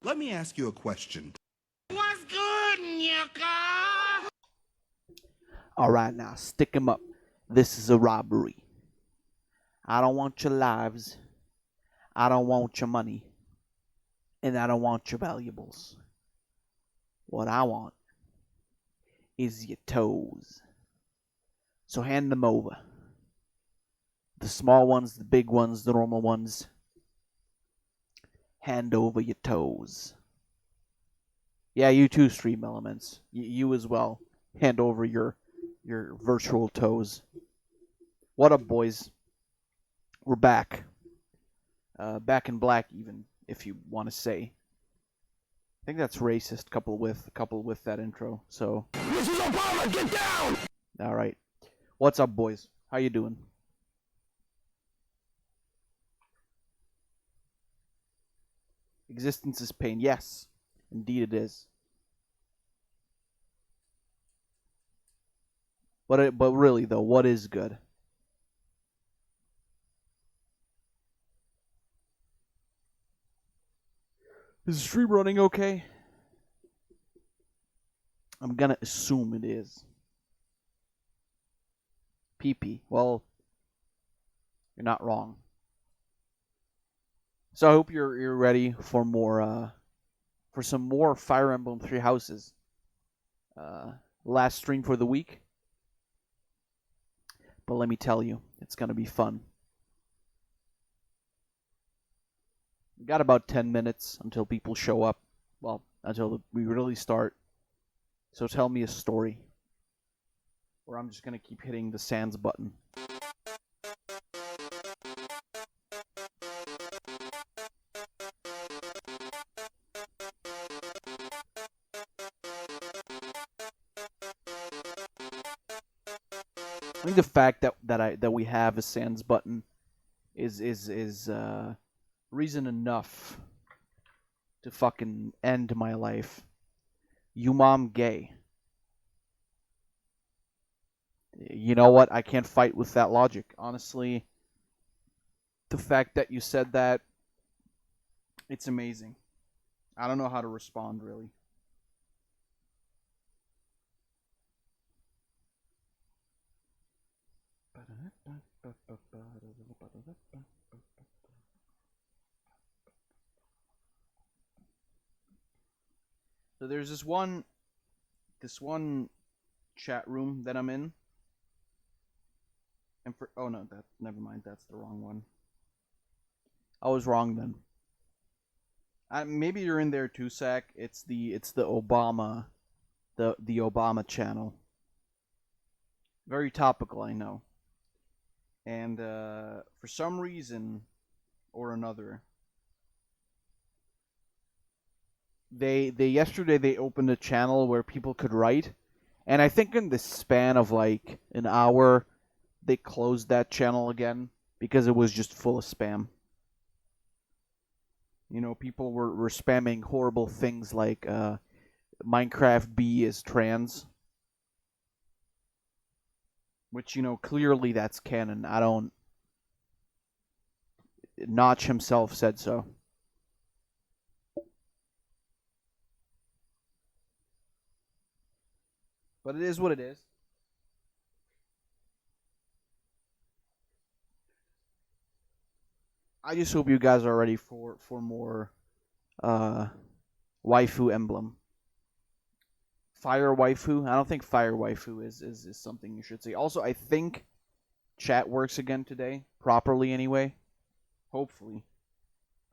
Let me ask you a question. What's good, Nyaka? Alright, now stick 'em up. This is a robbery. I don't want your lives. I don't want your money. And I don't want your valuables. What I want is your toes. So hand them over. The small ones, the big ones, the normal ones. Hand over your toes. Yeah, you too, Stream Elements. You as well. Hand over your virtual toes. What up, boys? We're back. Back in black, even if you want to say. I think that's racist. Coupled with that intro. So. Mrs. Obama, get down! All right. What's up, boys? How you doing? Existence is pain. Yes, indeed it is. But really though, what is good? Is the stream running okay? I'm gonna assume it is. PP. Well, you're not wrong. So I hope you're ready for more for some more Fire Emblem Three Houses. Last stream for the week. But let me tell you, it's gonna be fun. We got about 10 minutes until people show up. Well, until we really start. So tell me a story. Or I'm just gonna keep hitting the Sans button. I think the fact that we have a Sans button is reason enough to fucking end my life. You mom gay. You know what? I can't fight with that logic. Honestly, the fact that you said that, it's amazing. I don't know how to respond, really. So there's this one chat room that I'm in. And oh no, never mind, that's the wrong one. I was wrong then. Maybe you're in there too, Sack. It's the Obama, the Obama channel. Very topical, I know. And for some reason or another, they yesterday they opened a channel where people could write, and I think in the span of like an hour, they closed that channel again because it was just full of spam. You know, people were spamming horrible things like Minecraft B is trans. Which, you know, clearly that's canon. I don't... Notch himself said so. But it is what it is. I just hope you guys are ready for more waifu emblem. Fire waifu? I don't think fire waifu is something you should say. Also, I think chat works again today, properly anyway. Hopefully.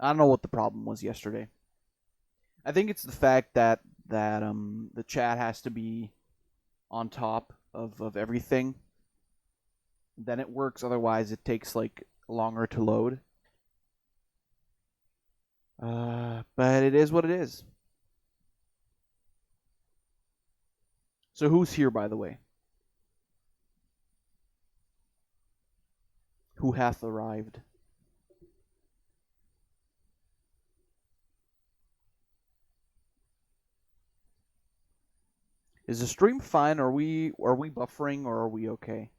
I don't know what the problem was yesterday. I think it's the fact that the chat has to be on top of everything. Then it works, otherwise it takes like longer to load. But it is what it is. So who's here, by the way? Who hath arrived? Is the stream fine? Are we buffering or are we okay?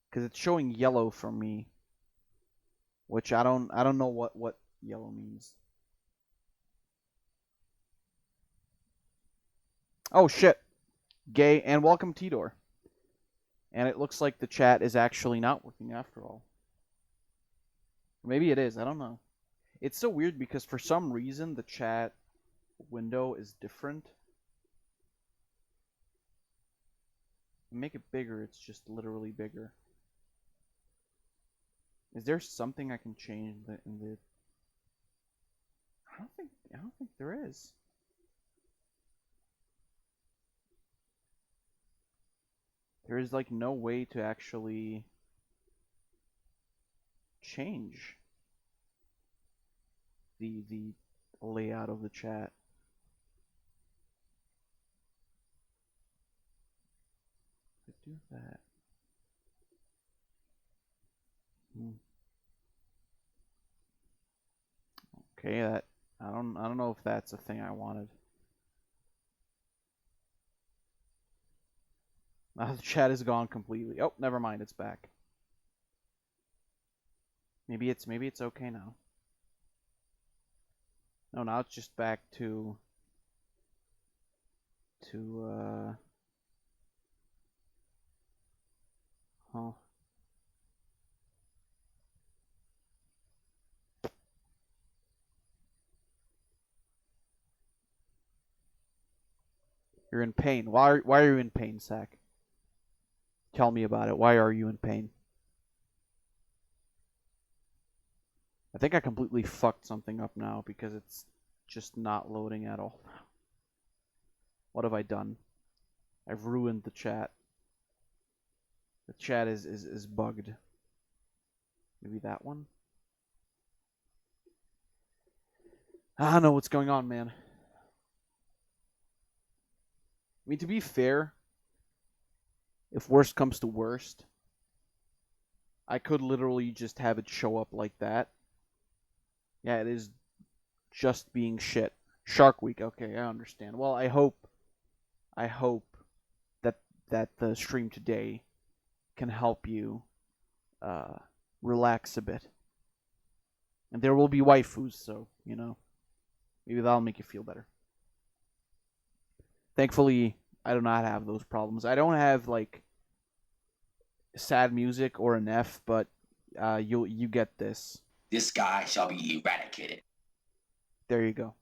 Because it's showing yellow for me, which I don't know what yellow means. Oh shit. Gay and welcome Tidor. And it looks like the chat is actually not working after all. Maybe it is, I don't know. It's so weird because for some reason the chat window is different. Make it bigger, it's just literally bigger. Is there something I can change in the I don't think there is. There is like no way to actually change the layout of the chat. Do that. Okay, that I don't know if that's a thing I wanted. Now the chat is gone completely. Oh, never mind, it's back. Maybe it's okay now. No, now it's just back to huh. You're in pain. Why are you in pain, Sack? Tell me about it. Why are you in pain? I think I completely fucked something up now because it's just not loading at all. What have I done? I've ruined the chat. The chat is bugged. Maybe that one? I don't know what's going on, man. I mean, to be fair, if worst comes to worst, I could literally just have it show up like that. Yeah, it is just being shit. Shark Week, okay, I understand. Well, I hope that the stream today can help you relax a bit. And there will be waifus, so, you know, maybe that'll make you feel better. Thankfully, I do not have those problems. I don't have, like, sad music or an F, but you get this. This guy shall be eradicated. There you go.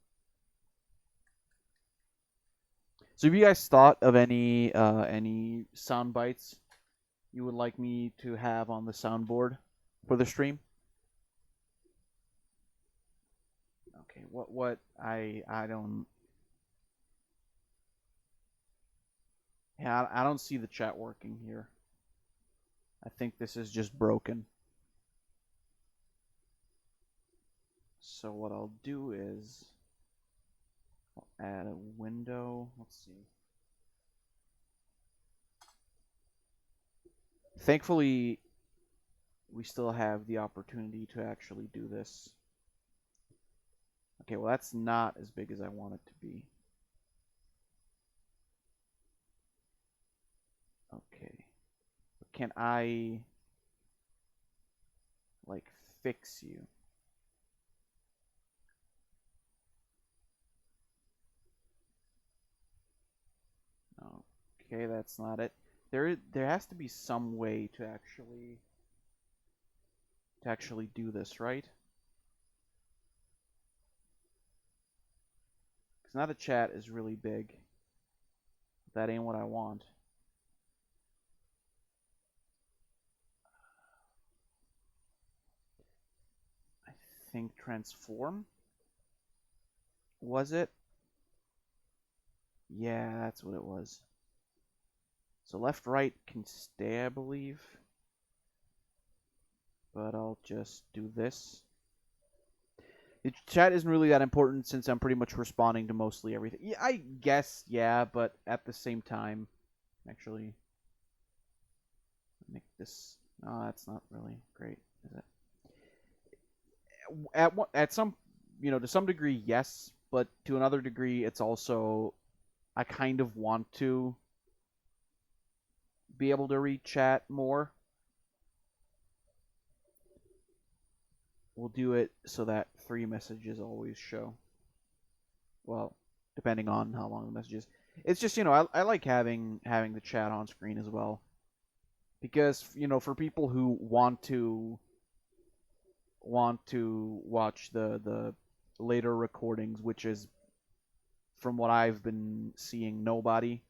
So have you guys thought of any sound bites you would like me to have on the soundboard for the stream? Okay, what I don't yeah, I don't see the chat working here. I think this is just broken. So what I'll do is I'll add a window. Let's see. Thankfully, we still have the opportunity to actually do this. Okay, well that's not as big as I want it to be. Okay. But can I like fix you? Okay, that's not it. There has to be some way to actually do this, right? Because now the chat is really big. That ain't what I want. I think transform? Was it? Yeah, that's what it was. So left, right can stay, I believe. But I'll just do this. The chat isn't really that important since I'm pretty much responding to mostly everything. Yeah, I guess, yeah, but at the same time, actually, make this. No, that's not really great, is it? At some, to some degree, yes, but to another degree, it's also I kind of want to be able to read chat more. We'll do it so that 3 messages always show. Well, depending on how long the message is. It's just, I like having the chat on screen as well, because for people who want to watch the later recordings, which is, from what I've been seeing, nobody.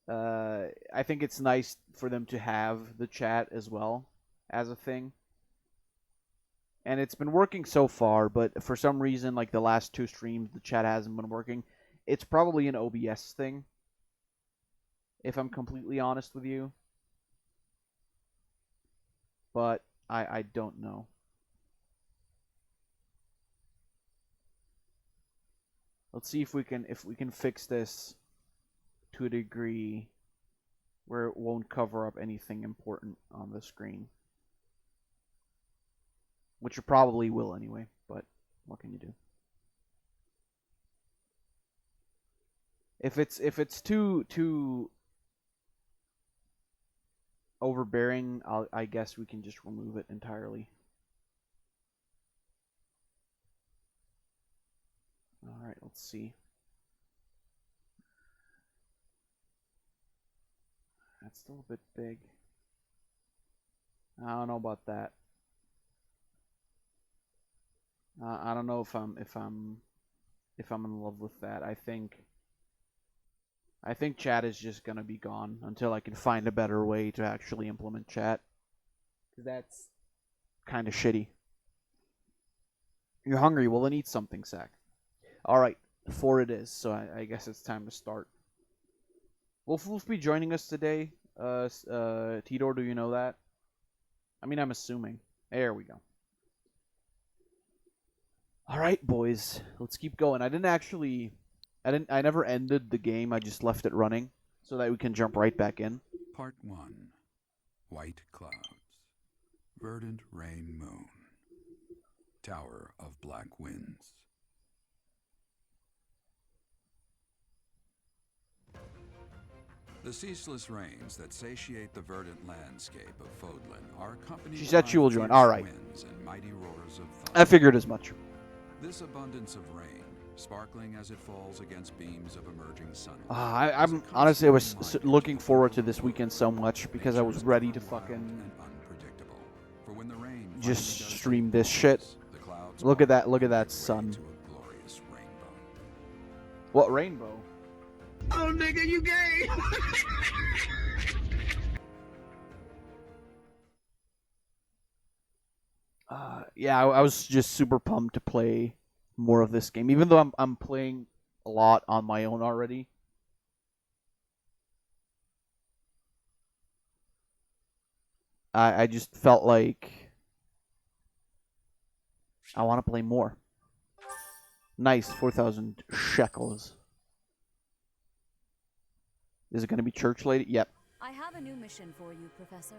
I think it's nice for them to have the chat as well as a thing. And it's been working so far, but for some reason, like the last 2 streams, the chat hasn't been working. It's probably an OBS thing, if I'm completely honest with you. But I don't know. Let's see if we can fix this to a degree where it won't cover up anything important on the screen. Which it probably will anyway, but what can you do? If it's too overbearing, I guess we can just remove it entirely. All right, let's see. That's still a bit big. I don't know about that. I don't know if I'm in love with that. I think chat is just gonna be gone until I can find a better way to actually implement chat. Cause that's kind of shitty. You're hungry? Well, then eat something, Sack. All right, 4 it is. So I guess it's time to start. Will Wolf be joining us today? Tidor, do you know that? I mean, I'm assuming. There we go. All right, boys, let's keep going. I never ended the game. I just left it running so that we can jump right back in. Part 1. White Clouds. Verdant Rain Moon. Tower of Black Winds. The ceaseless rains that satiate the verdant landscape of Fodlan are accompanied She said she will join. by All right. winds and mighty roars of thunder. I figured as much. This abundance of rain, sparkling as it falls against beams of emerging sunlight. I'm honestly, I was looking forward to this weekend so much because I was ready to fucking just stream this shit. Look at that! Look at that sun. What rainbow? Oh, nigga, you gay! Yeah, I was just super pumped to play more of this game, even though I'm playing a lot on my own already. I just felt like I want to play more. Nice, 4,000 shekels. Is it going to be church lady? Yep. I have a new mission for you, Professor.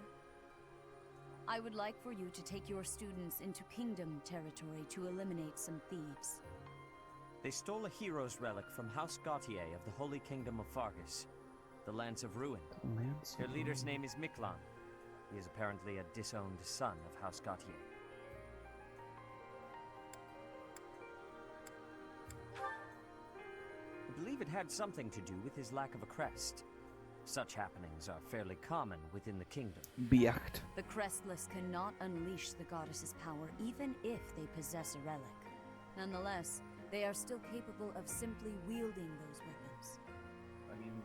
I would like for you to take your students into Kingdom territory to eliminate some thieves. They stole a hero's relic from House Gautier of the Holy Kingdom of Fargus, the Lance of Ruin. Their leader's name is Miklan. He is apparently a disowned son of House Gautier. I believe it had something to do with his lack of a crest. Such happenings are fairly common within the kingdom. Beacht. The Crestless cannot unleash the goddess's power, even if they possess a relic. Nonetheless, they are still capable of simply wielding those weapons.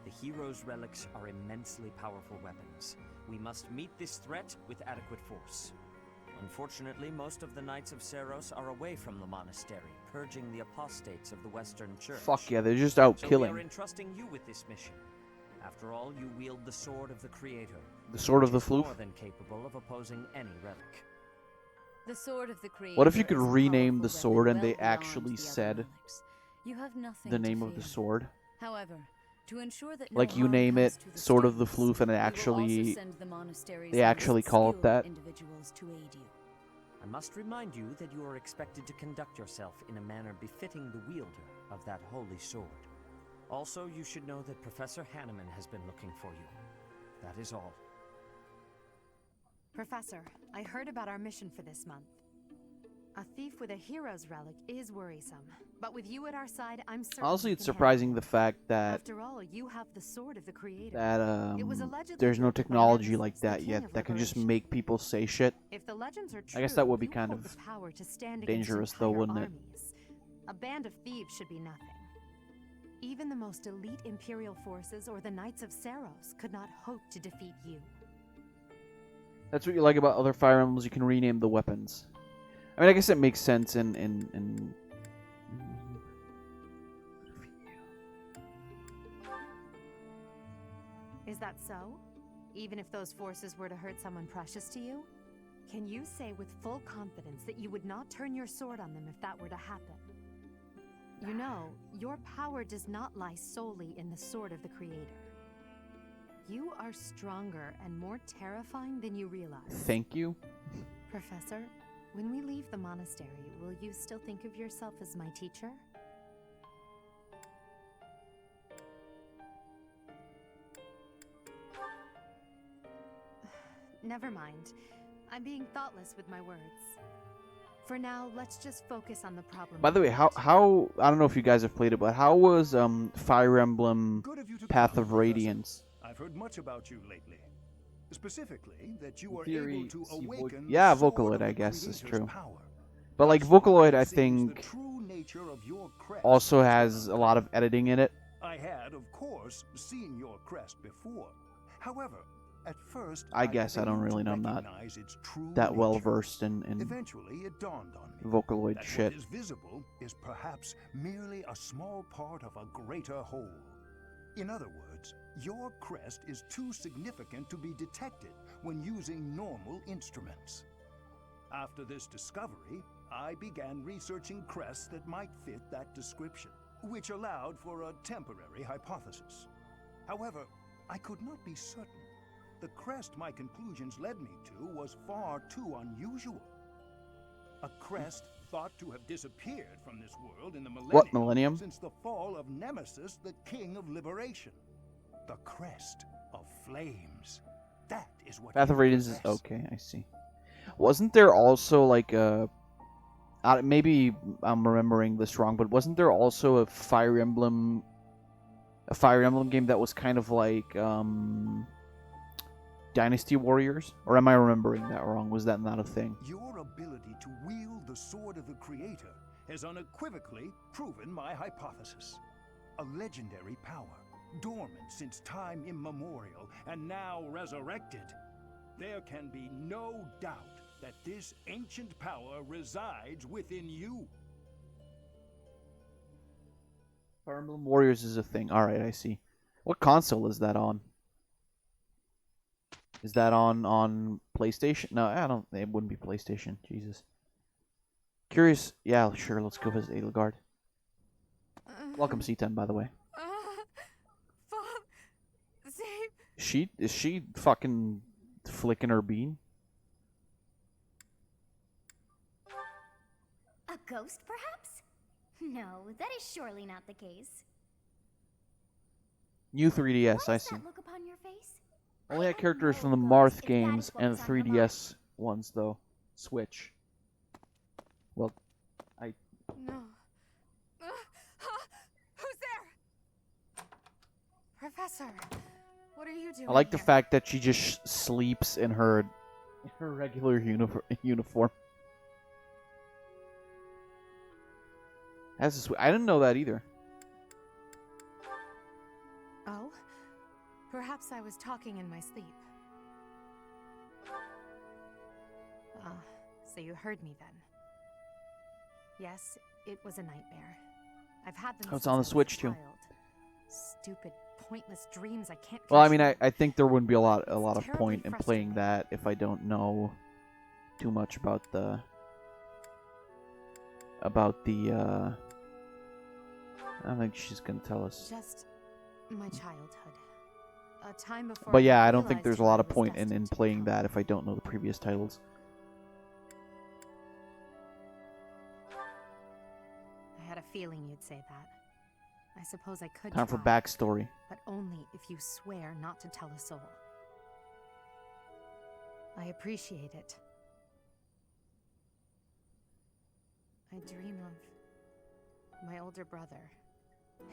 The hero's relics are immensely powerful weapons. We must meet this threat with adequate force. Unfortunately, most of the Knights of Seros are away from the monastery, purging the apostates of the Western Church. Fuck yeah, they're just out So killing. we are entrusting you with this mission. After all, you wield the sword of the Creator. The sword of the which is floof? more than capable of opposing any relic. The sword of the Creator. What if you could is a rename the powerful sword weapon and they well beyond actually the other said relics. You have nothing the to name of the fear. sword? However, to ensure that Like no you harm name it comes to the Sword of the students, Floof and it we will also actually send the monastery's they actually most call it skilled that. individuals to aid you. I must remind you that you are expected to conduct yourself in a manner befitting the wielder of that holy sword. Also, you should know that Professor Hanneman has been looking for you. That is all. Professor, I heard about our mission for this month. A thief with a hero's relic is worrisome. But with you at our side, I'm certain Honestly, we it's can surprising handle the it. fact that After all, you have the sword of the creator. that It was allegedly there's no wielded by technology Nemesis, like the that king yet of that can just liberation. make people say shit. If the legends are true, I guess that would be you kind hold of the power to stand dangerous, against though, entire wouldn't it? armies. A band of thieves should be nothing. Even the most elite Imperial forces or the Knights of Saros could not hope to defeat you. That's what you like about other Fire Emblems. You can rename the weapons. I mean, I guess it makes sense in Is that so? Even if those forces were to hurt someone precious to you? Can you say with full confidence that you would not turn your sword on them if that were to happen? You know, your power does not lie solely in the sword of the Creator. You are stronger and more terrifying than you realize. Thank you. Professor, when we leave the monastery, will you still think of yourself as my teacher? Never mind. I'm being thoughtless with my words. For now, let's just focus on the problem. By the way, how I don't know if you guys have played it, but how was Fire Emblem Good of you to Path come, of Professor. Radiance? I've heard much about you lately. Specifically, that you In are theory, able to see awaken yeah, the sword Vocaloid, of the I guess, is Creator's true. power. But like Thus far, Vocaloid, it I seems the think true nature of your crest also has has been a lot of uncovered. editing in it. I had, of course, seen your crest before. However, at first, I guess I don't failed really to know. I'm not recognize its true that well nature. versed in Eventually, it dawned on me Vocaloid that shit. what is visible is perhaps merely a small part of a greater whole. In other words, your crest is too significant to be detected when using normal instruments. After this discovery, I began researching crests that might fit that description, which allowed for a temporary hypothesis. However, I could not be certain. The crest my conclusions led me to was far too unusual. A crest thought to have disappeared from this world in the What millennium? since the fall of Nemesis, the king of liberation. The crest of flames. That is what Path you of Radiance is possess. okay. I see. Wasn't there also like a maybe I'm remembering this wrong, but wasn't there also a Fire Emblem game that was kind of like Dynasty Warriors? Or am I remembering that wrong? Was that not a thing? Your ability to wield the sword of the Creator has unequivocally proven my hypothesis. A legendary power, dormant since time immemorial, and now resurrected. There can be no doubt that this ancient power resides within you. Fire Emblem Warriors is a thing. Alright, I see. What console is that on? Is that on PlayStation? No, I don't. It wouldn't be PlayStation. Jesus. Curious. Yeah, sure. Let's go visit Edelgard. Welcome, C10, by the way. Save. Is she fucking flicking her bean? A ghost, perhaps? No, that is surely not the case. New 3DS, What I is see. that look upon your face? Only I had don't characters know from the ghost, Marth if that games is what and was the on your mind. 3DS ones, though. Switch. Well, No. Who's there? Professor, what are you doing I like the here? fact that she just sleeps in her regular uniform. That's I didn't know that either. Oh? Perhaps I was talking in my sleep. Ah, so you heard me then. Yes, it was a nightmare. I've had them Oh, it's since on the I was a Switch, too. child. Stupid, pointless dreams I can't Well, I mean, control. I think there wouldn't be a lot It's of terribly point in playing frustrating. that if I don't know too much about the I don't think she's gonna tell us. Just my childhood. A time before But yeah, I don't realized think there's a what lot I of was point in destined to playing become. that if I don't know the previous titles. I had a feeling you'd say that. I suppose I could Time for try, backstory. but only if you swear not to tell a soul. I appreciate it. I dream of my older brother,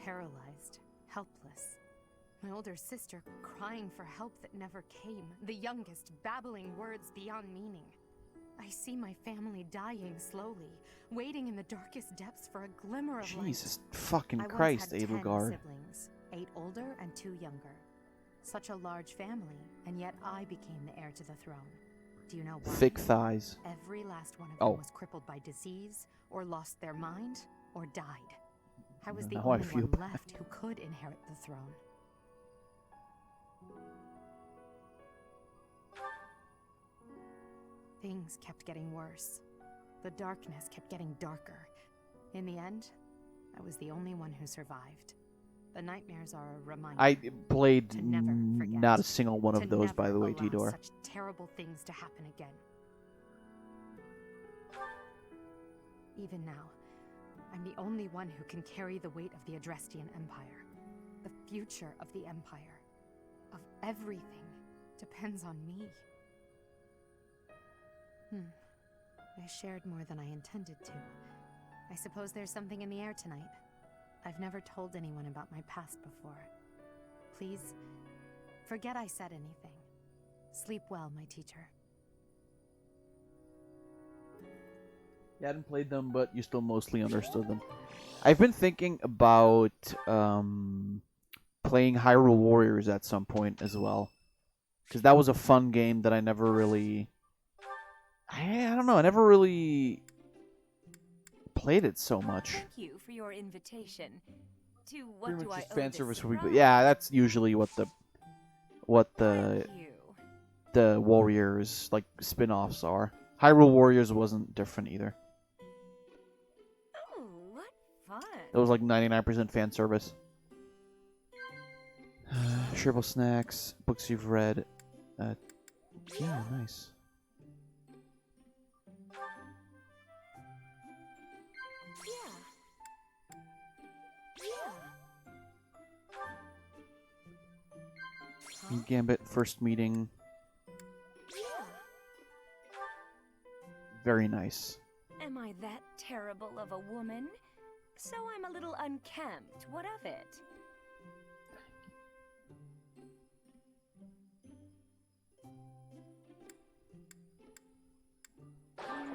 paralyzed, helpless. My older sister crying for help that never came. The youngest babbling words beyond meaning. I see my family dying slowly, waiting in the darkest depths for a glimmer of light. Jesus fucking I Christ, once had 10 Edelgard. siblings, 8 older and 2 younger. Such a large family, and yet I became the heir to the throne. Do you know why? Thick thighs. Every last one of Oh. them was crippled by disease, or lost their mind, or died. I was the Now I only feel one bad. left who could inherit the throne. Things kept getting worse. The darkness kept getting darker. In the end, I was the only one who survived. The nightmares are a reminder. I played to never forget. not a single one to of those, by never the way, allow Tidor. such terrible things to happen again. Even now, I'm the only one who can carry the weight of the Adrestian Empire. The future of the Empire, of everything, depends on me. I shared more than I intended to. I suppose there's something in the air tonight. I've never told anyone about my past before. Please, forget I said anything. Sleep well, my teacher. You hadn't played them, but you still mostly understood them. I've been thinking about playing Hyrule Warriors at some point as well. Because that was a fun game that I never really... I don't know, I never really played it so much. Thank you for your invitation. To what Pretty do much I just owe fan this service for people. surprise? Yeah, that's usually what the Thank you. the Warriors like spin-offs are. Hyrule Warriors wasn't different either. Oh, what fun. It was like 99% fan service. Shareable snacks, books you've read. Yeah, nice. Gambit, first meeting. Very nice. Am I that terrible of a woman? So I'm a little unkempt. What of it?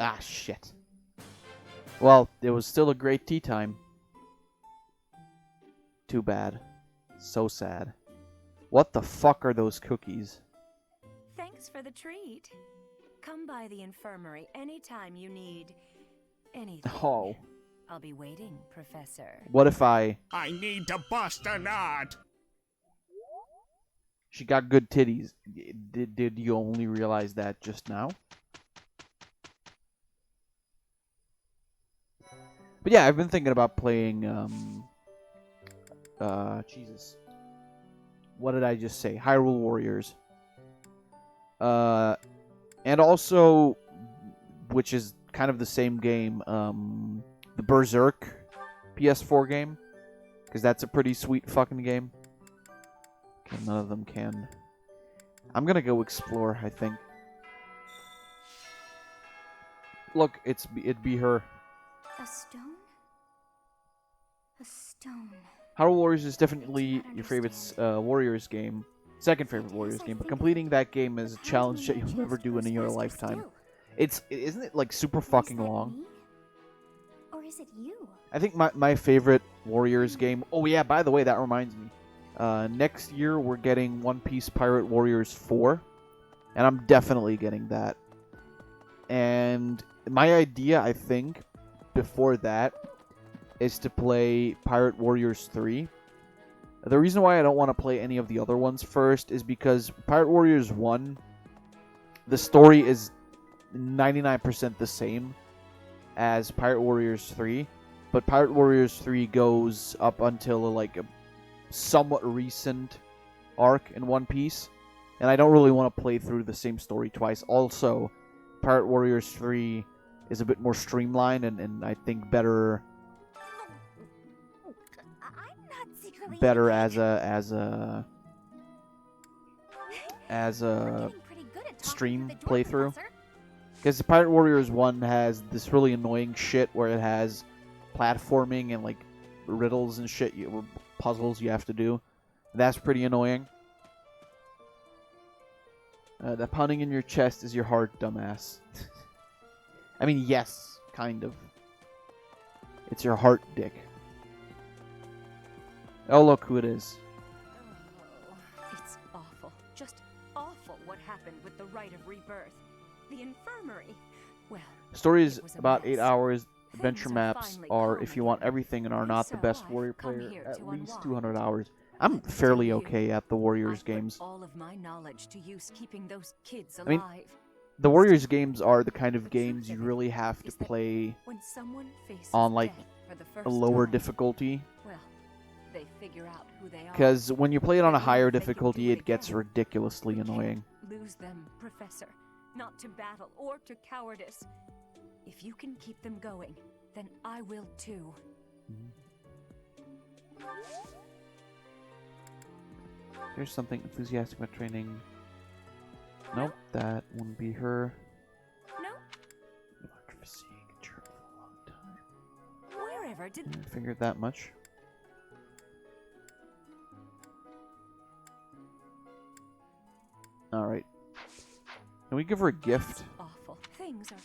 Ah, shit. Well, it was still a great tea time. Too bad. So sad. What the fuck are those cookies? Thanks for the treat. Come by the infirmary anytime you need anything. Oh. I'll be waiting, Professor. What if I... I need to bust a nut. She got good titties. Did you only realize that just now? But yeah, I've been thinking about playing, Jesus. What did I just say? Hyrule Warriors. And also, which is kind of the same game, the Berserk PS4 game. Because that's a pretty sweet fucking game. Okay, none of them can. I'm gonna go explore, I think. Look, it'd be her. A stone? A stone. Hyrule Warriors is definitely your favorite Warriors game. Second favorite Warriors game, but completing that game is a challenge that you'll never do in your lifetime. Isn't it like super fucking long? Or is it you? I think my favorite Warriors game... Oh yeah, by the way, that reminds me. Next year we're getting One Piece Pirate Warriors 4. And I'm definitely getting that. And my idea, I think, before that, is to play Pirate Warriors 3. The reason why I don't want to play any of the other ones first is because Pirate Warriors 1, the story is 99% the same as Pirate Warriors 3, but Pirate Warriors 3 goes up until like a somewhat recent arc in One Piece, and I don't really want to play through the same story twice. Also, Pirate Warriors 3 is a bit more streamlined and I think better as a stream playthrough. Because the Pirate Warriors 1 has this really annoying shit where it has platforming and like riddles and shit, or puzzles you have to do. That's pretty annoying. The pounding in your chest is your heart, dumbass. I mean, yes, kind of. It's your heart, dick. Oh, look who it is. Oh, it's awful. Just awful what happened with the rite of rebirth. The infirmary. Well, Story is it was a about 8 mess. hours. Things Adventure are maps finally are calm if you want again. everything and are And not the so best I've warrior come player. here At to least unwind. 200 hours. I'm Let me fairly tell you, okay at the Warriors I've put games. all of my knowledge to use keeping those kids alive. I mean, the Warriors games are the kind of The games truth you of it really have to is that play when someone faces on like death for the first a lower time, difficulty. well, they figure out who they are. Because when you play it on a They higher learn if they can difficulty, do it gets again. ridiculously We can't annoying. lose them, Professor. Not to battle or to cowardice. If you can keep them going, then I will too. Here's something enthusiastic about training. Nope, that wouldn't be her. No? Fatigue, for a long time. Wherever did I figured that much. Alright. Can we give her a gift? awful things are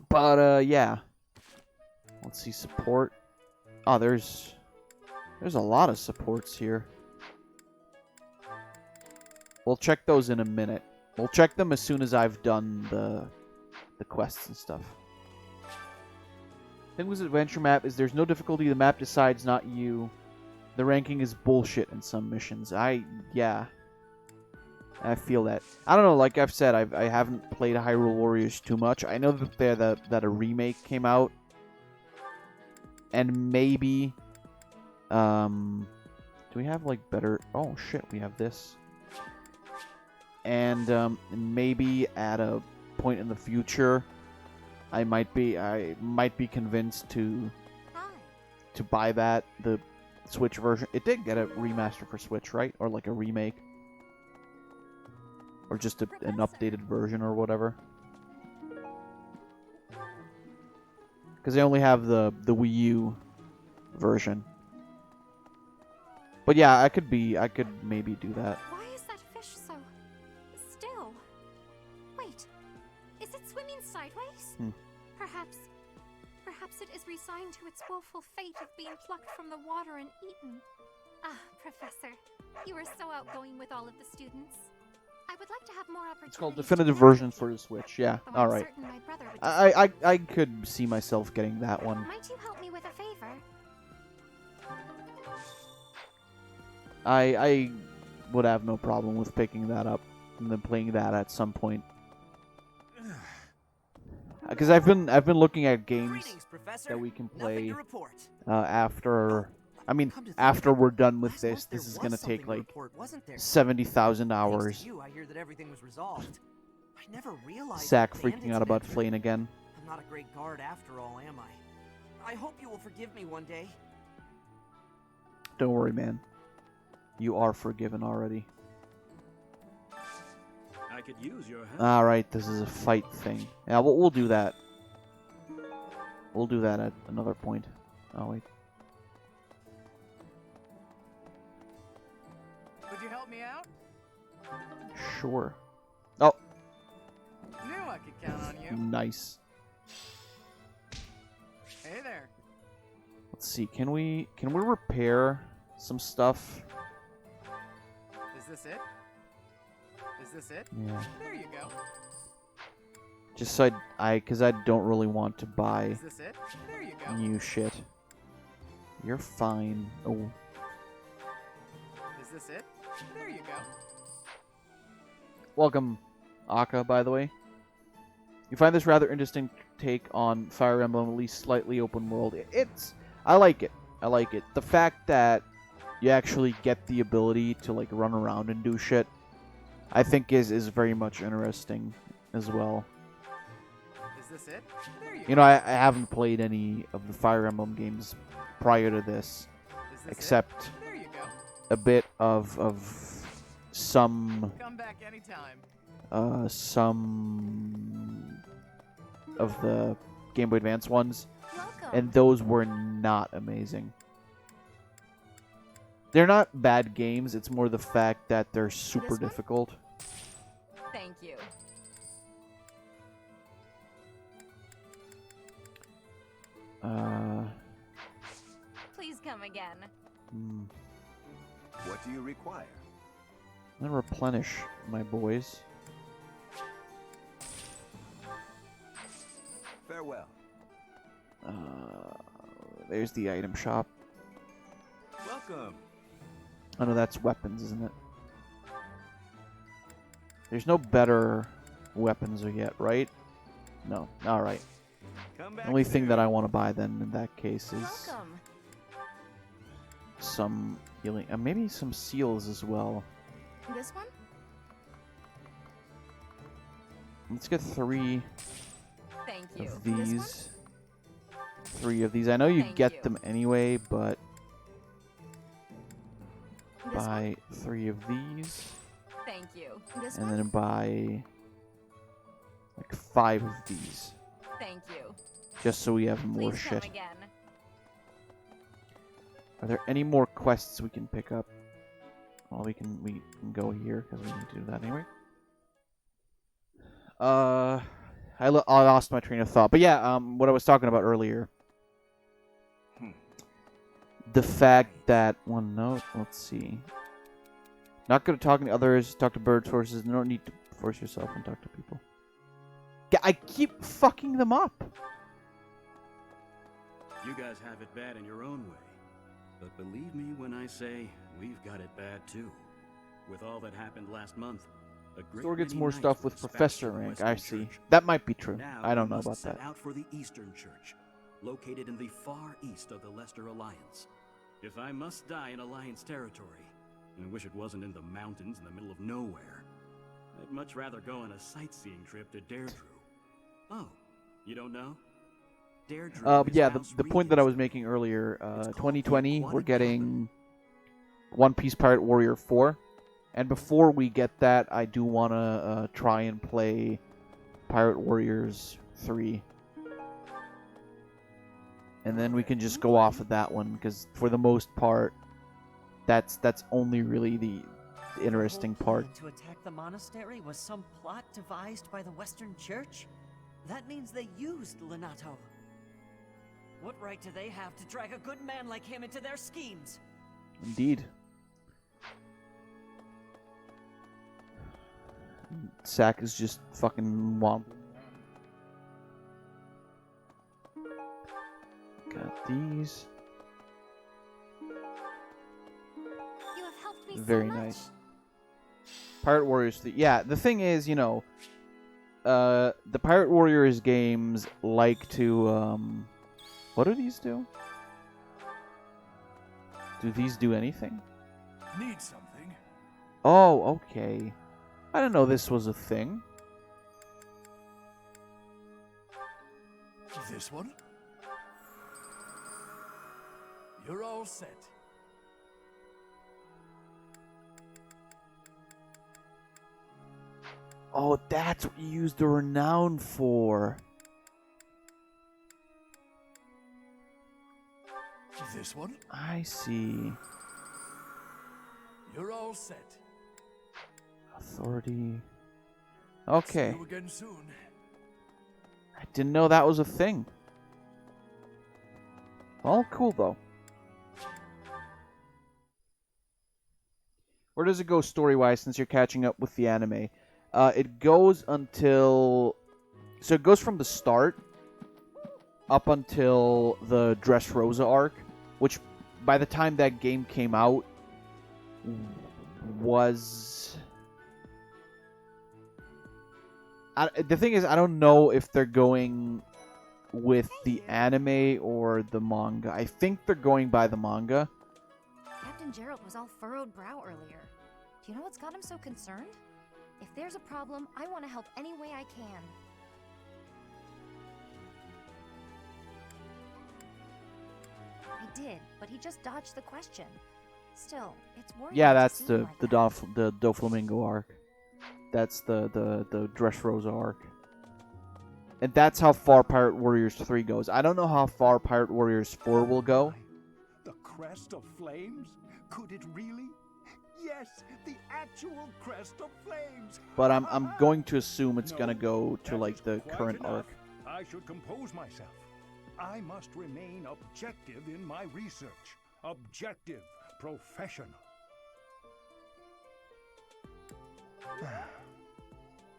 But, yeah. Let's see, support. Oh, there's a lot of supports here. We'll check those in a minute. We'll check them as soon as I've done the quests and stuff. Thing with adventure map is there's no difficulty. The map decides, not you. The ranking is bullshit in some missions. Yeah. I feel that. I don't know, like I've said, I haven't played Hyrule Warriors too much. I know that a remake came out. And maybe... do we have, like, better... Oh, shit, we have this. And, maybe at a point in the future, I might be convinced to buy the Switch version. It did get a remaster for Switch, right? Or, like, a remake. Or just an updated version or whatever. Because they only have the Wii U version. But yeah, I could maybe do that. Why is that fish so still? Wait, is it swimming sideways? Perhaps it is resigned to its woeful fate of being plucked from the water and eaten. Ah, Professor, you are so outgoing with all of the students. I would like to have more opportunities. It's called definitive version for the Switch. Yeah, Though I'm all right. certain my brother would I could see myself getting that one. Might you help me with a favor? I would have no problem with picking that up and then playing that at some point. Because I've been looking at games that we can play after. I mean, after we're done with this is gonna take like 70,000 hours. I hear that everything was resolved. I never realized. Sack that freaking out about Flane again. I'm not a great guard after all, am I? I hope you will forgive me one day. Don't worry, man. You are forgiven already. I could use your help. Alright, this is a fight thing. Yeah, we'll do that. We'll do that at another point. Oh, wait. Would you help me out? Sure. Oh, Knew I could count on you. nice. Hey there. Let's see. Can we repair some stuff? Is this it? Is this it? Yeah. There you go. Just so because I don't really want to buy Is this it? There you go. new shit. You're fine. Oh, Is this it? There you go. welcome, Aka, by the way. You find this rather interesting take on Fire Emblem, at least slightly open world. I like it. I like it. The fact that you actually get the ability to like run around and do shit, I think is very much interesting as well. Is this it? There you go. You know, I haven't played any of the Fire Emblem games prior to this, Is this except it? There you go. a bit of some Come back anytime. some of the Game Boy Advance ones, Welcome. and those were not amazing. They're not bad games, it's more the fact that they're super one? difficult. Thank you. Please come again. What do you require? Then replenish my boys. Farewell. There's the item shop. Welcome. Oh no, that's weapons, isn't it? There's no better weapons yet, right? No. Alright. Come The back only thing soon. that I want to buy then in that case is Welcome. some healing. Maybe some seals as well. This one? Let's get 3 Thank you. of This one? these. 3 of these. I know you Thank get you. them anyway, but This buy 3 of these. one? Thank you. This And one? then buy like 5 of these. Thank you. Just so we have more Please shit. come again. Are there any more quests we can pick up? Well, we can go here because we need to do that anyway. I lost my train of thought, but yeah, what I was talking about earlier. The fact that one note. Let's see. Not good at talking to others. Talk to bird sources. No need to force yourself and talk to people. Yeah, I keep fucking them up. You guys have it bad in your own way. But believe me when I say we've got it bad too. With all that happened last month, a great Store gets many more knights stuff were with dispatched professor to the rank. Western I see. Church. That might be true. Now I don't we know must about set that. out for the Eastern Church, located in the far east of the Leicester Alliance. If I must die in Alliance territory, I wish it wasn't in the mountains in the middle of nowhere. I'd much rather go on a sightseeing trip to Deirdre. Oh, you don't know? Deirdre is Yeah, House the point that I Regan's was making earlier, It's called 2020, the we're Aquatic getting One Piece Pirate Warrior 4. And before we get that, I do want to try and play Pirate Warriors 3. And then we can just go off of that one, because for the most part, that's only really the interesting The whole part. plan to attack the monastery was some plot devised by the Western Church? That means they used Lenato. What right do they have to drag a good man like him into their schemes? Indeed. Sack is just fucking womp. Got these. You have helped me Very so much. nice. Pirate Warriors 3. Yeah, the thing is, you know, the Pirate Warriors games like to, what do these do? Do these do anything? Need something? Oh, okay. I didn't know this was a thing. This one? You're all set. Oh, that's what you use the renown for. This one? I see. You're all set. Authority. Okay. See you again soon. I didn't know that was a thing. All cool, though. Where does it go story-wise since you're catching up with the anime? It goes until... So it goes from the start up until the Dressrosa arc, which by the time that game came out was... the thing is, I don't know if they're going with the anime or the manga. I think they're going by the manga. Captain Gerald was all furrowed brow earlier. Do you know what's got him so concerned? If there's a problem, I want to help any way I can. I did, but he just dodged the question. Still, it's worrying. Yeah, to that's see the you like the that. the Doflamingo arc. That's the Dressrosa arc. And that's how far Pirate Warriors 3 goes. I don't know how far Pirate Warriors 4 will go. The crest of flames? Could it really? Yes, the actual crest of flames. But I'm going to assume it's No, gonna go to that like is the quite current enough. arc. I should compose myself. I must remain objective in my research. Objective, professional.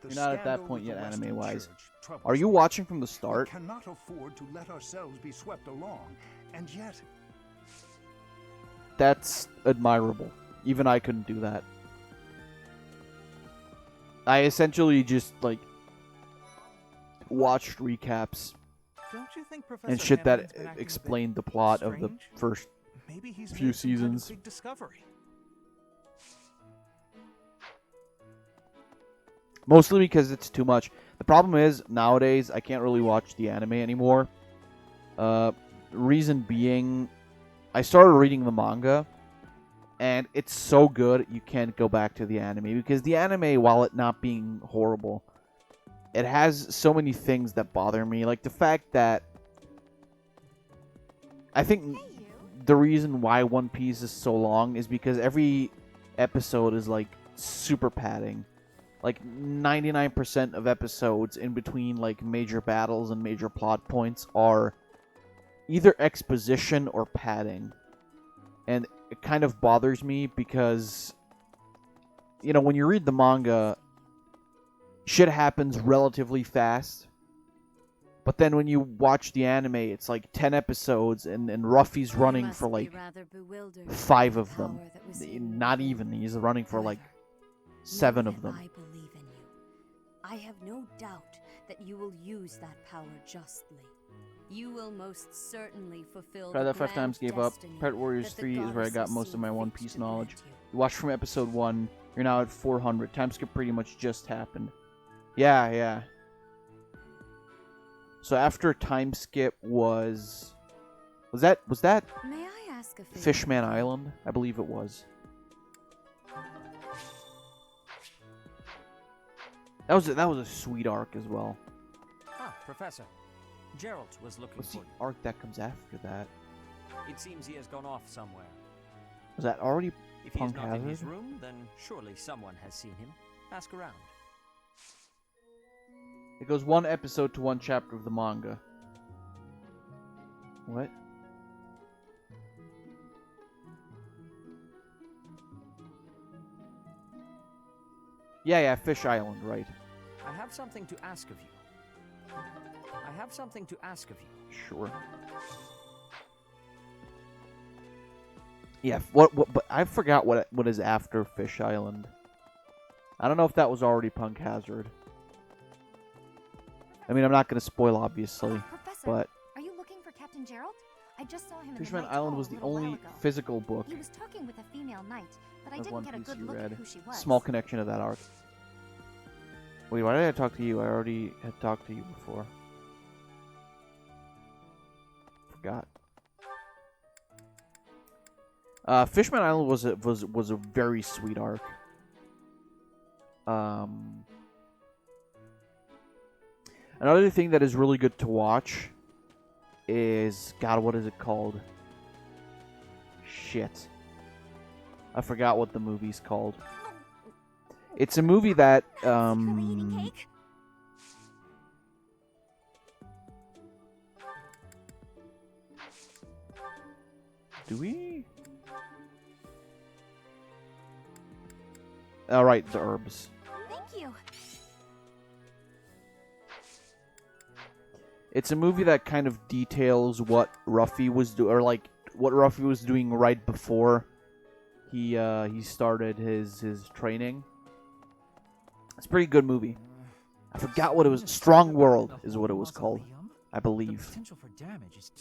The You're not at that scandal point with yet, the Western anime-wise. Church troubles Are you me. watching from the We start? cannot afford to let ourselves be swept along, and yet That's admirable. Even I couldn't do that. I essentially just like watched recaps Don't you think Professor and shit that Hammond's been acting a bit explained the plot of the strange? first Maybe he's few made some kind of seasons. big discovery. Mostly because it's too much. The problem is, nowadays, I can't really watch the anime anymore. Reason being, I started reading the manga, and it's so good, you can't go back to the anime. Because the anime, while it not being horrible, it has so many things that bother me. Like the fact that I think the reason why One Piece is so long is because every episode is like super padding. Like 99% of episodes in between like major battles and major plot points are either exposition or padding. And it kind of bothers me because, you know, when you read the manga, shit happens relatively fast. But then when you watch the anime, it's like 10 episodes and Ruffy's You running must for be like rather bewildered 5 by of the them. power that was hidden Not within even. you. He's running for like However, 7 know of that them. I believe in you. I have no doubt that you will use that power justly. You will most certainly fulfill Tried the that 5 times, grand gave up. destiny Pirate Warriors that the 3 is where I got goddesses most of seem my One fit Piece to knowledge. grant you. You watched from episode 1. You're now at 400. Time skip pretty much just happened. Yeah. So after time skip was that May I ask a favor? Fishman Island? I believe it was. That was a sweet arc as well. Ah, Professor. Gerald was looking What's for the you. arc that comes after that? It seems he has gone off somewhere. Was that already If he is Punk not in his Hazard? room, then surely someone has seen him. Ask around. It goes 1 episode to 1 chapter of the manga. What? Yeah, Fish Island, right. I have something to ask of you. Sure. Yeah, what but I forgot what is after Fish Island. I don't know if that was already Punk Hazard. I mean, I'm not going to spoil, obviously, Professor, but are you looking for Captain Gerald? I just saw him in Fishman the Knight's Island Hall was a the little while only ago. physical book He was talking with a female knight, but I of didn't One get a Piece good you look read. at who she was. Small connection to that arc. Wait, why did I talk to you? I already had talked to you before. Forgot. Fishman Island was a very sweet arc. Another thing that is really good to watch is, God, what is it called? Shit. I forgot what the movie's called. It's a movie that, do we? Alright, the herbs. Thank you. It's a movie that kind of details what Ruffy was doing, or like what Ruffy was doing right before he started his training. It's a pretty good movie. I forgot what it was. Strong World is what it was called, I believe,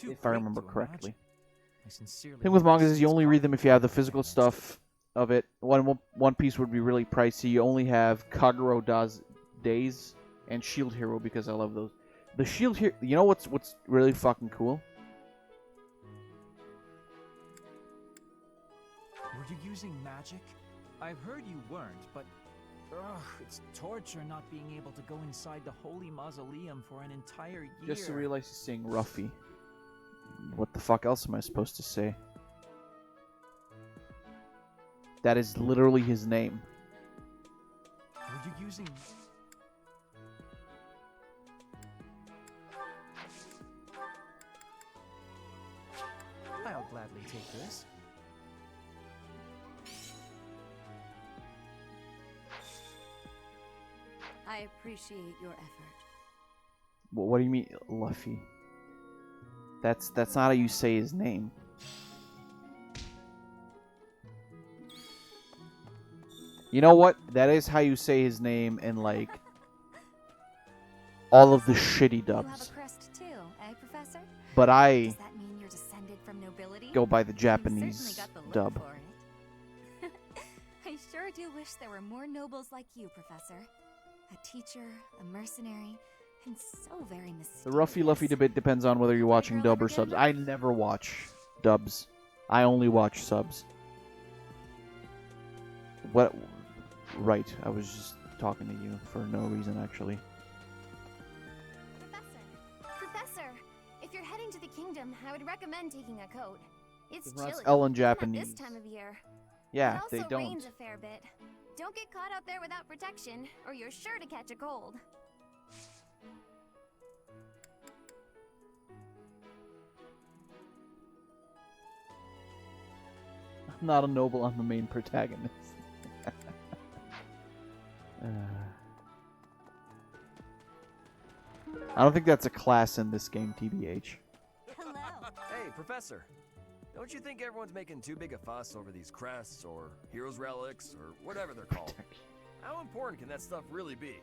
if I remember correctly. Thing with mangas is you only read them if you have the physical stuff of it. One Piece would be really pricey. You only have Kagero Days and Shield Hero because I love those. The Shield Hero, you know what's really fucking cool? Were using magic? I've heard you weren't, but ugh, it's torture not being able to go inside the holy mausoleum for an entire year. Just realized he's saying Ruffy. What the fuck else am I supposed to say? That is literally his name. Were you using... I'll gladly take this. I appreciate your effort. What do you mean, Luffy? That's not how you say his name. You know what? That is how you say his name in, like, all of the shitty dubs. You have a crest too, eh, Professor? But I Does that mean you're descended from nobility? go by the You Japanese certainly got the look dub. for it. I sure do wish there were more nobles like you, Professor. A teacher, a mercenary, and so very mysterious. The Ruffy Luffy debate depends on whether you're watching dub or subs. I never watch dubs. I only watch subs. What? Right, I was just talking to you for no reason, actually. Professor, if you're heading to the kingdom, I would recommend taking a coat. It's That's chilly, Ellen even at Japanese. this time of year. Yeah, it also they don't. rains a fair bit. Don't get caught out there without protection, or you're sure to catch a cold. I'm not a noble, I'm the main protagonist. I don't think that's a class in this game, TBH. Hey, Professor. Don't you think everyone's making too big a fuss over these crests or heroes relics or whatever they're called? How important can that stuff really be?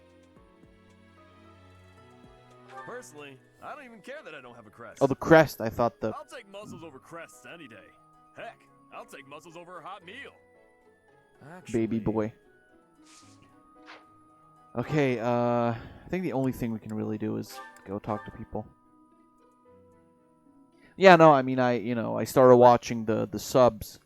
Personally, I don't even care that I don't have a crest. Oh, the crest. I thought the... I'll take muscles over crests any day. Heck, I'll take muscles over a hot meal. Baby boy. Okay, I think the only thing we can really do is go talk to people. Yeah, no, I mean, I started watching the subs,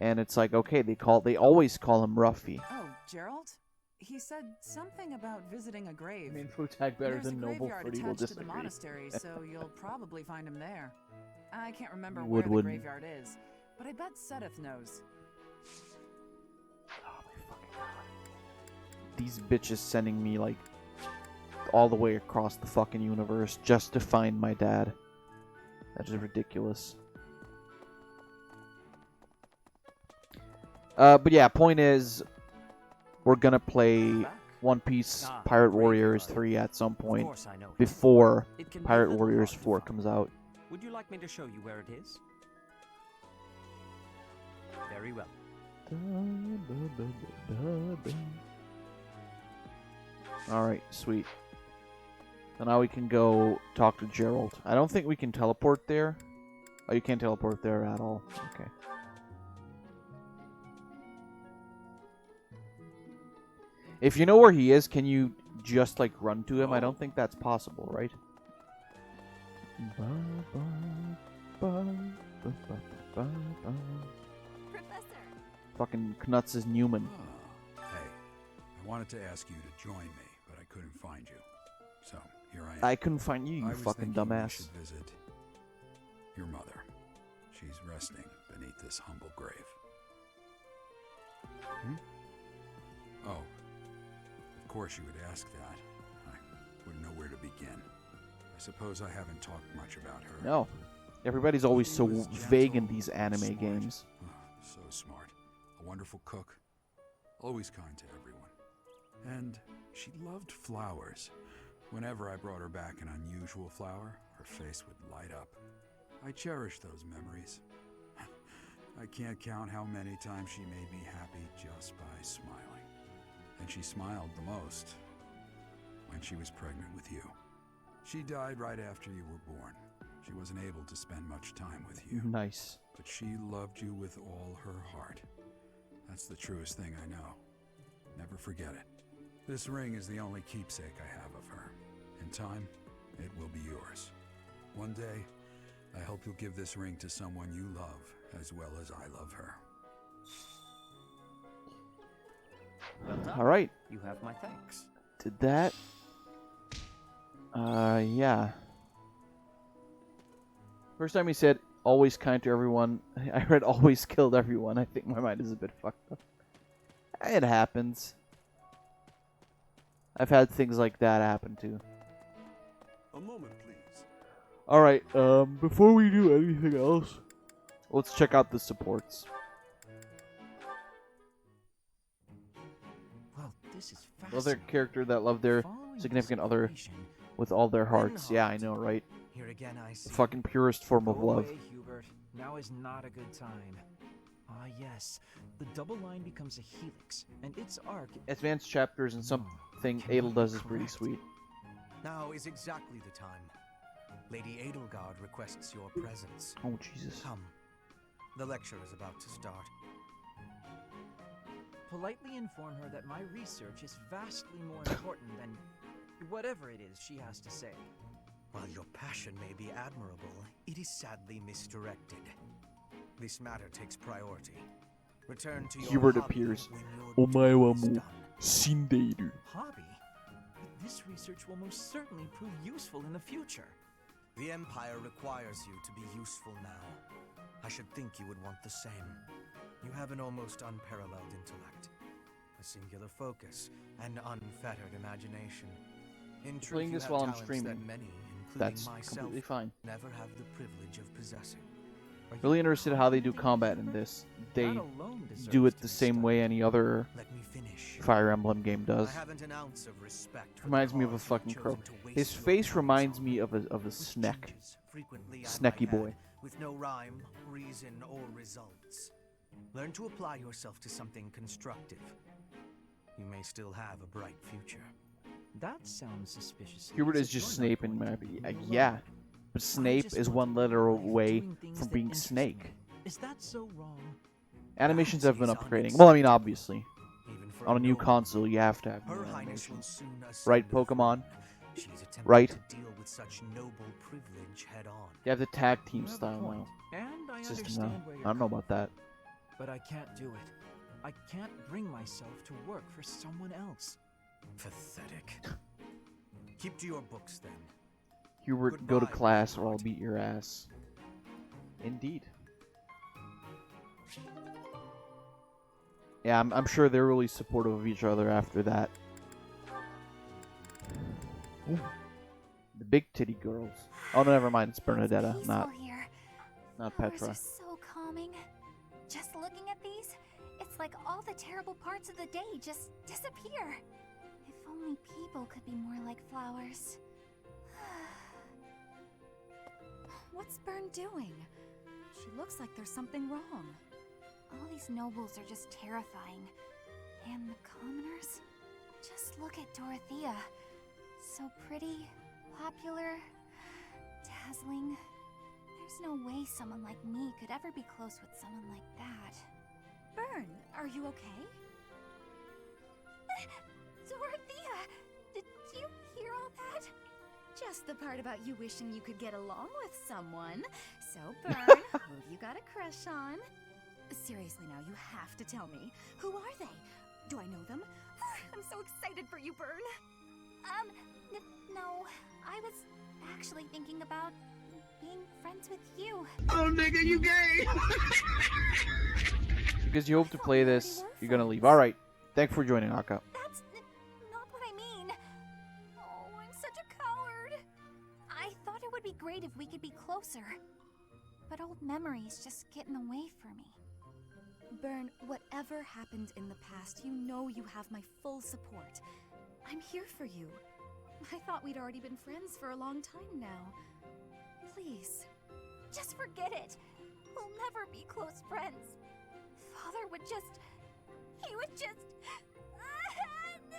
and it's like, okay, they always call him Ruffy. Oh, Gerald? He said something about visiting a grave. I mean, protag better There's than a noble graveyard fruity will attached to the disagree. monastery, so you'll probably find him there. I can't remember You where the wouldn't. graveyard is, but I bet Sedith knows. These bitches sending me, like, all the way across the fucking universe just to find my dad. That is ridiculous. But yeah, point is, we're gonna play One Piece Pirate Warriors 3 at some point course I know. before It can be a Pirate little Warriors hard to 4 find. comes out. Would you like me to show you where it is? Very well. Alright, sweet. So now we can go talk to Gerald. I don't think we can teleport there. Oh, you can't teleport there at all. Okay. If you know where he is, can you just, like, run to him? I don't think that's possible, right? Professor! Fucking Knuts is Newman. Hey, I wanted to ask you to join me, but I couldn't find you. So, here I am. I couldn't find you, you I was fucking thinking we dumbass. should visit your mother. She's resting beneath this humble grave. Hmm? Oh, of course you would ask that. I wouldn't know where to begin. I suppose I haven't talked much about her. No. Everybody's always She so was vague in gentle, these anime smart. games. Oh, so smart. A wonderful cook. Always kind to everyone. And she loved flowers. Whenever I brought her back an unusual flower, her face would light up. I cherish those memories. I can't count how many times she made me happy just by smiling. And she smiled the most when she was pregnant with you. She died right after you were born. She wasn't able to spend much time with you. Nice. But she loved you with all her heart. That's the truest thing I know. Never forget it. This ring is the only keepsake I have of her. In time, it will be yours. One day, I hope you'll give this ring to someone you love as well as I love her. Well done. All right. You have my thanks. Did that. Yeah. First time he said always kind to everyone, I read always killed everyone. I think my mind is a bit fucked up. It happens. I've had things like that happen too. A moment, please. Alright, before we do anything else, let's check out the supports. Well, this is Love their character that love their significant other with all their hearts. Yeah, I know, right? Here again, I The see. fucking purest form of Go love. away, Hubert. Now is not a good time. Ah, yes. The double line becomes a helix, and its arc... Advanced chapters and something Adel does is pretty sweet. Now is exactly the time. Lady Edelgard requests your presence. Oh, Jesus. Come. The lecture is about to start. Politely inform her that my research is vastly more important than whatever it is she has to say. While your passion may be admirable, it is sadly misdirected. This matter takes priority. Return to your Hubert hobby appears. when your Omae wa duty is mo done. shindeiru. Hobby? But this research will most certainly prove useful in the future. The Empire requires you to be useful now. I should think you would want the same. You have an almost unparalleled intellect, a singular focus, and unfettered imagination. In truth, Playing you this have while I'm talents streaming. that many, including That's myself, completely fine. never have the privilege of possessing. Really interested how they do combat in this. They do it the same way any other Let me finish. Fire Emblem game does. I haven't an ounce of respect for Reminds the me of a cause you've fucking crow. chosen to waste His your face time reminds on. me of a snack. Frequently, I Snacky might boy. add, with no rhyme, reason, or results. Learn to apply yourself to something constructive. You may still have a bright future. That sounds suspicious. Hubert is just Snape in my yeah. But Snape is one letter away from being Snake. Is that so wrong? Animations have been upgrading. Well, I mean, obviously. On a new console, you have to have new Her Highness will animations. soon ascend Right, the throne. Pokemon? She's attempting Right? to deal with such noble privilege head on. You have the tag team You have a style point, now. and I System understand now. where I you're don't know about that. But I can't do it. I can't bring myself to work for someone else. Pathetic. Keep to your books then. Hubert, go to Goodbye, class or I'll Lord. beat your ass. Indeed. Yeah, I'm sure they're really supportive of each other after that. Ooh. The big titty girls. Oh, no, never mind. It's Bernadetta, Peaceful not here. not Flowers Petra. are so calming. Just looking at these, it's like all the terrible parts of the day just disappear. If only people could be more like flowers. What's Bern doing? She looks like there's something wrong. All these nobles are just terrifying. And the commoners? Just look at Dorothea. So pretty, popular, dazzling. There's no way someone like me could ever be close with someone like that. Bern, are you okay? Dorothea! Did you hear all that? Just the part about you wishing you could get along with someone. So, Bern, who have you got a crush on? Seriously now, you have to tell me. Who are they? Do I know them? I'm so excited for you, Bern. No. I was actually thinking about being friends with you. Oh, nigga, you gay! Because you hope to play this, you're gonna leave. Alright. Thanks for joining, Aka. That's not what I mean. Oh, I'm such a coward. I thought it would be great if we could be closer. But old memories just get in the way for me. Bern, whatever happened in the past, you know you have my full support. I'm here for you. I thought we'd already been friends for a long time now. Please. Just forget it. We'll never be close friends. Father would just... He would just... No!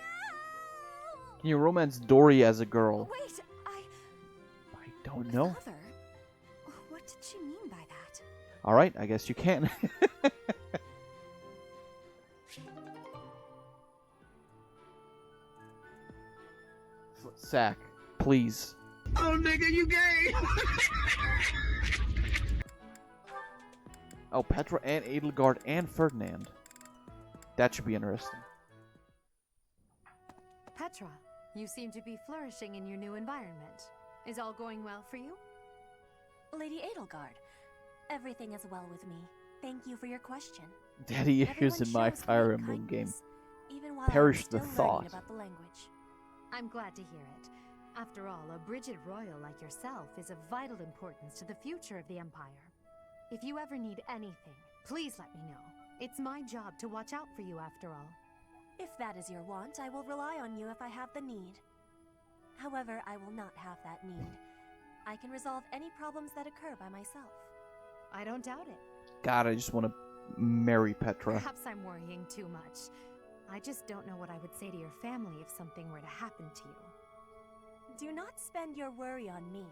Can you romance Dory as a girl? Wait, I don't know. Father? What did she mean by that? Alright, I guess you can. Sack, please. Oh, nigga, you gay! Oh, Petra and Edelgard and Ferdinand. That should be interesting. Petra, you seem to be flourishing in your new environment. Is all going well for you? Lady Edelgard, everything is well with me. Thank you for your question. Daddy issues in my Fire Emblem game. Perish the thought. About the language. I'm glad to hear it. After all, a Brigid royal like yourself is of vital importance to the future of the Empire. If you ever need anything, please let me know. It's my job to watch out for you after all. If that is your want, I will rely on you if I have the need. However, I will not have that need. I can resolve any problems that occur by myself. I don't doubt it. God, I just want to marry Petra. Perhaps I'm worrying too much. I just don't know what I would say to your family if something were to happen to you. Do not spend your worry on me.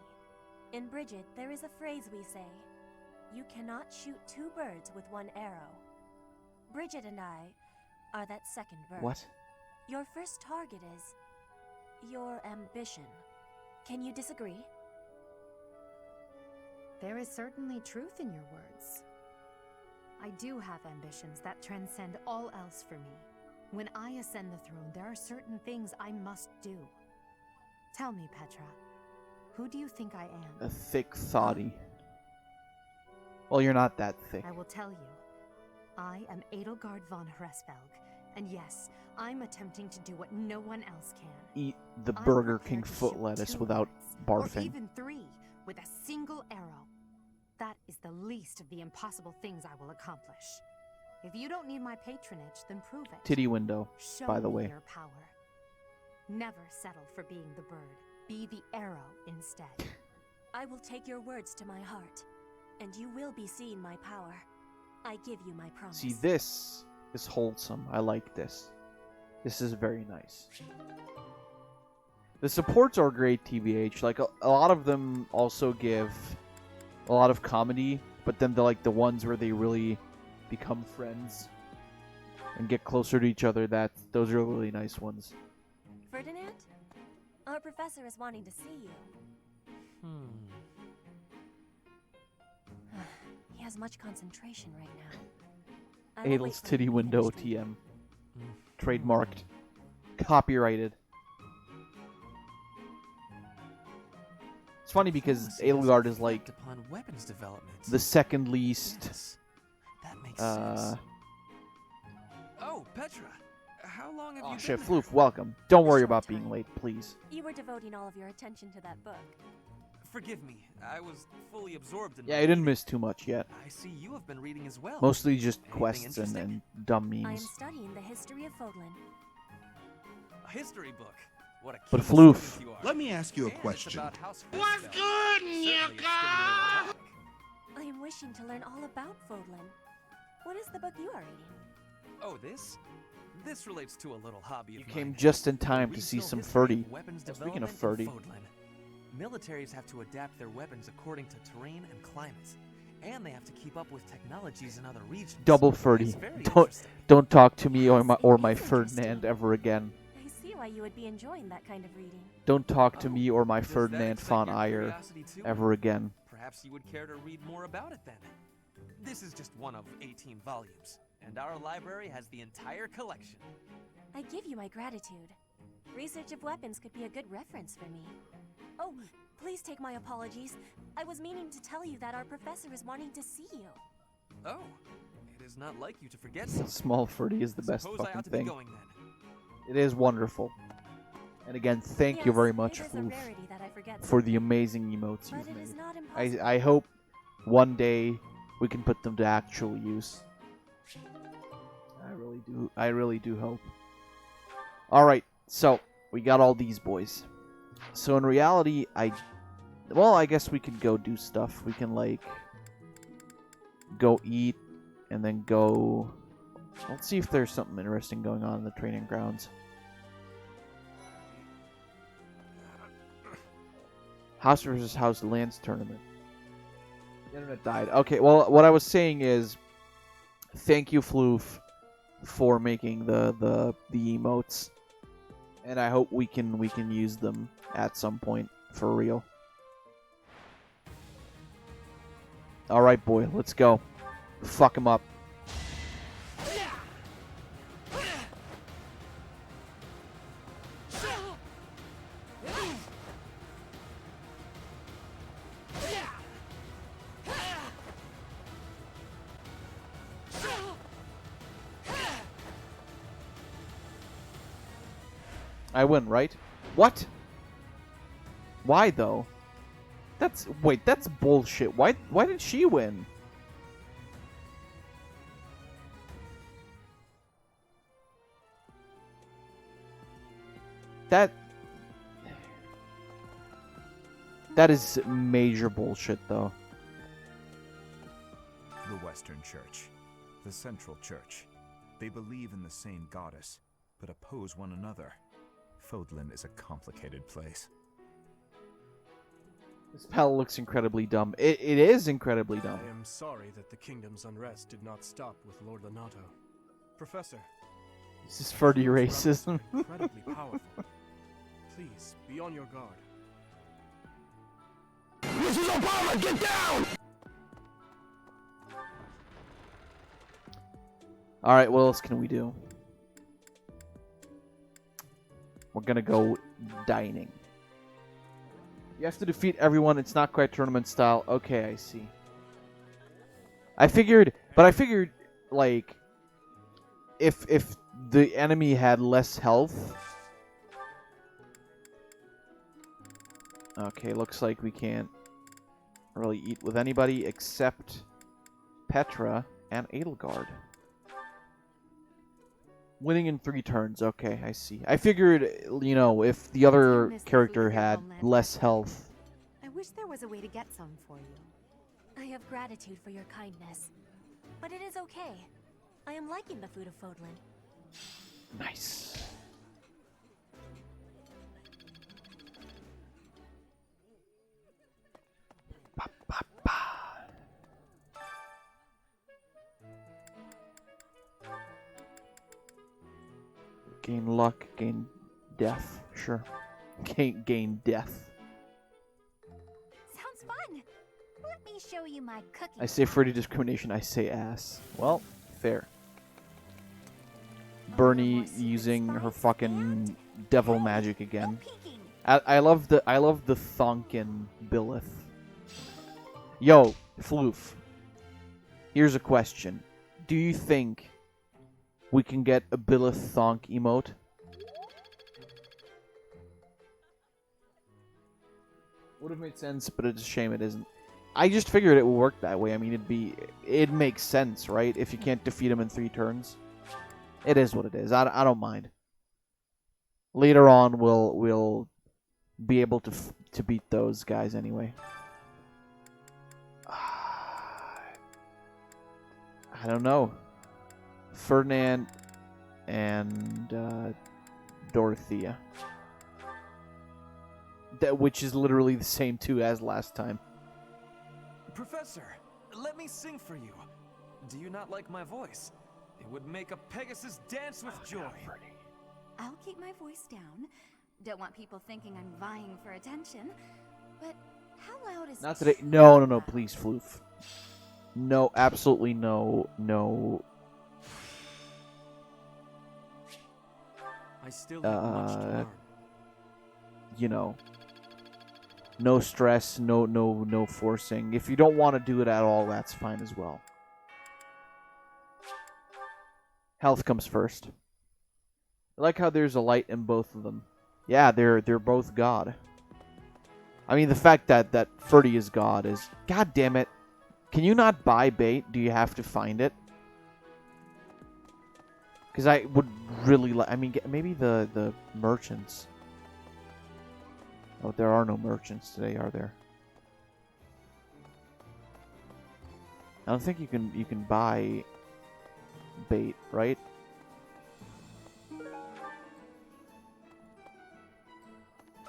In Brigid, there is a phrase we say. You cannot shoot two birds with one arrow. Brigid and I are that second bird. What? Your first target is your ambition. Can you disagree? There is certainly truth in your words. I do have ambitions that transcend all else for me. When I ascend the throne, there are certain things I must do. Tell me, Petra, who do you think I am? A thick thoughty. Well, you're not that thick. I will tell you. I am Edelgard von Hresvelg, and yes, I'm attempting to do what no one else can. Eat the Burger King foot lettuce without barfing. Or even 3, with a single arrow. That is the least of the impossible things I will accomplish. If you don't need my patronage, then prove it. Titty window, Show by the me way. your power. Never settle for being the bird. Be the arrow instead. I will take your words to my heart, and you will be seeing my power. I give you my promise. See, this is wholesome. I like this. This is very nice. The supports are great, TBH. Like, a lot of them also give a lot of comedy, but then the ones where they really become friends and get closer to each other, those are really nice ones. Ferdinand? Our professor is wanting to see you. He has much concentration right now. I will wait Adel's for titty him to window finish TM. Trademarked. Copyrighted. It's funny because Edelgard is like upon weapons development. the second least. Yes, that makes sense. Oh, Petra, how long have you been Chef there? Floof, welcome. Don't worry about being late, please. You were devoting all of your attention to that book. Forgive me, I was fully absorbed in. Yeah, I didn't miss too much yet. I see you have been reading as well. Mostly just Anything quests and interesting? dumb I am memes. studying the history of Fodlan. A history book. What a But keen Floof. student you are. Let me ask you a And it's question. about House What's Hresvelg. good, Certainly a stimulating topic. I am wishing to learn all about Fodlan. What is the book you are reading? Oh, this? This relates to a little hobby of You mine. came just in The time to see regional some history Ferdy. of weapons And speaking of development in Ferdy, Fodlan. Militaries have to adapt their weapons according to terrain and climate, and they have to keep up with technologies in other regions. double It's Ferdy. very Don't talk to me or my Ferdinand ever again. I see why you would be enjoying that kind of reading. Don't talk to me or my does that Ferdinand excite von your Eyre curiosity too? ever again. Perhaps you would care to read more about it then. This is just one of 18 volumes, and our library has the entire collection. I give you my gratitude. Research of weapons could be a good reference for me. Oh, please take my apologies. I was meaning to tell you that our professor is wanting to see you. Oh, it is not like you to forget something. Small Ferdy is the best Suppose I fucking ought to be thing. going then. It is wonderful. And again, thank you Yes, very much, it is a Floof, rarity that I forget for the something. amazing emotes But you've it is made. not impossible. I hope one day we can put them to actual use. I really do hope. Alright, so we got all these boys. So in reality, I guess we could go do stuff. We can like go eat and then go. Let's see if there's something interesting going on in the training grounds. House versus House Lance tournament. The internet died. Okay, well, what I was saying is, thank you, Floof, for making the emotes, and I hope we can use them at some point for real. All right, boy, let's go. Fuck him up. I win, right? What? Why though? Wait, that's bullshit. Why did she win? That is major bullshit though. The Western Church, the Central Church. They believe in the same goddess, but oppose one another. Fodlan is a complicated place. This panel looks incredibly dumb. It is incredibly dumb. I am sorry that the kingdom's unrest did not stop with Lord Lonato. Professor. This is for the racism. Incredibly powerful. Please, be on your guard. Mrs. Obama, get down! Alright, what else can we do? We're gonna go dining. You have to defeat everyone. It's not quite tournament style. Okay, I see. I figured, like, if the enemy had less health. Okay, looks like we can't really eat with anybody except Petra and Edelgard. Winning in 3 turns. Okay, I see. I figured, you know, if the other character had less health. I wish there was a way to get some for you. I have gratitude for your kindness. But it is okay. I am liking the food of Fodlan. Nice. Gain luck, gain death. Sure. Gain death. Sounds fun. Let me show you my cookie. I say for discrimination, I say ass. Well, fair. Bernie using her fucking devil magic again. I love the Thonkin Billith. Yo, Floof. Here's a question. Do you think we can get a Billith Thonk emote? Would have made sense, but it's a shame it isn't. I just figured it would work that way. I mean, it'd make sense, right? If you can't defeat him in 3 turns. It is what it is. I don't mind. Later on, we'll be able to beat those guys anyway. I don't know. Ferdinand and Dorothea. Which is literally the same 2 as last time. Professor, let me sing for you. Do you not like my voice? It would make a Pegasus dance with joy. I'll keep my voice down. Don't want people thinking I'm vying for attention. But how loud is Not today. No, please, Floof. No, absolutely no. I still have much to learn. You know, no stress, no forcing. If you don't want to do it at all, that's fine as well. Health comes first. I like how there's a light in both of them. Yeah, they're both God. I mean, the fact that Ferdy is God is... God damn it. Can you not buy bait? Do you have to find it? Because I would really like... I mean, maybe the merchants. Oh, there are no merchants today, are there? I don't think you can buy bait, right?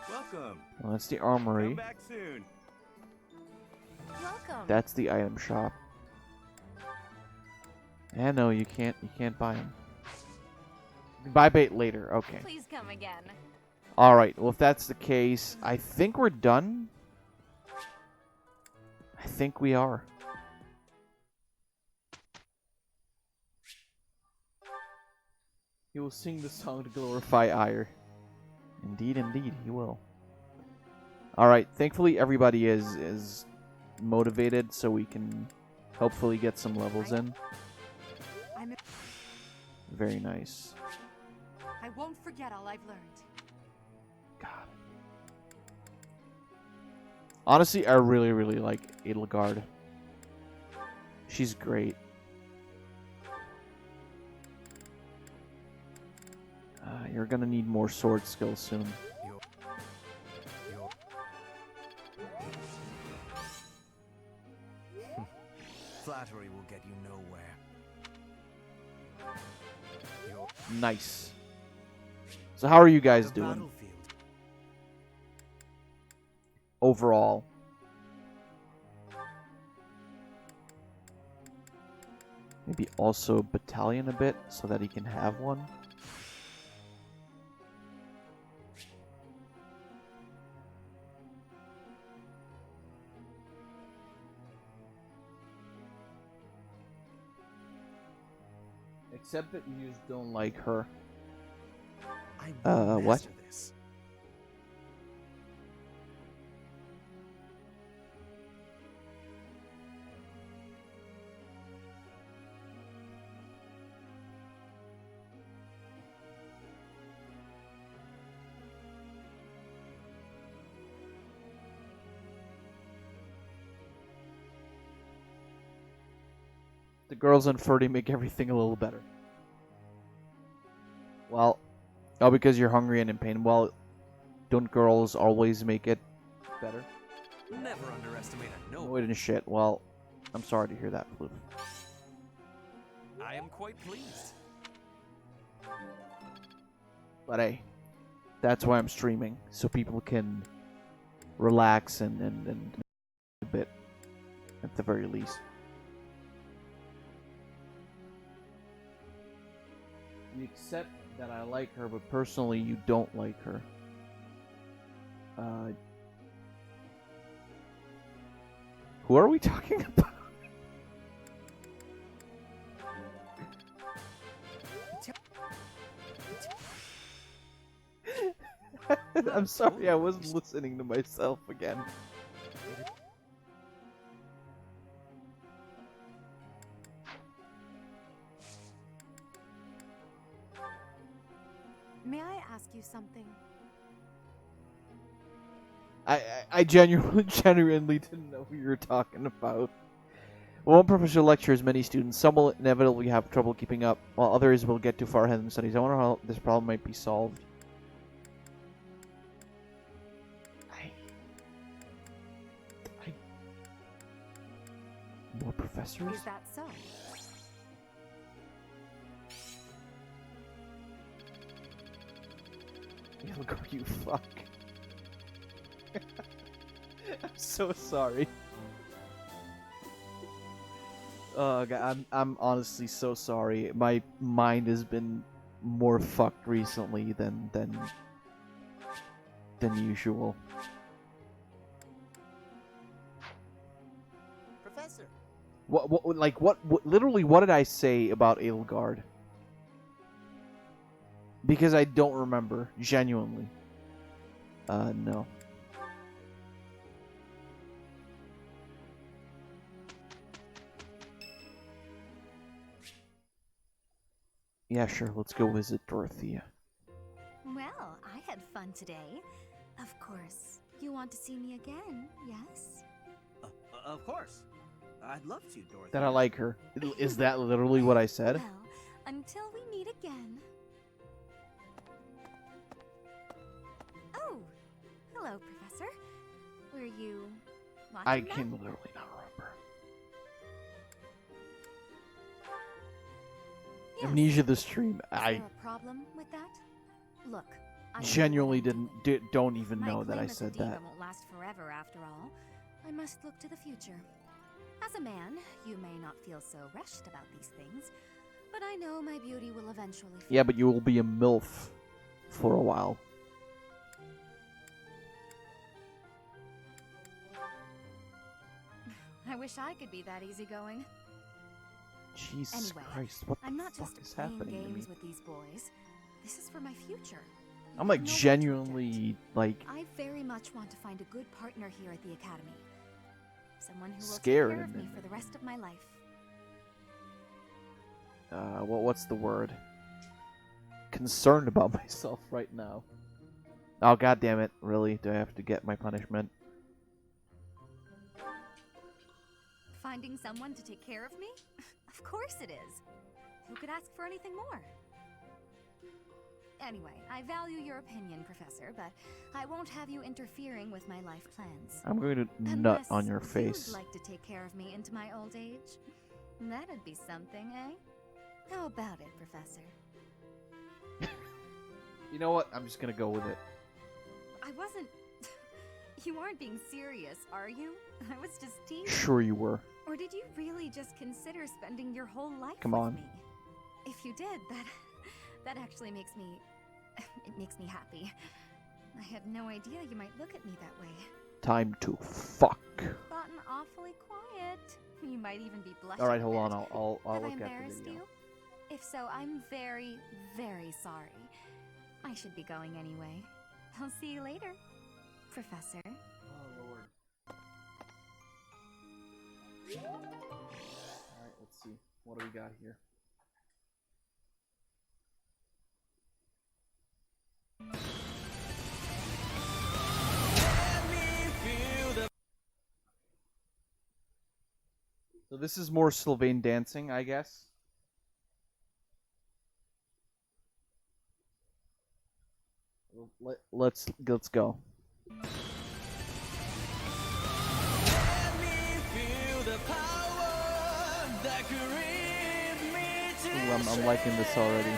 Welcome. Well, that's the armory. Come back soon. Welcome. That's the item shop. Yeah, no, you can't buy them. You can buy bait later. Okay. Please come again. All right. Well, if that's the case, I think we're done. I think we are. He will sing the song to glorify Ire. Indeed, indeed, he will. All right. Thankfully, everybody is motivated, so we can hopefully get some levels in. Very nice. I won't forget all I've learned. God. Honestly, I really, really like Edelgard. She's great. You're gonna need more sword skills soon. Flattery will get you nowhere. Nice. So how are you guys doing? Overall. Maybe also battalion a bit so that he can have one. Except that you just don't like her. What? This. The girls in Furdy make everything a little better. Well, oh, because you're hungry and in pain. Well, don't girls always make it better? Never underestimate a No, noble. it didn't shit. Well, I'm sorry to hear that, Floof. I am quite pleased. But hey, that's why I'm streaming, so people can relax and a bit, at the very least. You accept that I like her, but personally you don't like her. Who are we talking about? I'm sorry, I wasn't listening to myself again. May I ask you something? I genuinely didn't know who you were talking about. One professor lectures many students. Some will inevitably have trouble keeping up, while others will get too far ahead in their studies. I wonder how this problem might be solved. More professors? Is that so? You fuck. I'm so sorry. God, I'm honestly so sorry. My mind has been more fucked recently than usual. Professor. What literally what did I say about Edelgard? Because I don't remember, genuinely. No. Yeah, sure, let's go visit Dorothea. Well, I had fun today. Of course. You want to see me again, yes? Of course. I'd love to, Dorothy. That I like her. Is that literally what I said? Well, until we meet again. Oh, hello, Professor. Were you watching I that? can literally not remember. Yes. Amnesia the stream. Is I there a problem with that? Look, I know genuinely what I'm don't even My know that claim I as a said diva that. won't last forever, after all. I must look to the future. As a man, you may not feel so rushed about these things, but I know my beauty will eventually fade. Yeah, but you will be a MILF for a while. I wish I could be that easygoing. Jesus Anyway, Christ, what I'm the not fuck just is playing happening to me? games with these boys. This is for my future. I'm like genuinely like I very much want to find a good partner here at the academy. Someone who will Scared take care of and me then- for the rest of my life. what's the word? Concerned about myself right now. Oh, god damn it. Really? Do I have to get my punishment? Finding someone to take care of me? Of course it is. Who could ask for anything more? Anyway, I value your opinion, Professor, but I won't have you interfering with my life plans. I'm going to nut Unless on your face. you'd like to take care of me into my old age. That'd be something, eh? How about it, Professor? You know what? I'm just going to go with it. I wasn't... You aren't being serious, are you? I was just teasing. Sure you were. Or did you really just consider spending your whole life Come with on. me? If you did, that actually makes me... It makes me happy. I had no idea you might look at me that way. Time to fuck. Gotten awfully quiet. You might even be blushing. Alright, hold a on. bit. I'll Have look I at the embarrassed video. you? If so, I'm very, very sorry. I should be going anyway. I'll see you later, Professor. Oh, Lord. Alright, let's see. What do we got here? So this is more Sylvain dancing, I guess. Let's go. Ooh, I'm liking this already.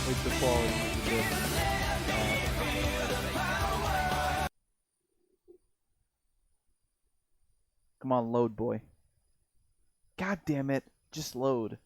Like the quality of this. Come on, load, boy. God damn it. Just load.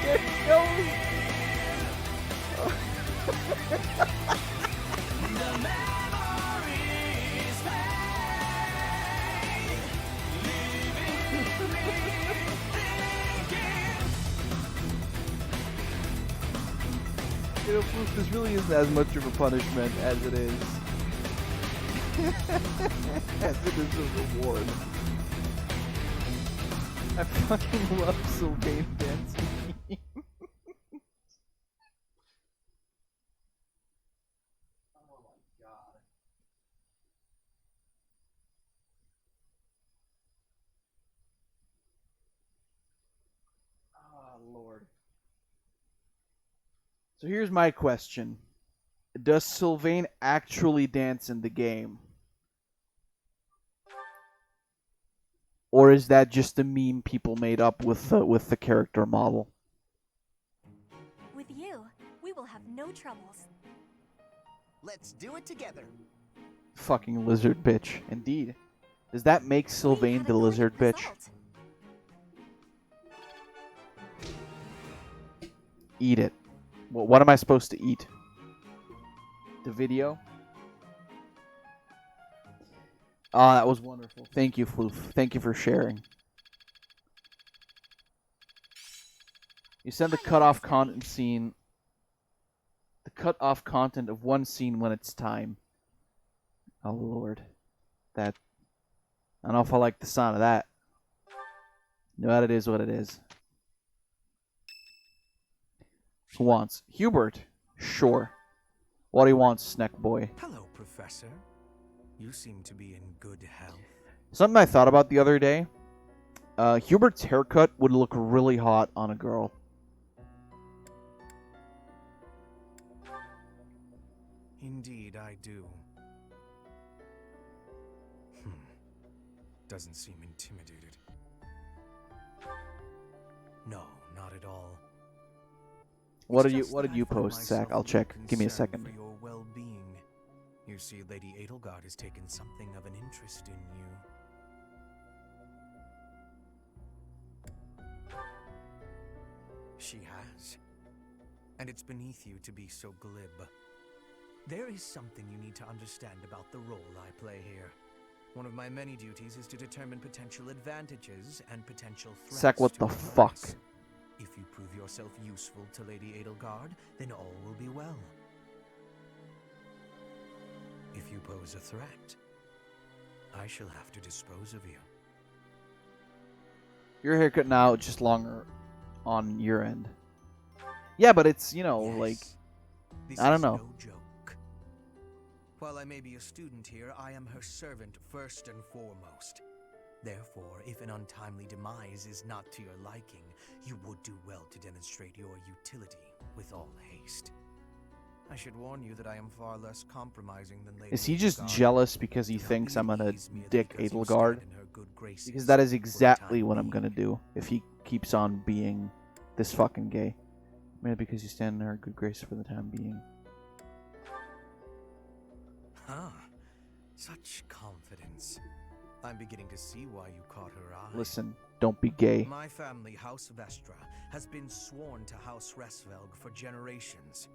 There it goes. You know, Floof, this really isn't as much of a punishment as it is. As it is a reward. I fucking love Sylvain dancing. Oh my god. Oh lord. So here's my question. Does Sylvain actually dance in the game? Or is that just a meme people made up with the character model? With you, we will have no troubles. Let's do it together. Fucking lizard bitch. Indeed. Does that make Sylvain the lizard bitch? Eat it. What am I supposed to eat? The video? Ah, that was wonderful. Thank you, Floof. Thank you for sharing. You send the cut-off content scene... The cut-off content of one scene when it's time. Oh, Lord. That... I don't know if I like the sound of that. No, that it is what it is. Who wants? Hubert? Sure. What do you want, Snack Boy? Hello, Professor. You seem to be in good health. Something I thought about the other day. Hubert's haircut would look really hot on a girl. Indeed, I do. doesn't seem intimidated. No, not at all. What It's did you just What that did I you find post, Zach? myself I'll a little check. Give me a concerned second. For your well-being. You see, Lady Edelgard has taken something of an interest in you. She has. And it's beneath you to be so glib. There is something you need to understand about the role I play here. One of my many duties is to determine potential advantages and potential threats. Zach, what to the her fuck? race. If you prove yourself useful to Lady Edelgard, then all will be well. If you pose a threat, I shall have to dispose of you. Your haircut now just longer on your end. Yeah, but it's, you know, like, This I don't is know. no joke. While I may be a student here, I am her servant first and foremost. Therefore, if an untimely demise is not to your liking, you would do well to demonstrate your utility with all haste. I should warn you that I am far less compromising than Lady Is he just Edelgard. jealous because he thinks I'm gonna dick Edelgard? Because that is exactly what I'm gonna do if he keeps on being this fucking gay. Maybe because you stand in her good grace for the time being. Huh. Such confidence. I'm beginning to see why you caught her eye. Listen, don't be gay. My family, House Vestra, has been sworn to House Resvelg for generations.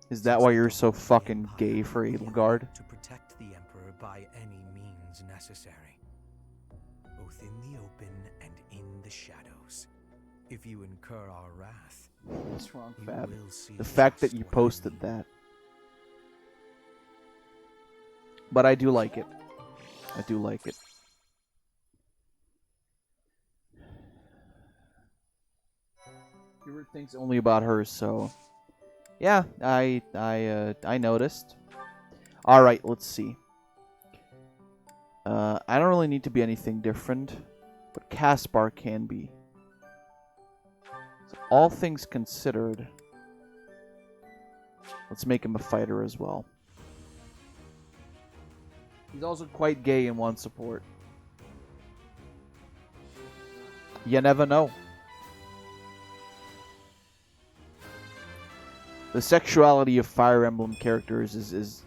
Is that why you're so fucking gay for Edelgard? To protect the Emperor by any means necessary. Both in the open and in the shadows. If you incur our wrath, what's wrong, you Fab? will see The fact that just you what I posted mean. that. But I do like it. I do like it. Hubert thinks only about her, so yeah, I noticed. All right, let's see. I don't really need to be anything different, but Caspar can be. So all things considered, let's make him a fighter as well. He's also quite gay and wants support. You never know. The sexuality of Fire Emblem characters is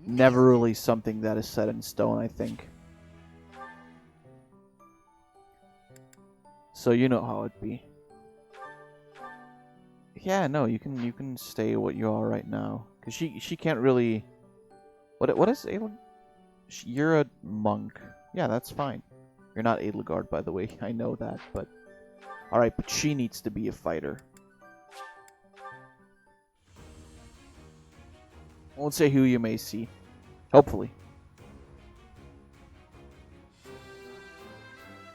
never really something that is set in stone, I think. So you know how it'd be. Yeah, no, you can stay what you are right now, cause she can't really. What is Edelgard? You're a monk. Yeah, that's fine. You're not Edelgard, by the way. I know that, but all right. But she needs to be a fighter. Won't say who you may see. Hopefully.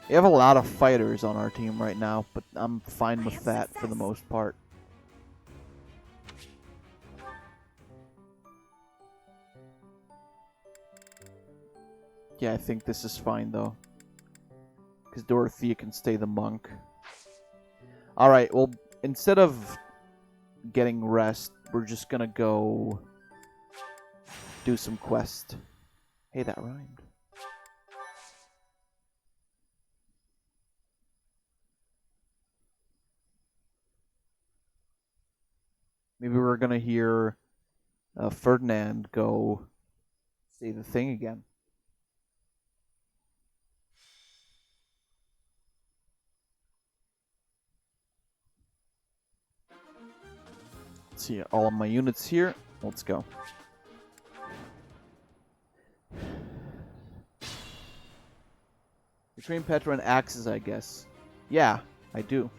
We have a lot of fighters on our team right now, but I'm fine with that for the most part. Yeah, I think this is fine though. Because Dorothea can stay the monk. Alright, well, instead of getting rest, we're just gonna go do some quest. Hey, that rhymed. Maybe we're gonna hear Ferdinand go say the thing again. Let's see all of my units here. Let's go. You train Petra in axes, I guess. Yeah, I do.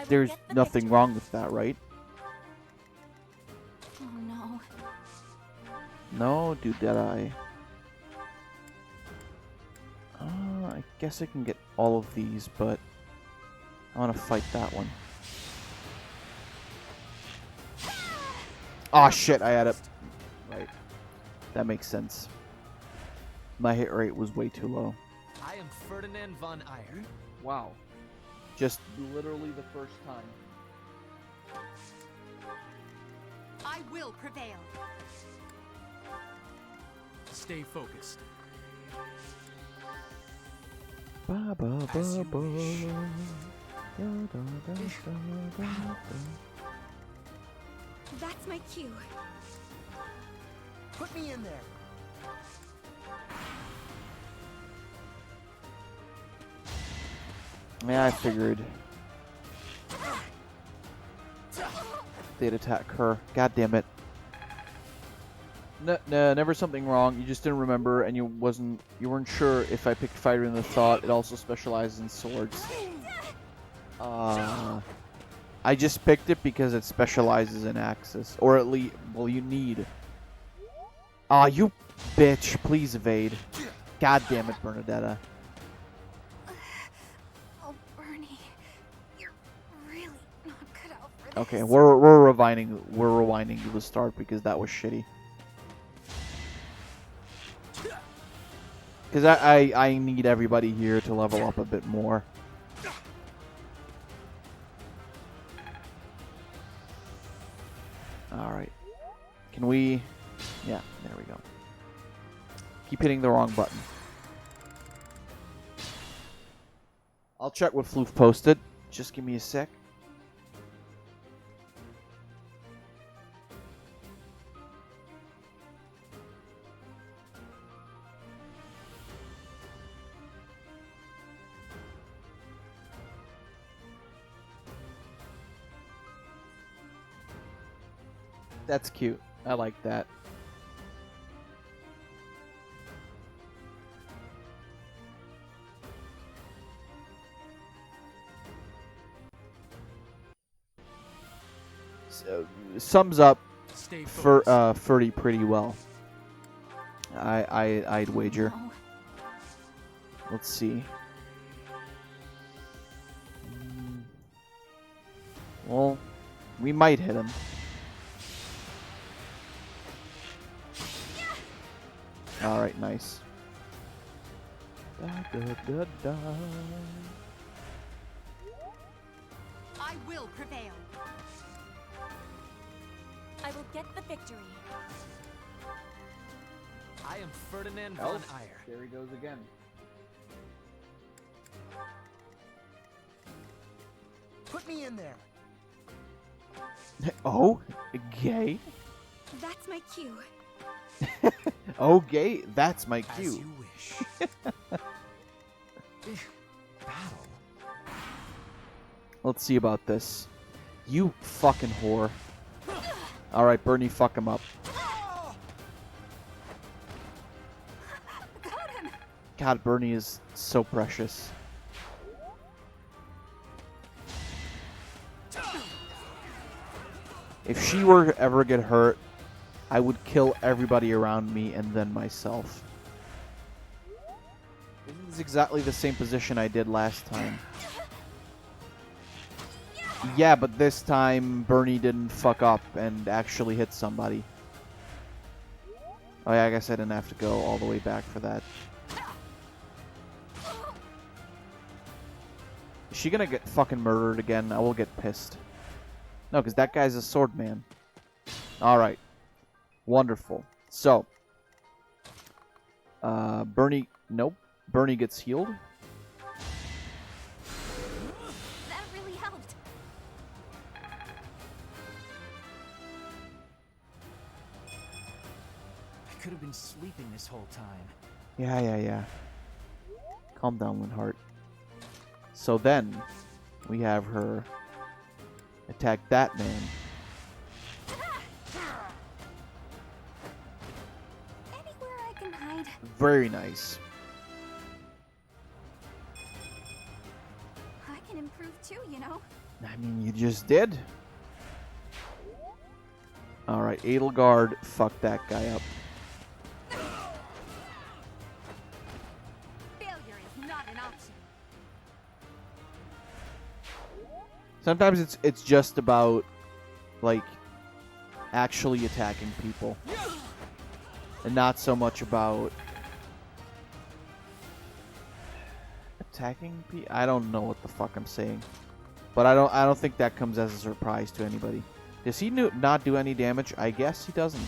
There's nothing wrong with that, right? Oh no. No, do that I guess I can get all of these, but I want to fight that one. Oh shit, I had it. Right. That makes sense. My hit rate was way too low. I am Ferdinand von Eyre. Wow. Just literally the first time. I will prevail. Stay focused. Ba, ba, As ba, you ba. wish. Da, da, da, da, da, da. That's my cue. Put me in there. Yeah, I figured they'd attack her. God damn it. No, never something wrong. You just didn't remember, and you weren't sure if I picked Fighter in the Thought. It also specializes in swords. I just picked it because it specializes in axes, or at least, well, you need. Ah, you bitch! Please evade. God damn it, Bernadetta. Oh, Bernie, you're really not cut out for this. Okay, we're rewinding to the start because that was shitty. Because I need everybody here to level up a bit more. Alright. Can we... Yeah, there we go. Keep hitting the wrong button. I'll check what Floof posted. Just give me a sec. That's cute. I like that. So, sums up for Ferdy pretty well. I'd wager. Let's see. Well, we might hit him. Alright, nice. Da, da, da, da. I will prevail. I will get the victory. I am Ferdinand Oh, von Eyre. there he goes again. Put me in there. Oh, gay. That's my cue. Oh, gay. That's my As cue. you wish. Battle. Let's see about this. You fucking whore. Alright, Bernie, fuck him up. Got him. God, Bernie is so precious. If she were to ever get hurt, I would kill everybody around me and then myself. This is exactly the same position I did last time. Yeah, but this time Bernie didn't fuck up and actually hit somebody. Oh yeah, I guess I didn't have to go all the way back for that. Is she gonna get fucking murdered again? I will get pissed. No, because that guy's a sword man. Alright. Wonderful. So. Bernie... Nope. Bernie gets healed. That really helped. I could have been sleeping this whole time. Yeah. Calm down, Linhart. So then, we have her attack that man. Anywhere I can hide. Very nice. I can improve too, you know. I mean, you just did. Alright, Edelgard, fuck that guy up. Failure is not an option. Sometimes it's just about, like, actually attacking people. And not so much about attacking people. I don't know what the fuck I'm saying. But I don't think that comes as a surprise to anybody. Does he not do any damage? I guess he doesn't.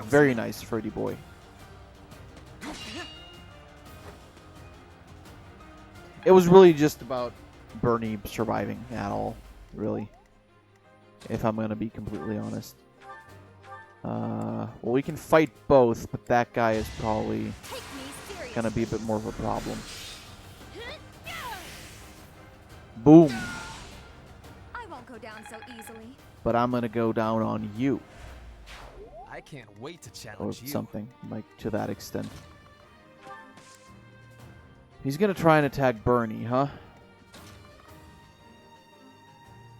Very nice, Freddy boy. It was really just about Bernie surviving at all, really. If I'm going to be completely honest. Well, we can fight both, but that guy is probably going to be a bit more of a problem. Boom. I won't go down so easily. But I'm going to go down on you. I can't wait to Or challenge you. something, like, to that extent. He's going to try and attack Bernie, huh?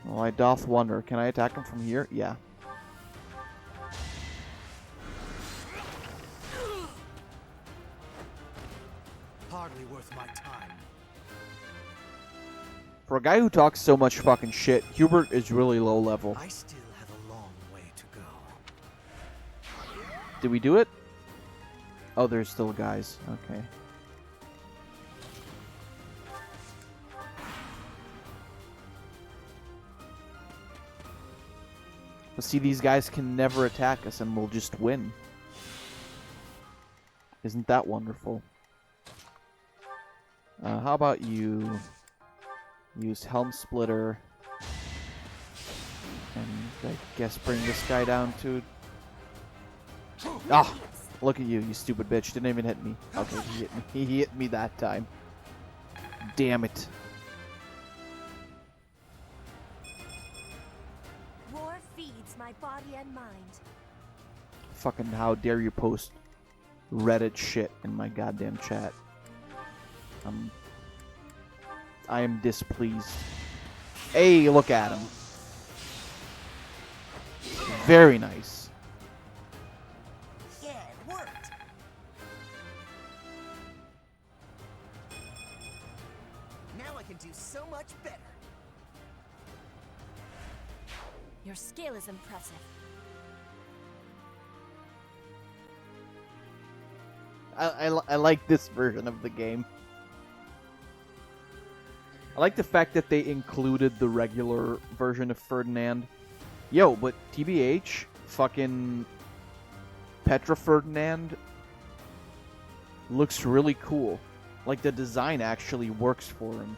Well, I doth wonder. Can I attack him from here? Yeah. Hardly worth my time. For a guy who talks so much fucking shit, Hubert is really low level. I still have a long way to go. Did we do it? Oh, there's still guys. Okay. But see, these guys can never attack us and we'll just win. Isn't that wonderful? How about you use Helm Splitter and I guess bring this guy down to... Ah! Look at you, you stupid bitch. Didn't even hit me. Okay, he hit me. He hit me that time. Damn it. War feeds my body and mind. Fucking how dare you post Reddit shit in my goddamn chat. I am displeased. Hey, look at him. Very nice. Yeah, it worked. Now I can do so much better. Your skill is impressive. I like this version of the game. I like the fact that they included the regular version of Ferdinand. Yo, but TBH, fucking Petra Ferdinand looks really cool. Like, the design actually works for him.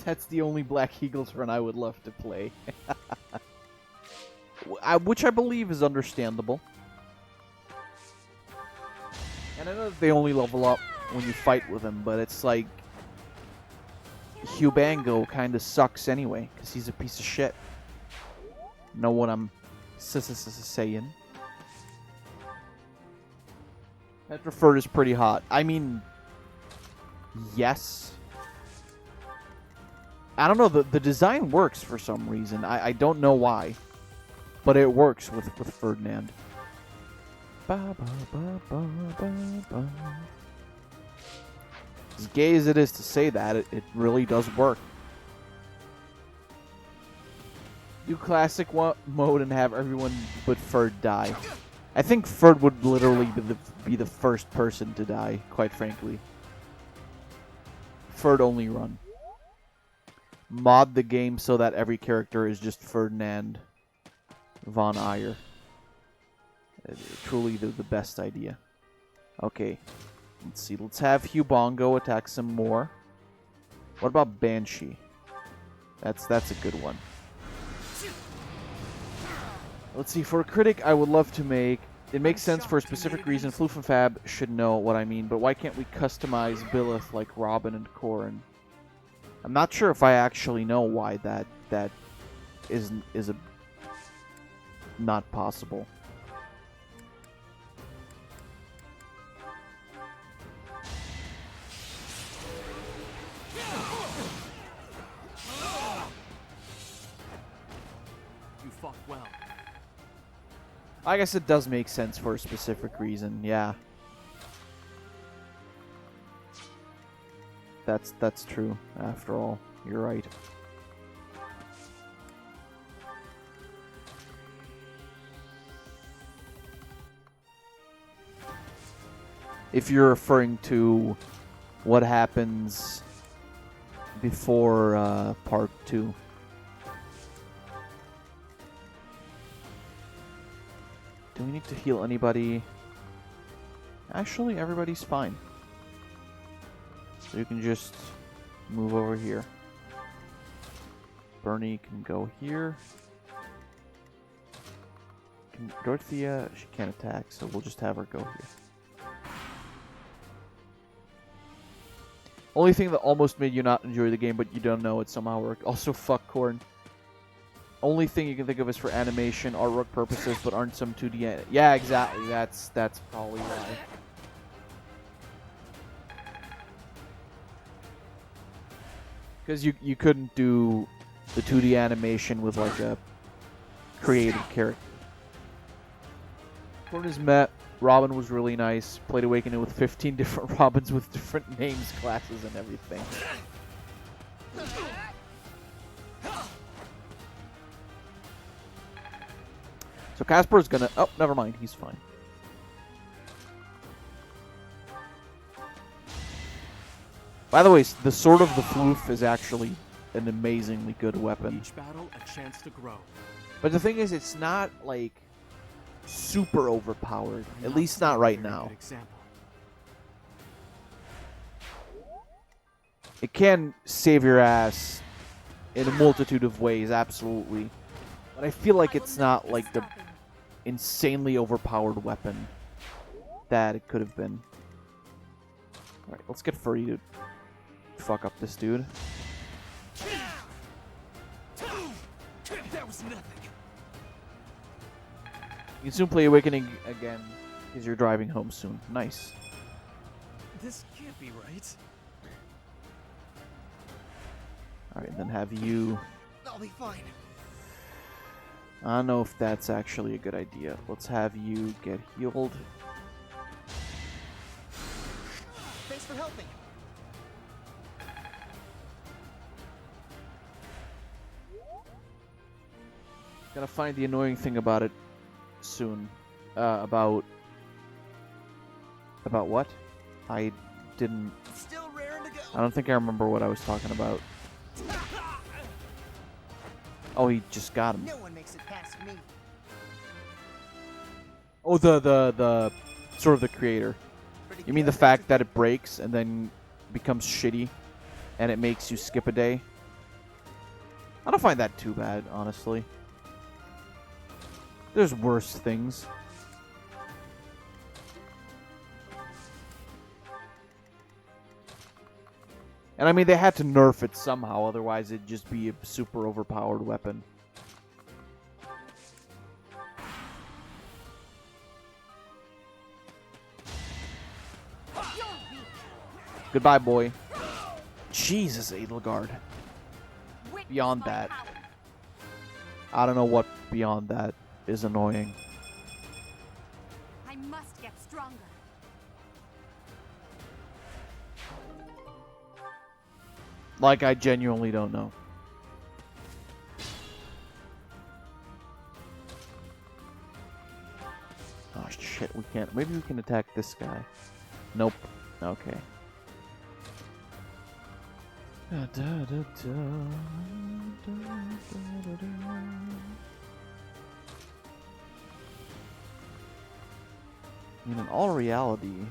That's the only Black Eagles run I would love to play. Which I believe is understandable. And I know that they only level up when you fight with him, but it's like... Hubango kind of sucks anyway, because he's a piece of shit. Know what I'm saying? Petriford is pretty hot. I mean... Yes. I don't know, the design works for some reason. I don't know why. But it works with Ferdinand. Ba, ba, ba, ba, ba, ba. As gay as it is to say that, it really does work. Do classic mode and have everyone but Ferd die. I think Ferd would literally be the first person to die, quite frankly. Ferd only run. Mod the game so that every character is just Ferdinand von Ayer. Truly the best idea. Okay. Let's see. Let's have Hubongo attack some more. What about Banshee? That's a good one. Let's see. For a critic, I would love to make... It makes sense for a specific reason. Floof and Fab should know what I mean, but why can't we customize Byleth like Robin and Corrin? I'm not sure if I actually know why that is not possible. You fought well. I guess it does make sense for a specific reason, yeah. That's true, after all. You're right. if you're referring to what happens before part 2. Do we need to heal anybody? Actually, everybody's fine. So you can just move over here. Bernie can go here. Dorothea, she can't attack, so we'll just have her go here. Only thing that almost made you not enjoy the game, but you don't know it somehow worked. Also, fuck Corn. Only thing you can think of is for animation, artwork purposes, but aren't some 2D. Yeah, exactly. That's probably why. Because you couldn't do the 2D animation with like a created character. Corn is met. Robin was really nice. Played Awakening with 15 different Robins with different names, classes, and everything. So Casper's gonna... Oh, never mind. He's fine. By the way, the Sword of the Floof is actually an amazingly good weapon. Each battle a chance to grow. But the thing is, it's not, like, super overpowered. At least not right now. It can save your ass in a multitude of ways, absolutely. But I feel like it's not, like, the insanely overpowered weapon that it could have been. Alright, let's get Furry to fuck up this dude. That was nothing. You can soon play Awakening again because you're driving home soon. Nice. This can't be right. Alright, then have you... I'll be fine. I don't know if that's actually a good idea. Let's have you get healed. Thanks for helping. Gonna find the annoying thing about it soon. About what? I didn't... Still raring to go. I don't think I remember what I was talking about. Oh, he just got him. No one makes it past me. Oh, the sort of the creator. You mean the fact that it breaks and then becomes shitty and it makes you skip a day? I don't find that too bad, honestly. There's worse things. And I mean, they had to nerf it somehow, otherwise it'd just be a super overpowered weapon. Goodbye, boy. Jesus, Edelgard. Beyond that. I don't know what beyond that is annoying. I must get stronger. Like, I genuinely don't know. Oh shit, we can't. Maybe we can attack this guy. Nope. Okay. I mean, in all reality,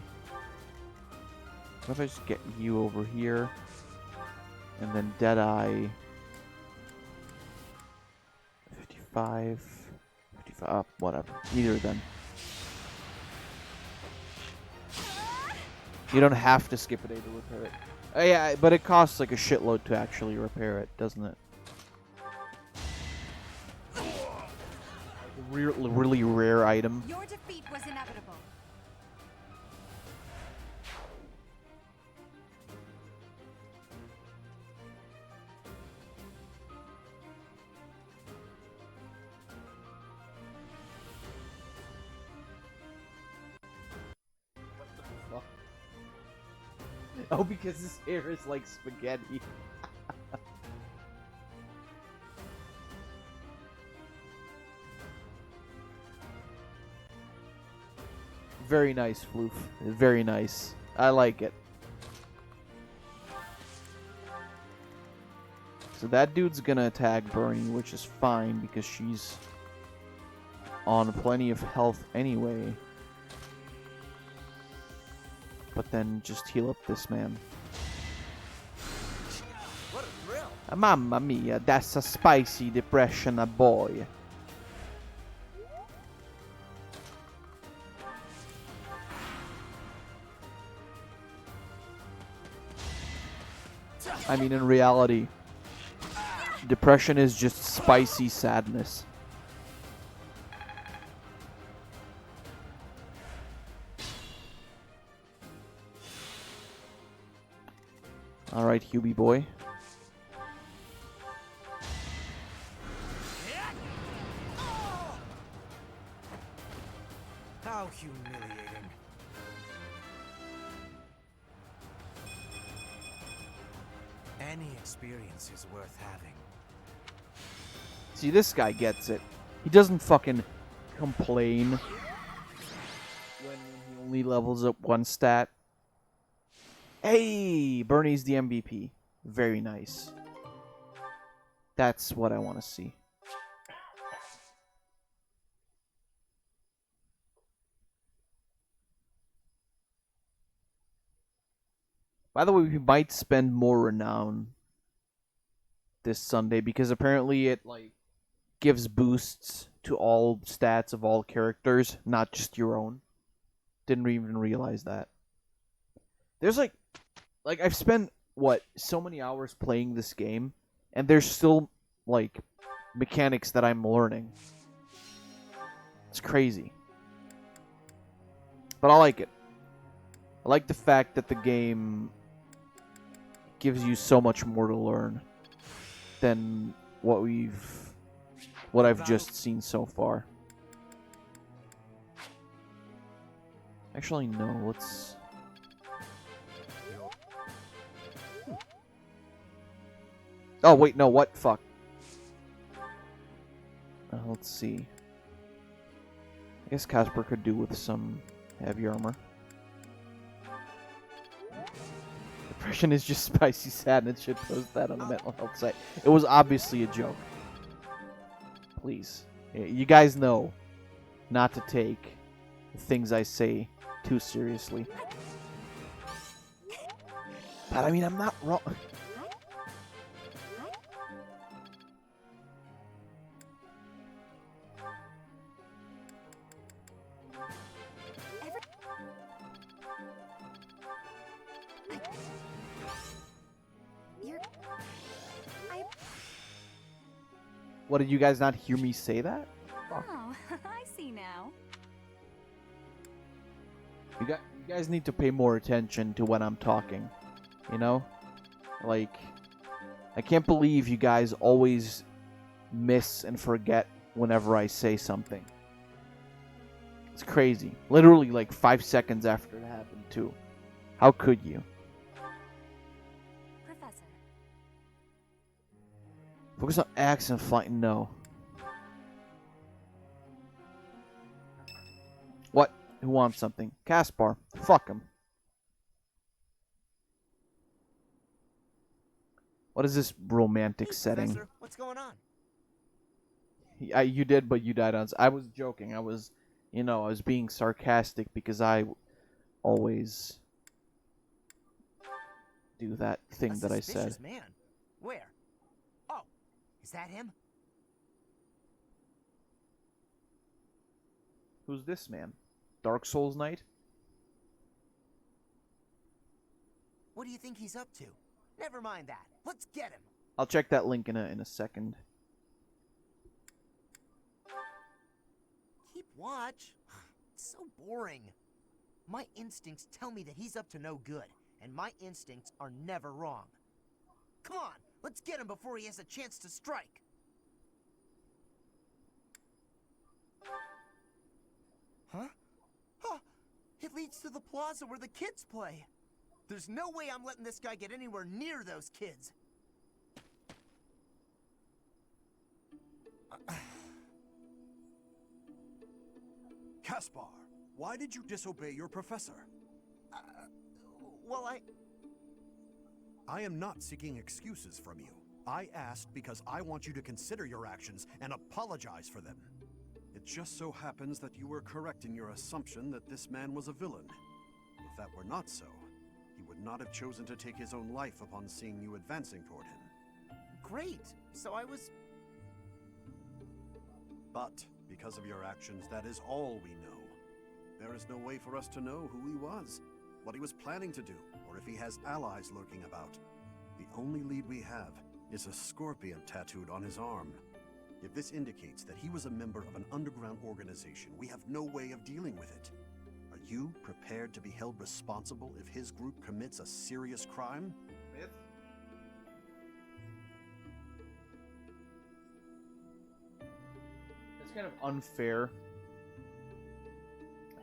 what if I just get you over here, and then Deadeye 55, 55, whatever. Either of them. You don't have to skip a day to repair it. Yeah, but it costs like a shitload to actually repair it, doesn't it? Really rare item. Your defeat was inevitable. Oh, because his hair is like spaghetti. Very nice, Floof. Very nice. I like it. So that dude's gonna attack Bernie, which is fine because she's on plenty of health anyway. But then just heal up this man. What a thrill! Mamma mia, that's a spicy depression, a boy. I mean, in reality, depression is just spicy sadness. Alright, Hubie boy. How humiliating. Any experience is worth having. See, this guy gets it. He doesn't fucking complain when he only levels up one stat. Hey, Bernie's the MVP. Very nice. That's what I want to see. By the way, we might spend more renown this Sunday because apparently it like gives boosts to all stats of all characters, not just your own. Didn't even realize that. There's like I've spent so many hours playing this game, and there's still like mechanics that I'm learning. It's crazy. But I like it. I like the fact that the game gives you so much more to learn than what I've just seen so far. Actually, no, let's... Oh, wait, no, what? Fuck. Let's see. I guess Casper could do with some heavy armor. Depression is just spicy sadness. Should post that on the mental health site. It was obviously a joke. Please. You guys know not to take the things I say too seriously. But I mean, I'm not wrong. What, did you guys not hear me say that? Oh, I see now. You guys need to pay more attention to when I'm talking. You know? Like, I can't believe you guys always miss and forget whenever I say something. It's crazy. Literally like 5 seconds after it happened, too. How could you? Professor. Focus on axe and flight. No. What? Who wants something? Caspar. Fuck him. What is this romantic setting? Professor, what's going on? You did, but you died on... I was joking. I was being sarcastic because I always do that thing that I said. Man. Where? Oh, is that him? Who's this man? Dark Souls Knight? What do you think he's up to? Never mind that. Let's get him. I'll check that link in a second. Keep watch. It's so boring. My instincts tell me that he's up to no good, and my instincts are never wrong. Come on, let's get him before he has a chance to strike. Huh? Huh? It leads to the plaza where the kids play. There's no way I'm letting this guy get anywhere near those kids. Caspar, Why did you disobey your professor? Well, I am not seeking excuses from you. I asked because I want you to consider your actions and apologize for them. It just so happens that you were correct in your assumption that this man was a villain. If that were not so, he would not have chosen to take his own life upon seeing you advancing toward him. great. So I was... But, because of your actions, that is all we know. There is no way for us to know who he was, what he was planning to do, or if he has allies lurking about. The only lead we have is a scorpion tattooed on his arm. If this indicates that he was a member of an underground organization, we have no way of dealing with it. Are you prepared to be held responsible if his group commits a serious crime? It's kind of unfair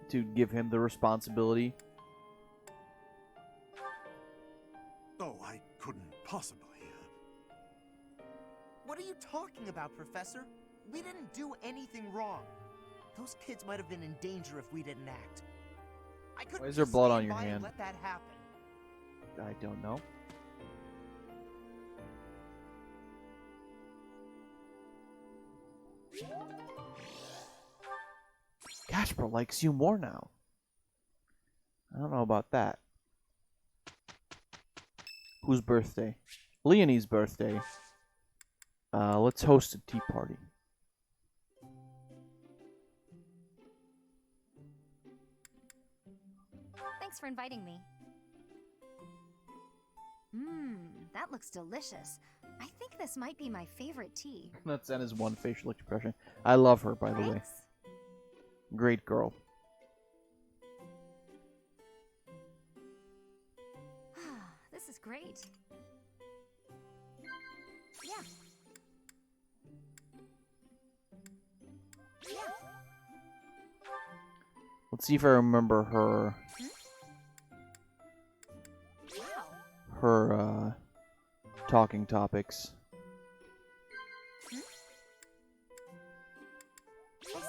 to give him the responsibility. Oh, I couldn't possibly. What are you talking about, Professor? We didn't do anything wrong. Those kids might have been in danger if we didn't act. I couldn't Why is there just blood stand on your by and hand? let that happen. I don't know. Casper likes you more now. I don't know about that. Whose birthday? Leonie's birthday. Let's host a tea party. Thanks for inviting me. That looks delicious. I think this might be my favorite tea. That's Anna's one facial expression. I love her, by the way. Thanks. Great girl. This is great. Yeah. Yeah. Let's see if I remember her. Her talking topics.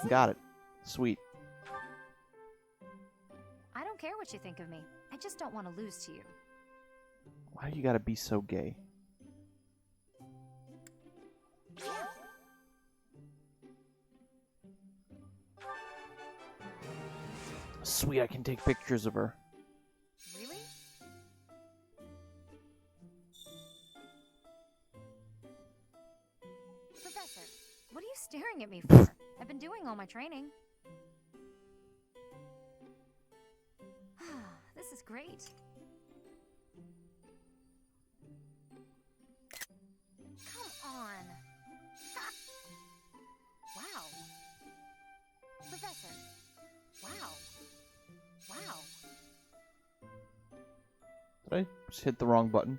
Got it. Sweet. I don't care what you think of me. I just don't want to lose to you. Why do you gotta be so gay? Sweet, I can take pictures of her. Really? Professor, what are you staring at me for? I've been doing all my training. This is great. Come on. Wow. Professor. Wow. Wow. Did I just hit the wrong button?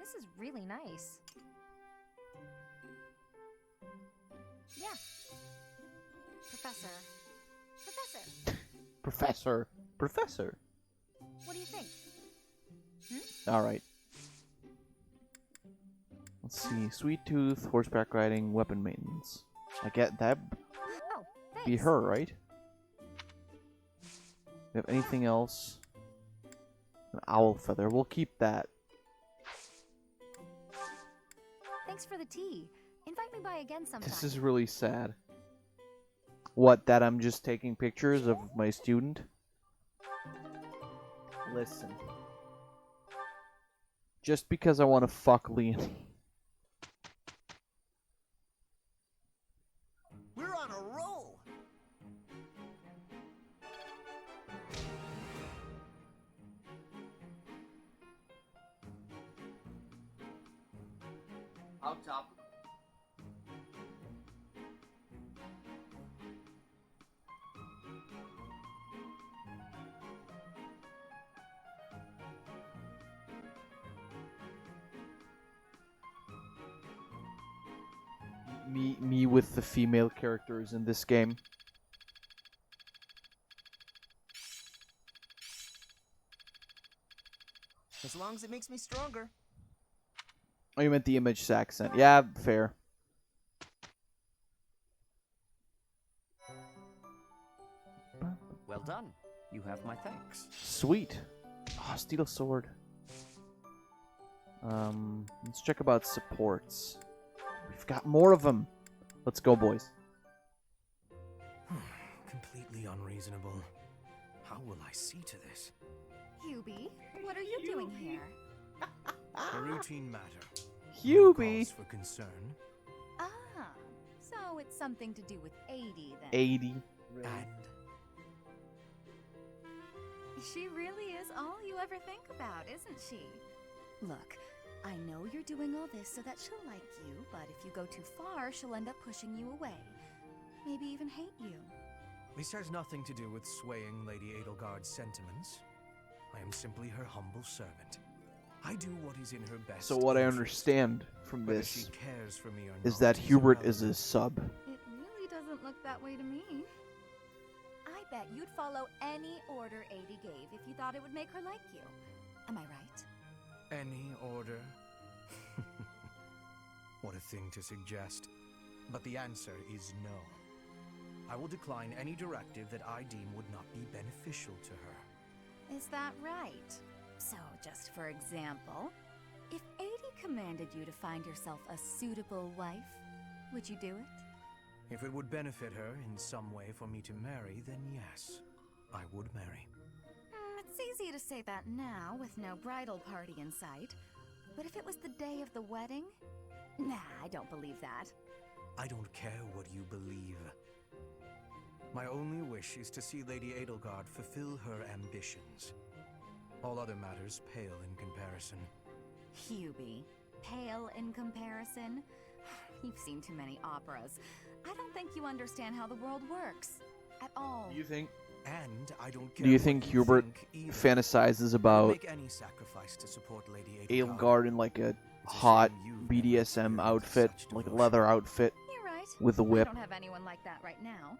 This is really nice. Yeah. Professor. Professor. Professor. What do you think? Alright. Let's see. Sweet Tooth, horseback riding, weapon maintenance. I get that. Oh, thanks. Be her, right? We have anything else? An owl feather. We'll keep that. Thanks for the tea. Invite me by again sometime. This is really sad. What, that I'm just taking pictures of my student? Listen. Just because I want to fuck Leonie. We're on a roll. Out top. Me with the female characters in this game. As long as it makes me stronger. Oh, you meant the image accent. Yeah, fair. Well done. You have my thanks. Sweet. Oh, steel sword. Let's check about supports. We've got more of them. Let's go, boys. Completely unreasonable. How will I see to this? Hubie, what are you doing here? A routine matter. Hubie. Cause for concern. Ah, so it's something to do with 80 then. 80. And She really is all you ever think about, isn't she? Look, I know you're doing all this so that she'll like you, but if you go too far, she'll end up pushing you away. Maybe even hate you. this has nothing to do with swaying Lady Edelgard's sentiments. I am simply her humble servant. I do what is in her best. So what I interest. understand from Whether this she cares for me or is not that Hubert is irrelevant. a sub. It really doesn't look that way to me. I bet you'd follow any order 80 gave if you thought it would make her like you. Am I right? Any order? What a thing to suggest. But the answer is no. I will decline any directive that I deem would not be beneficial to her. Is that right? So, just for example, if 80 commanded you to find yourself a suitable wife, would you do it? If it would benefit her in some way for me to marry, then yes, I would marry. It's easy to say that now with no bridal party in sight. But if it was the day of the wedding? Nah, I don't believe that. I don't care what you believe. My only wish is to see Lady Edelgard fulfill her ambitions. All other matters pale in comparison. Hubie, pale in comparison? You've seen too many operas. I don't think you understand how the world works. At all. Do you think? And I don't care Do you what think Hubert either. fantasizes I about would make any sacrifice to support Lady Edelgard. Edelgard in like a hot BDSM outfit, like a leather outfit You're right. with a whip? I don't have anyone like that right now.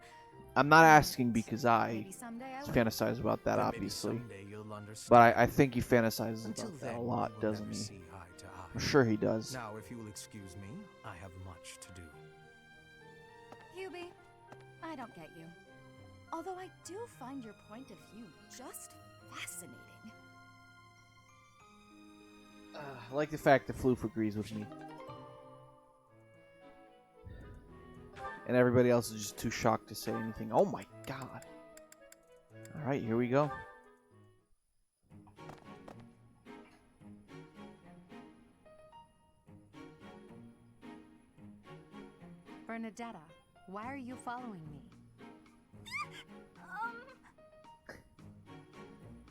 I'm not asking because I Maybe someday I will. fantasize about that, But maybe obviously. someday you'll understand. But I think he fantasizes Until about that then, a we lot, will doesn't never he? see eye to eye. I'm sure he does. Now, if you will excuse me, I have much to do. Hubie, I don't get you. Although I do find your point of view just fascinating. I like the fact that Floof agrees with me. And everybody else is just too shocked to say anything. Oh my god. Alright, here we go. Bernadetta, why are you following me?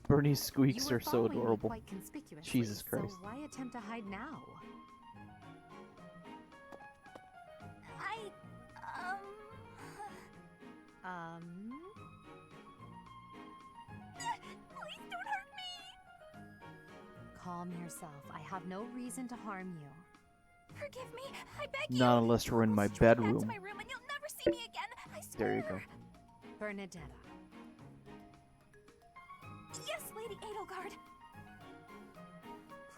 Bernie's squeaks You were are so following me adorable. quite conspicuously, Jesus Christ. So why attempt to hide now? Please don't hurt me! Calm yourself. I have no reason to harm you. Forgive me, I beg you! Not unless we're in my Back to bedroom. my room and you'll never see me again, I swear! There you go. Bernadetta. Yes, Lady Edelgard!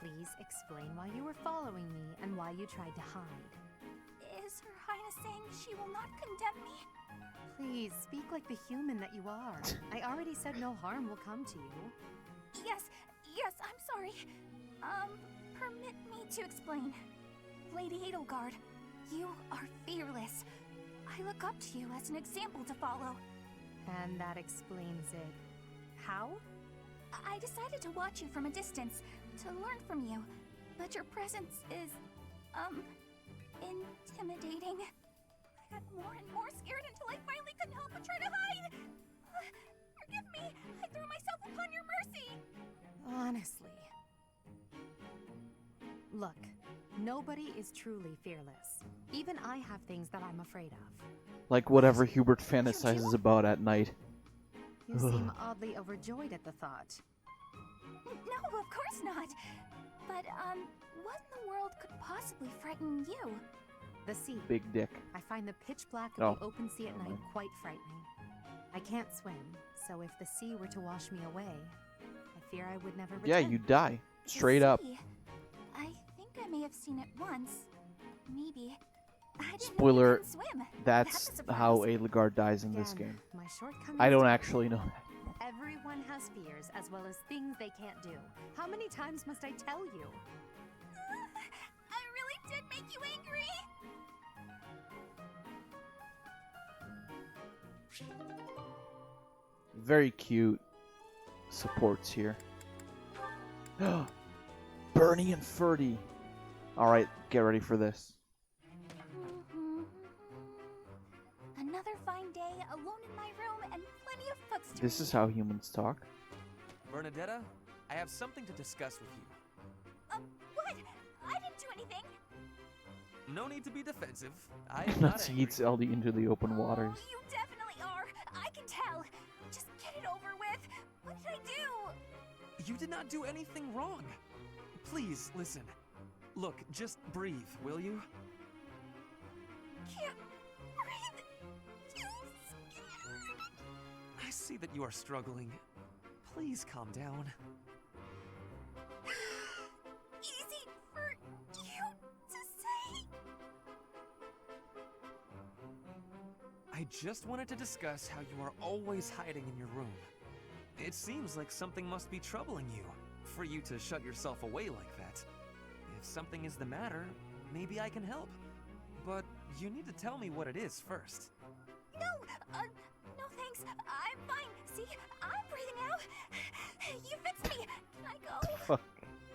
Please explain why you were following me and why you tried to hide. Is Her Highness saying she will not condemn me? Please, speak like the human that you are. I already said no harm will come to you. Yes, I'm sorry. Permit me to explain. Lady Edelgard, you are fearless. I look up to you as an example to follow. And that explains it. How? I decided to watch you from a distance, to learn from you, but your presence is, intimidating. I got more and more scared until I finally couldn't help but try to hide! Forgive me! I threw myself upon your mercy! Honestly. Look, nobody is truly fearless. Even I have things that I'm afraid of. Like whatever Hubert fantasizes about at night. You seem oddly overjoyed at the thought. No, of course not. But, what in the world could possibly frighten you? The sea. Big dick. I find the pitch black of the Oh. open sea at night quite frightening. I can't swim, so if the sea were to wash me away, I fear I would never return. Yeah, you die. Straight up. See, I think I may have seen it once. Maybe. I didn't know you Spoiler, couldn't swim. that's a how surprise. Edelgard dies in this Again, game. my shortcomings I don't don't actually know that. Everyone has fears as well as things they can't do. How many times must I tell you? I really did make you angry! Very cute supports here. Bernie and Ferdy. Alright, get ready for this. Another fine day alone in my room and plenty of books to This is how humans talk. Bernadetta, I have something to discuss with you. What? I didn't do anything! No need to be defensive. I am not He angry. eats Ellie into the open waters. You definitely are! I can tell! Just get it over with! What did I do? You did not do anything wrong. Please, listen. Look, just breathe, will you? Can't breathe! Too scared! I see that you are struggling. Please calm down. Easy for you to say. I just wanted to discuss how you are always hiding in your room. It seems like something must be troubling you, for you to shut yourself away like that. If something is the matter, maybe I can help. But you need to tell me what it is first. No, no thanks. I'm fine. See, I'm breathing out. You fixed me. Can I go? Fuck.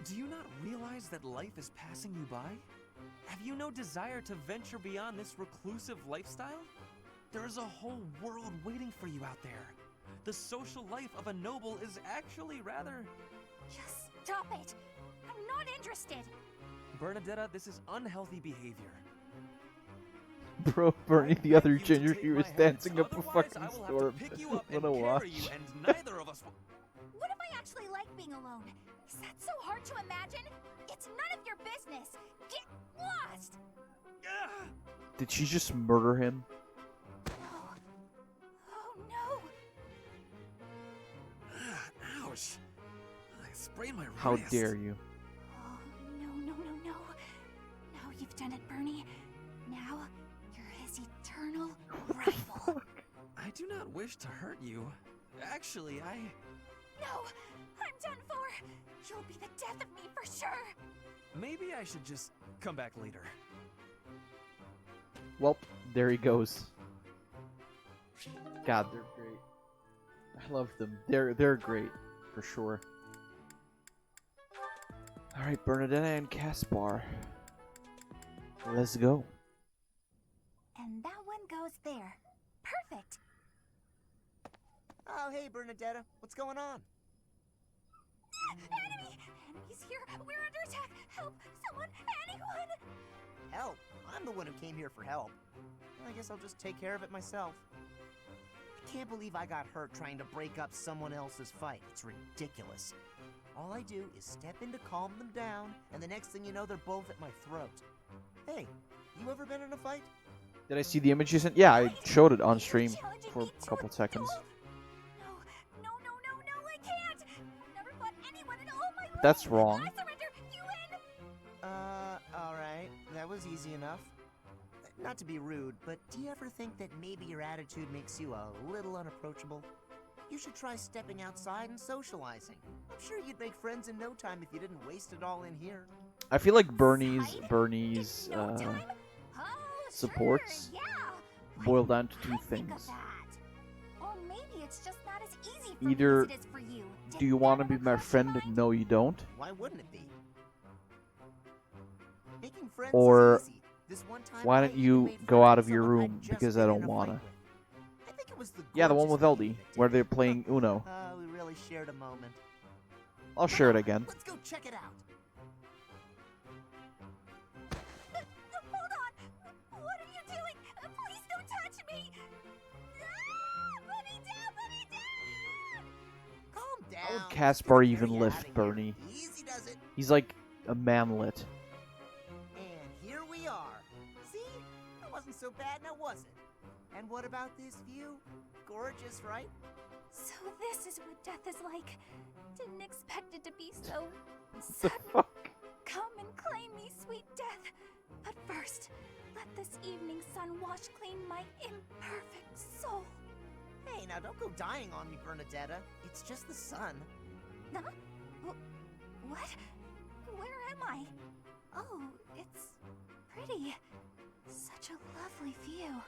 Do you not realize that life is passing you by? Have you no desire to venture beyond this reclusive lifestyle? There is a whole world waiting for you out there. The social life of a noble is actually rather... Just stop it. I'm not interested. Bernadetta, this is unhealthy behavior. Bro, Bernie, the other ginger, he was dancing up a Otherwise, fucking I will storm. have to pick you up What and a carry watch. you, and neither of us will... What if I actually like being alone? Is that so hard to imagine? It's none of your business. Get lost. Did she just murder him? Oh no. Ouch. I sprained my wrist. How dare you? Oh no, no, no, no. Now you've done it, Bernie. Now you're his eternal rival. I do not wish to hurt you. Actually, No, I'm done for. You'll be the death of me for sure. Maybe I should just come back later. Welp, there he goes. God, they're great. I love them. They're great, for sure. Alright, Bernadetta and Caspar. Let's go. And that one goes there. Perfect. Oh, hey, Bernadetta. What's going on? Enemy! Enemies here! We're under attack! Help! Someone! Anyone! Help? I'm the one who came here for help. I guess I'll just take care of it myself. I can't believe I got hurt trying to break up someone else's fight. It's ridiculous. All I do is step in to calm them down, and the next thing you know, they're both at my throat. Hey, you ever been in a fight? Did I see the image you sent? Yeah, I showed it on stream for a couple seconds. No, I can't! I've never fought anyone in all my life! That's wrong. I surrender! You win! Alright. That was easy enough. Not to be rude, but do you ever think that maybe your attitude makes you a little unapproachable? You should try stepping outside and socializing. I'm sure you'd make friends in no time if you didn't waste it all in here. I feel like Bernie's supports boil down to two things. Or maybe it's just not as easy for Either me as it is for you. do you want to be my friend? No, you don't. Why wouldn't it be? Making friends Or is easy. This one time why I don't even you made go friends out with of your someone I'd room just because I been don't in a fight wanna. with. I think it was the Yeah, the one gorgeous with lady Eldie, that did where it. they're playing Uno. We really shared a moment. I'll share it again. Let's go check it out. Hold on! What are you doing? Please don't touch me! Put me down! Put me down! Calm down. How would Caspar even Get lift out of here. Bernie? Easy does it. He's like a manlet. And here we are. See? That wasn't so bad now, was it? And what about this view? Gorgeous, right? So this is what death is like. Didn't expect it to be so The sudden. fuck? Come and claim me, sweet death. But first, let this evening sun wash clean my imperfect soul. Hey, now Now, don't go dying on me, Bernadetta. It's just the sun. Huh? What? Where am I? Oh, it's pretty. Such a lovely view.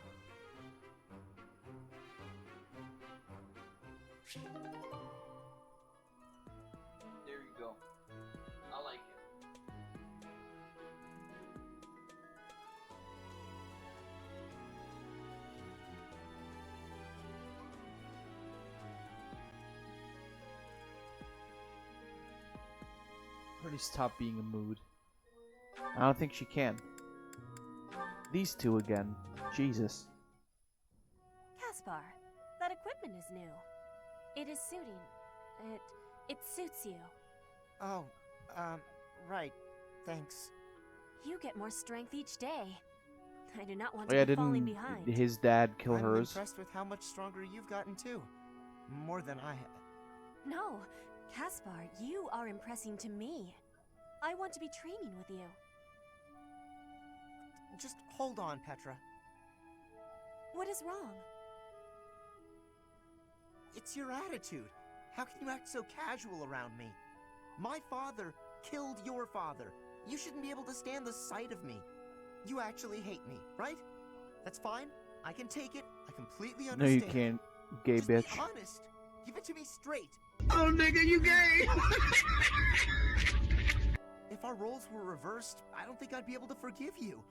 There you go. I like it. Pretty stop being a mood. I don't think she can. These two again. Jesus. Caspar, that equipment is new. It is suiting. It suits you. Oh, right. Thanks. You get more strength each day. I do not want Oh, to yeah, be falling didn't behind. his dad kill I'm hers? impressed with how much stronger you've gotten too. More than I have. No, Caspar, you are impressing to me. I want to be training with you. Just hold on, Petra. What is wrong? It's your attitude. How can you act so casual around me? My father killed your father. You shouldn't be able to stand the sight of me. You actually hate me, right? That's fine. I can take it. I completely No, understand. you can't, gay Just bitch. be honest. Give it to me straight. Oh, nigga, you gay! If our roles were reversed, I don't think I'd be able to forgive you.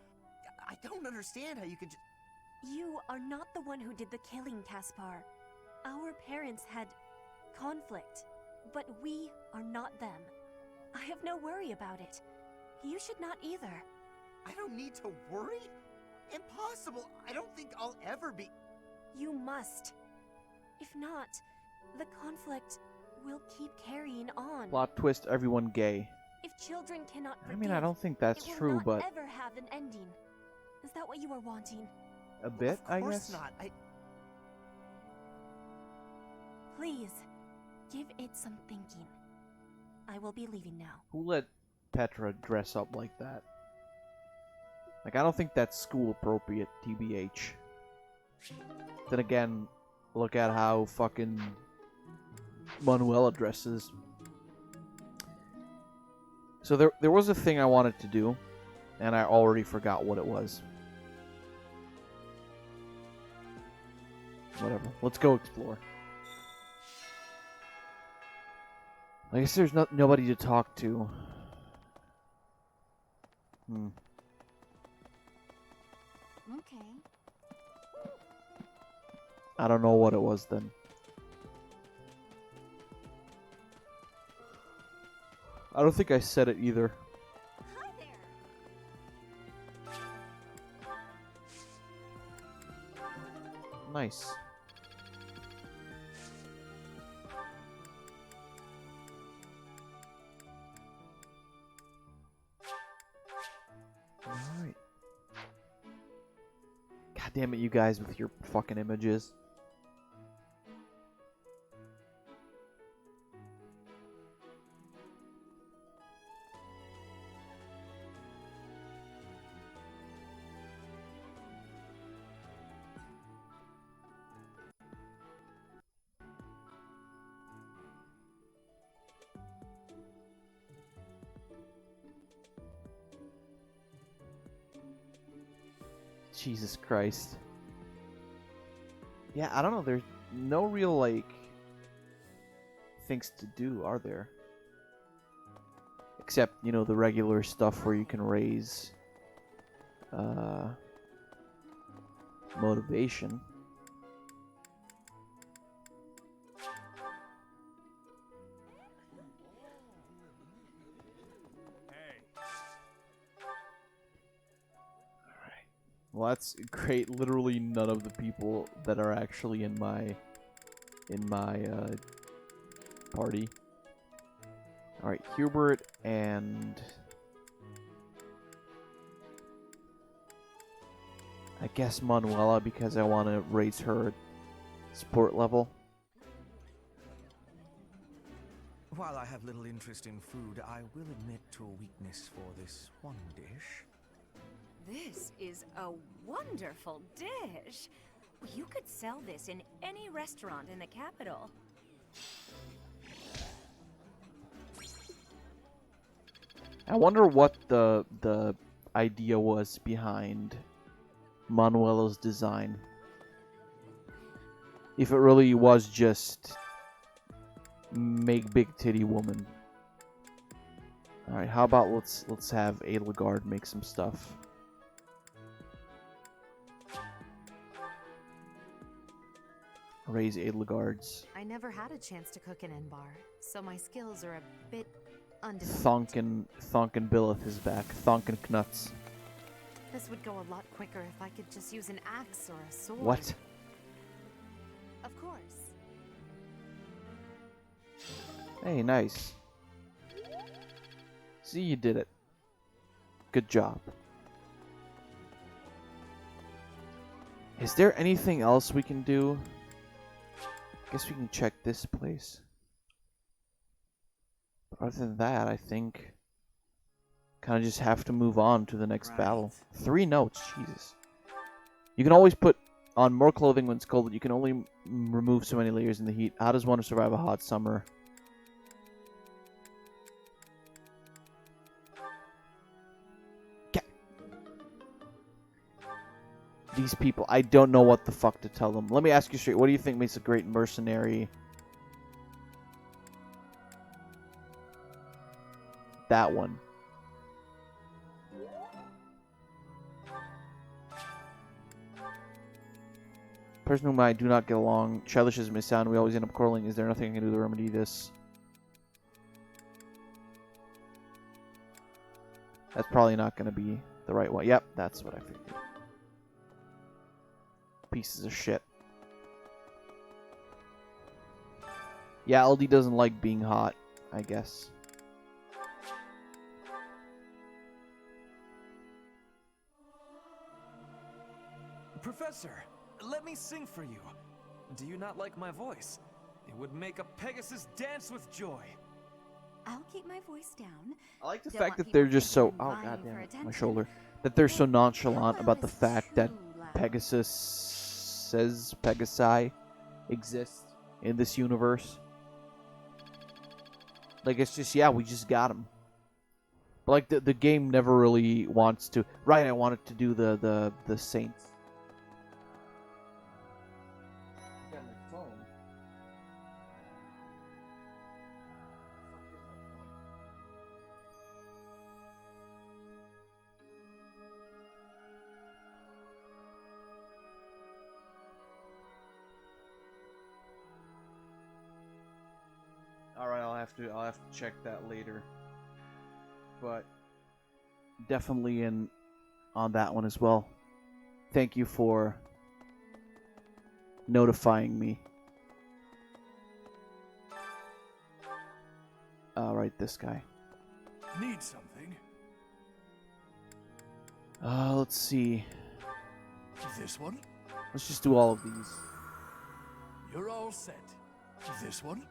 I don't understand how you could just... You are not the one who did the killing, Caspar. Our parents had conflict, but we are not them. I have no worry about it. You should not either. I don't need to worry? Impossible! I don't think I'll ever be... You must. If not, the conflict will keep carrying on. Plot twist, everyone gay. If children cannot I forgive, mean, I don't think that's it will true, not but ever have an ending. Is that what you are wanting? a bit, I Of course guess. not. Please, give it some thinking. I will be leaving now. Who let Petra dress up like that? Like, I don't think that's school appropriate, TBH. Then again, look at how fucking Manuela dresses. So there was a thing I wanted to do, and I already forgot what it was. Whatever. Let's go explore. I guess there's nobody to talk to. Okay. I don't know what it was then. I don't think I said it either. Hi there. Nice. Alright. God damn it, you guys with your fucking images. Jesus Christ. Yeah, I don't know. There's no real, like, things to do, are there? Except, you know, the regular stuff where you can raise motivation. Well, that's great. Literally none of the people that are actually in my party. All right, Hubert and I guess Manuela, because I want to raise her sport level. While I have little interest in food, I will admit to a weakness for this one dish. This is a wonderful dish. You could sell this in any restaurant in the capital. I wonder what the idea was behind Manuela's design. If it really was just make big titty woman. All right, how about let's have Edelgard make some stuff. Raise Edelgards. I never had a chance to cook in Enbar, so my skills are a bit undeveloped. Thonkin Billith is back. Thonkin Knuts. This would go a lot quicker if I could just use an axe or a sword. What? Of course. Hey, nice. See, you did it. Good job. Is there anything else we can do? Guess we can check this place. But other than that, I think kind of just have to move on to the next battle. 3 notes, Jesus. You can always put on more clothing when it's cold, but you can only remove so many layers in the heat. How does one survive a hot summer? These people, I don't know what the fuck to tell them. Let me ask you straight. What do you think makes a great mercenary? That one. Person whom I do not get along. Childishism is sound. We always end up quarreling. Is there nothing I can do to remedy this? That's probably not going to be the right one. Yep, that's what I figured. Pieces of shit. Yeah, LD doesn't like being hot, I guess. Professor, let me sing for you. Do you not like my voice? It would make a Pegasus dance with joy. I'll keep my voice down. I like the Don't fact want that people they're just so... thinking I'm Oh, vying goddamn for it, my attention. shoulder. That they're so nonchalant How about the is fact that too loud? Pegasus says Pegasi exists in this universe. Like, it's just, yeah, we just got him. But, like, the game never really wants to... Right, I wanted to do the Saints. Alright, I'll have to check that later. But definitely in on that one as well. Thank you for notifying me. Alright, this guy. Need something? Let's see. This one? Let's just do all of these. You're all set. This one?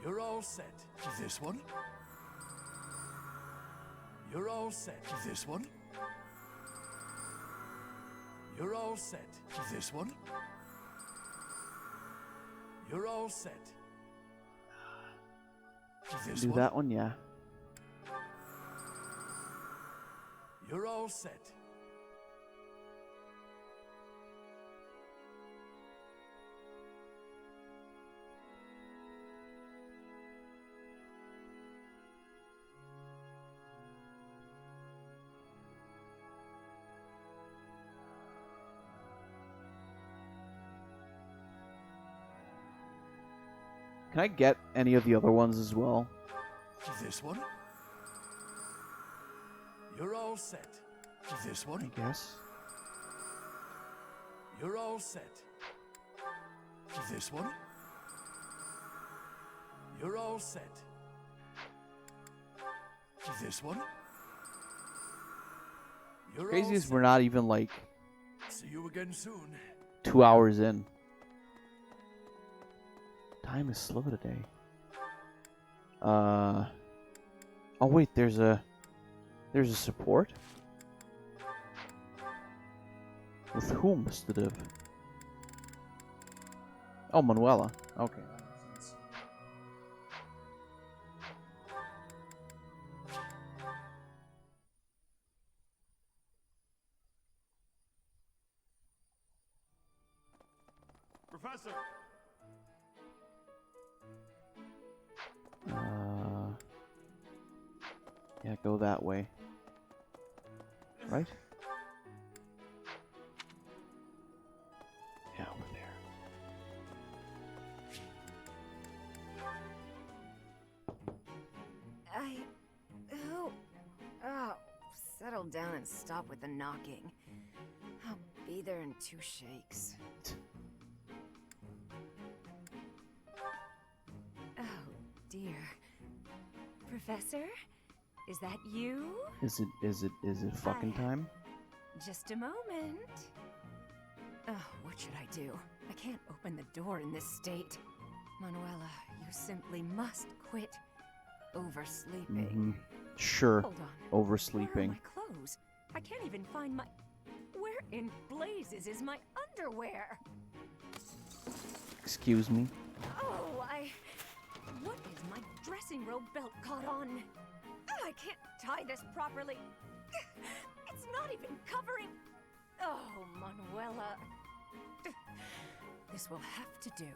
You're all set. This one? You're all set. This one? You're all set. This one? You're all set. This Do one? that one, yeah. You're all set. Can I get any of the other ones as well? This one? You're all set. This one? I guess. You're all set. This one? You're all set. This one? You're Crazy all is set. we're not even like See you again soon. 2 hours in. Time is slow today. Oh wait, there's a support. With whom, Stidiv? Oh, Manuela. Okay. That makes sense. Professor! Yeah, go that way. Right? Yeah, over there. Oh, settle down and stop with the knocking. I'll be there in 2 shakes. Oh, dear. Professor? Is that you? Is it fucking time? Just a moment. Oh, what should I do? I can't open the door in this state. Manuela, you simply must quit oversleeping. Sure. Hold on. Oversleeping. Where are my clothes? I can't even find my... Where in blazes is my underwear? Excuse me. Oh, What is my dressing robe belt caught on? I can't tie this properly. It's not even covering... Oh, Manuela. This will have to do.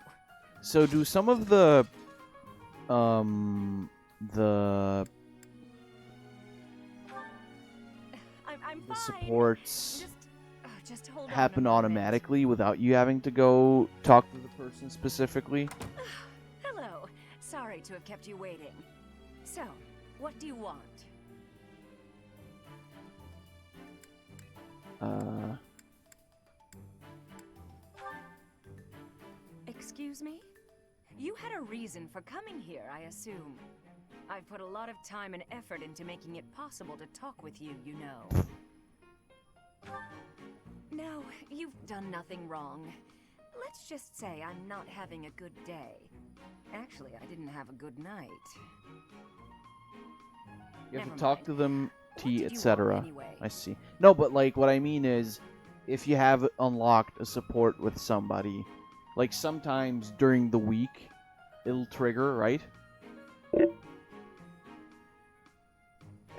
So do some of the I'm the fine. supports Just hold happen on a moment. automatically without you having to go talk to the person specifically? Hello. Sorry to have kept you waiting. So, what do you want? Excuse me? You had a reason for coming here, I assume. I've put a lot of time and effort into making it possible to talk with you, you know. No, you've done nothing wrong. Let's just say I'm not having a good day. Actually, I didn't have a good night. You have Never to talk mind. to them, What did you want etc. anyway? I see. No, but like what I mean is, if you have unlocked a support with somebody, like sometimes during the week, it'll trigger, right?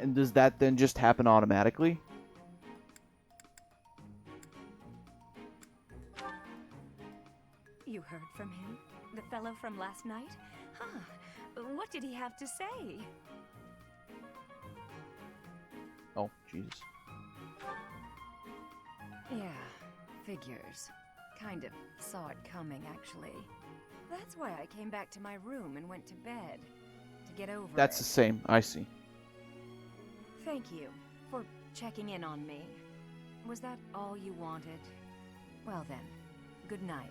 And does that then just happen automatically? You heard from him? The fellow from last night? Huh. What did he have to say? Oh, Jesus. Yeah, figures. Kind of saw it coming, actually. That's why I came back to my room and went to bed. To get over That's it. the same. I see. Thank you for checking in on me. Was that all you wanted? Well then, good night.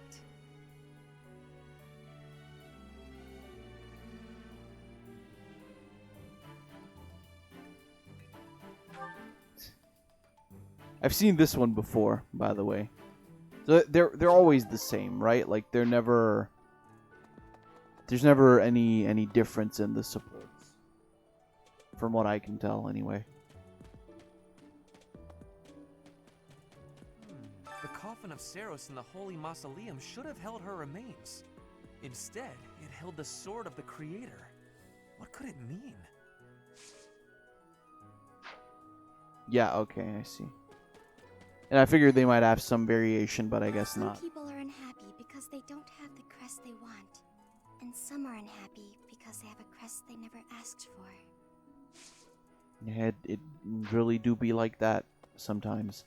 I've seen this one before, by the way. So they're always the same, right? Like there's never any difference in the supports, from what I can tell, anyway. The coffin of Saros in the Holy Mausoleum should have held her remains. Instead, it held the sword of the Creator. What could it mean? Yeah, okay, I see. And I figured they might have some variation, but I guess Some not. people are unhappy because they don't have the crest they want. And some are unhappy because they have a crest they never asked for. Yeah, it really do be like that sometimes.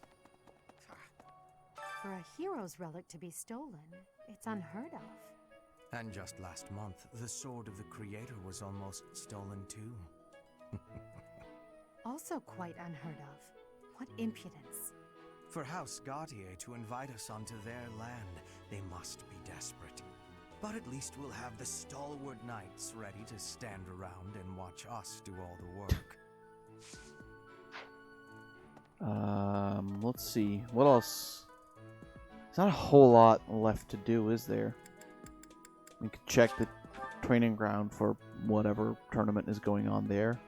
For a hero's relic to be stolen, it's unheard of. And just last month, the sword of the Creator was almost stolen too. Also quite unheard of. What impudence. For House Gautier to invite us onto their land, they must be desperate. But at least we'll have the stalwart knights ready to stand around and watch us do all the work. Let's see. What else? There's not a whole lot left to do, is there? We could check the training ground for whatever tournament is going on there.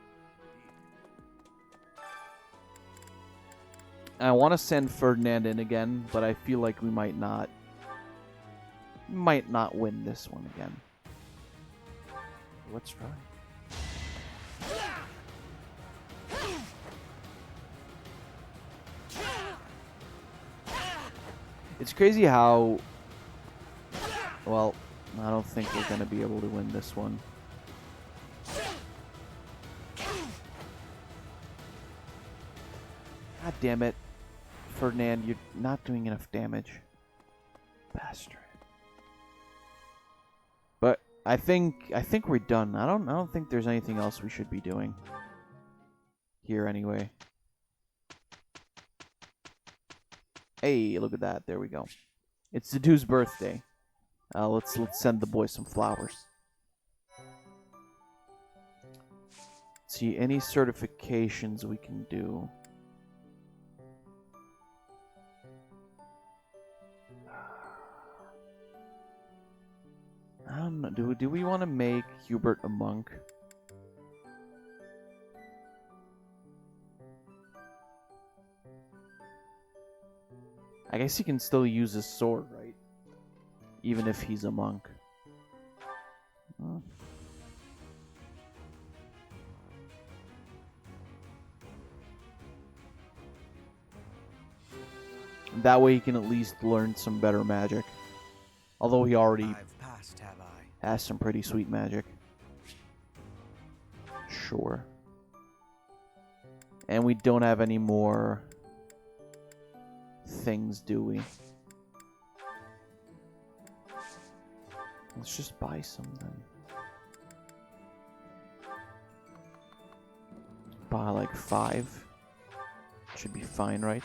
I want to send Ferdinand in again, but I feel like we might not win this one again. Let's try. It's crazy how, well, I don't think we're going to be able to win this one. God damn it. Ferdinand, you're not doing enough damage. Bastard. But I think we're done. I don't think there's anything else we should be doing here anyway. Hey, look at that. There we go. It's the dude's birthday. Let's send the boy some flowers. Let's see any certifications we can do. I don't know. Do we want to make Hubert a monk? I guess he can still use his sword, right? Even if he's a monk. That way he can at least learn some better magic. Although he already has some pretty sweet magic. Sure. And we don't have any more things, do we? Let's just buy something. Buy like 5. Should be fine, right?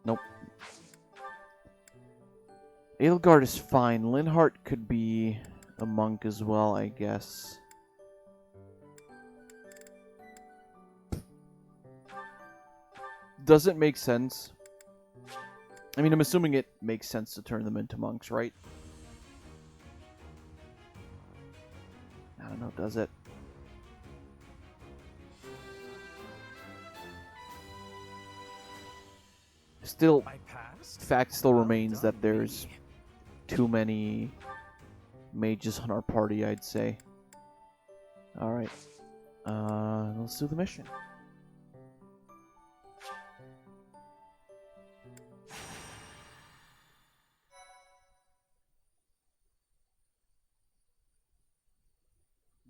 Nope. Edelgard is fine. Linhart could be a monk as well, I guess. Does it make sense? I mean, I'm assuming it makes sense to turn them into monks, right? I don't know, does it? Still, fact still remains that there's too many mages on our party, I'd say. Alright. Let's do the mission.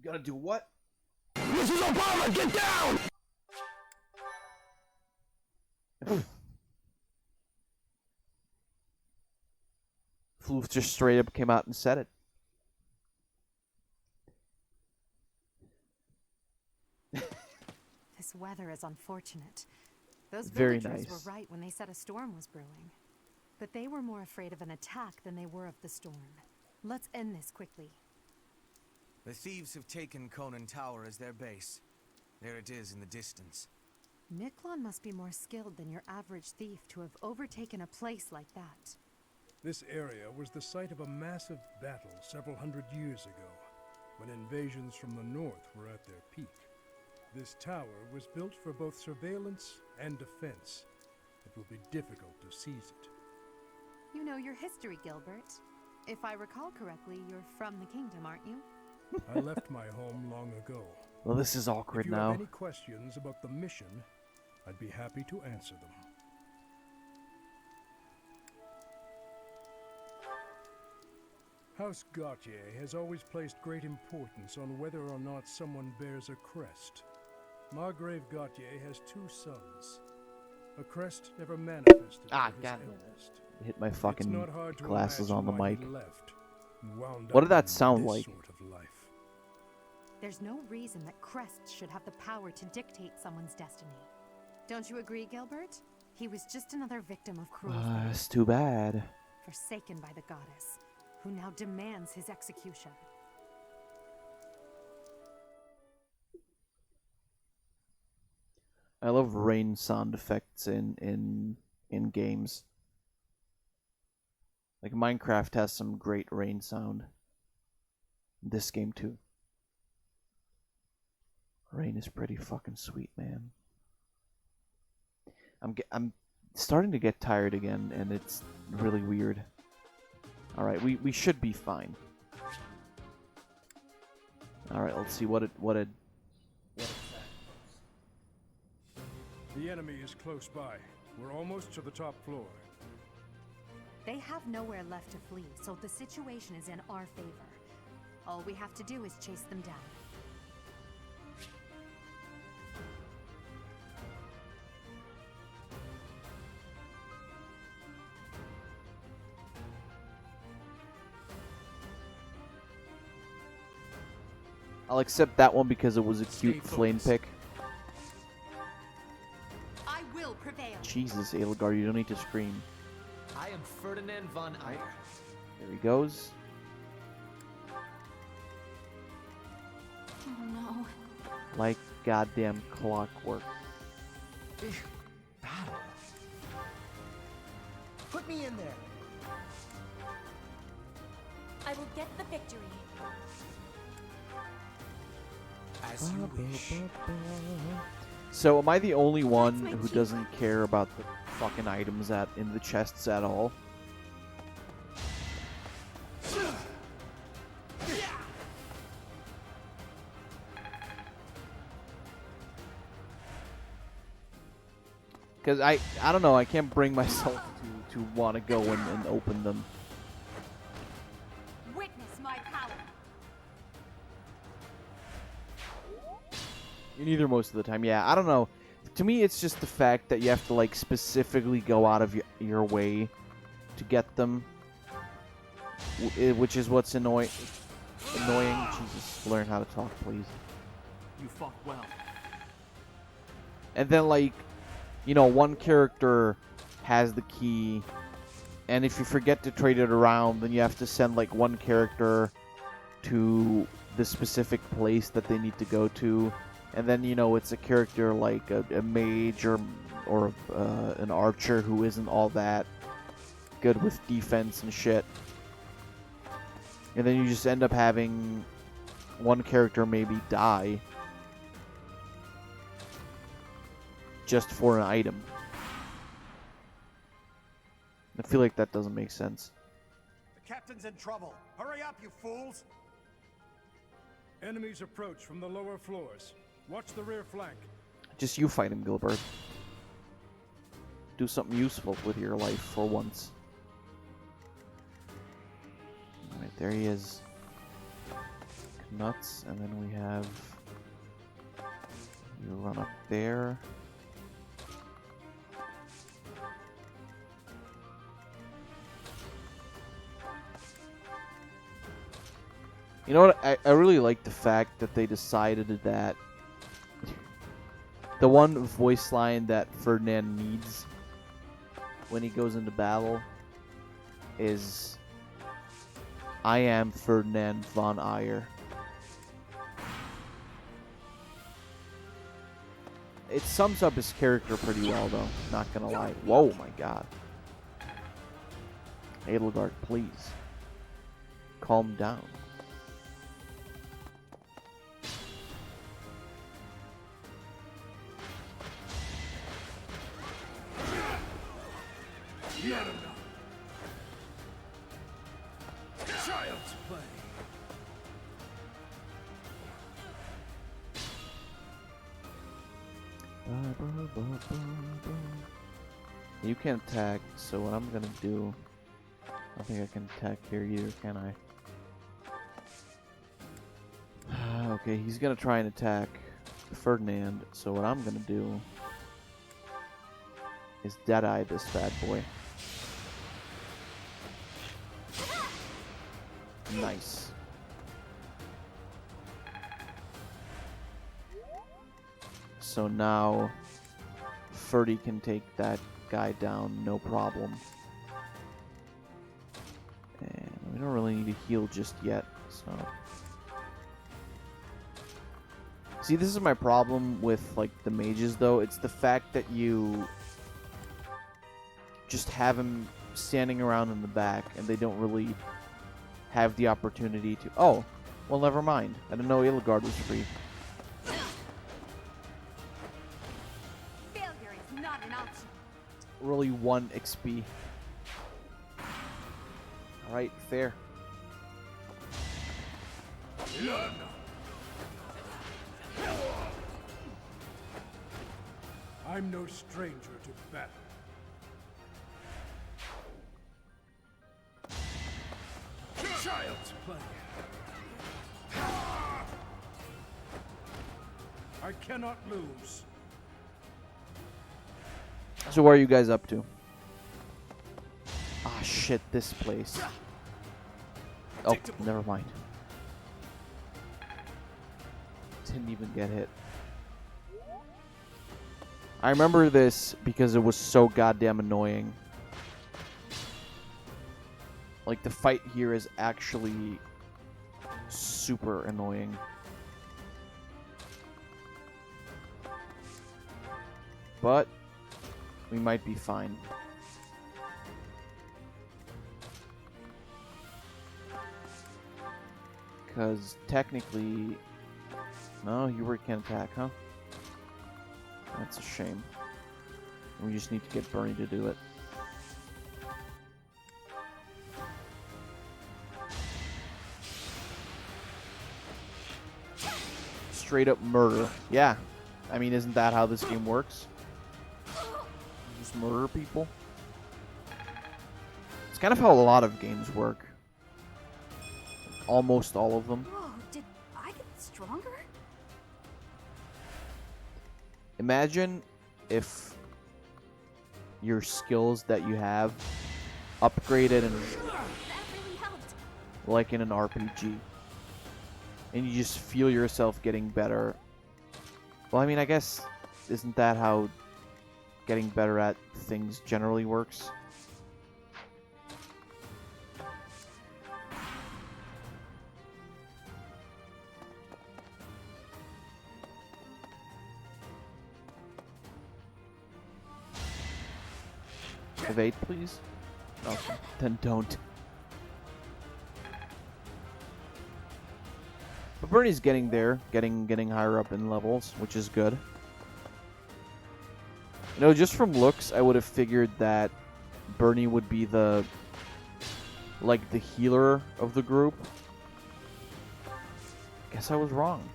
Gotta do what? Mrs. Obama, get down! Floof just straight up came out and said it. This weather is unfortunate. Those Very villagers nice. were right when they said a storm was brewing. But they were more afraid of an attack than they were of the storm. Let's end this quickly. The thieves have taken Conan Tower as their base. There it is in the distance. Miklon must be more skilled than your average thief to have overtaken a place like that. This area was the site of a massive battle several hundred years ago, when invasions from the north were at their peak. This tower was built for both surveillance and defense. It will be difficult to seize it. You know your history, Gilbert. If I recall correctly, you're from the kingdom, aren't you? I left my home long ago. Well, this is awkward if you now. have any questions about the mission, I'd be happy to answer them. House Gautier has always placed great importance on whether or not someone bears a crest. Margrave Gautier has 2 sons. A crest never manifested for his eldest. Hit my fucking It's not hard to glasses on the imagine mic. why he left and wound What up did that in sound this like? sort of life. There's no reason that crests should have the power to dictate someone's destiny. Don't you agree, Gilbert? He was just another victim of cruelty. It's too bad. Forsaken by the goddess, who now demands his execution. I love rain sound effects in games. Like Minecraft has some great rain sound. This game too. Rain is pretty fucking sweet, man. I'm starting to get tired again, and it's really weird. All right, we should be fine. All right, let's see what it. The enemy is close by. We're almost to the top floor. They have nowhere left to flee, so the situation is in our favor. All we have to do is chase them down. I'll accept that one because it was a cute flame pick. I will prevail. Jesus, Edelgard, you don't need to scream. I am Ferdinand von Eyre. There he goes. Oh no. Like goddamn clockwork. Battle. Put me in there. I will get the victory. As you wish. So, am I the only one who doesn't care about the fucking items in the chests at all? Because I don't know, I can't bring myself to want to go and open them. Witness my power. You're neither most of the time. Yeah, I don't know. To me, it's just the fact that you have to, like, specifically go out of your way to get them. Which is what's annoying. Jesus, learn how to talk, please. You fought well. And then, like, you know, one character has the key, and if you forget to trade it around, then you have to send, like, one character to the specific place that they need to go to. And then, you know, it's a character like a mage or an archer who isn't all that good with defense and shit. And then you just end up having one character maybe die just for an item. I feel like that doesn't make sense. The captain's in trouble. Hurry up, you fools! Enemies approach from the lower floors. Watch the rear flank. Just you fight him, Gilbert. Do something useful with your life for once. Alright, there he is. Nuts, and then we have... You run up there. You know what? I really like the fact that they decided that the one voice line that Ferdinand needs when he goes into battle is I am Ferdinand von Eyre. It sums up his character pretty well, though. Not gonna lie. Whoa, my god. Edelgard, please. Calm down. Not enough. Child's play. You can't attack, so what I'm gonna do... I don't think I can attack here either, can I? Okay, he's gonna try and attack Ferdinand, so what I'm gonna do is Deadeye this bad boy. Nice. So now Ferdy can take that guy down, no problem. And we don't really need to heal just yet, so... See, this is my problem with, like, the mages, though. It's the fact that you just have him standing around in the back, and they don't really have the opportunity to... Oh, well, never mind. I didn't know Edelgard was free. Failure is not an option. really 1 XP. Alright, fair. I'm no stranger to battle. Child's play. I cannot lose. So what are you guys up to? Ah, shit, this place. Oh, never mind. Didn't even get hit. I remember this because it was so goddamn annoying. Like, the fight here is actually super annoying. But we might be fine. Because technically... No, you can't attack, huh? That's a shame. We just need to get Bernie to do it. Straight up murder. Yeah. I mean, isn't that how this game works? Just murder people? It's kind of how a lot of games work. Almost all of them. Whoa, did I get stronger? Imagine if your skills that you have upgraded and like in an RPG. And you just feel yourself getting better. Well, I mean, I guess, isn't that how getting better at things generally works? Evade, please? Okay, then don't. But Bernie's getting there, getting higher up in levels, which is good. You know, just from looks, I would have figured that Bernie would be the healer of the group. Guess I was wrong.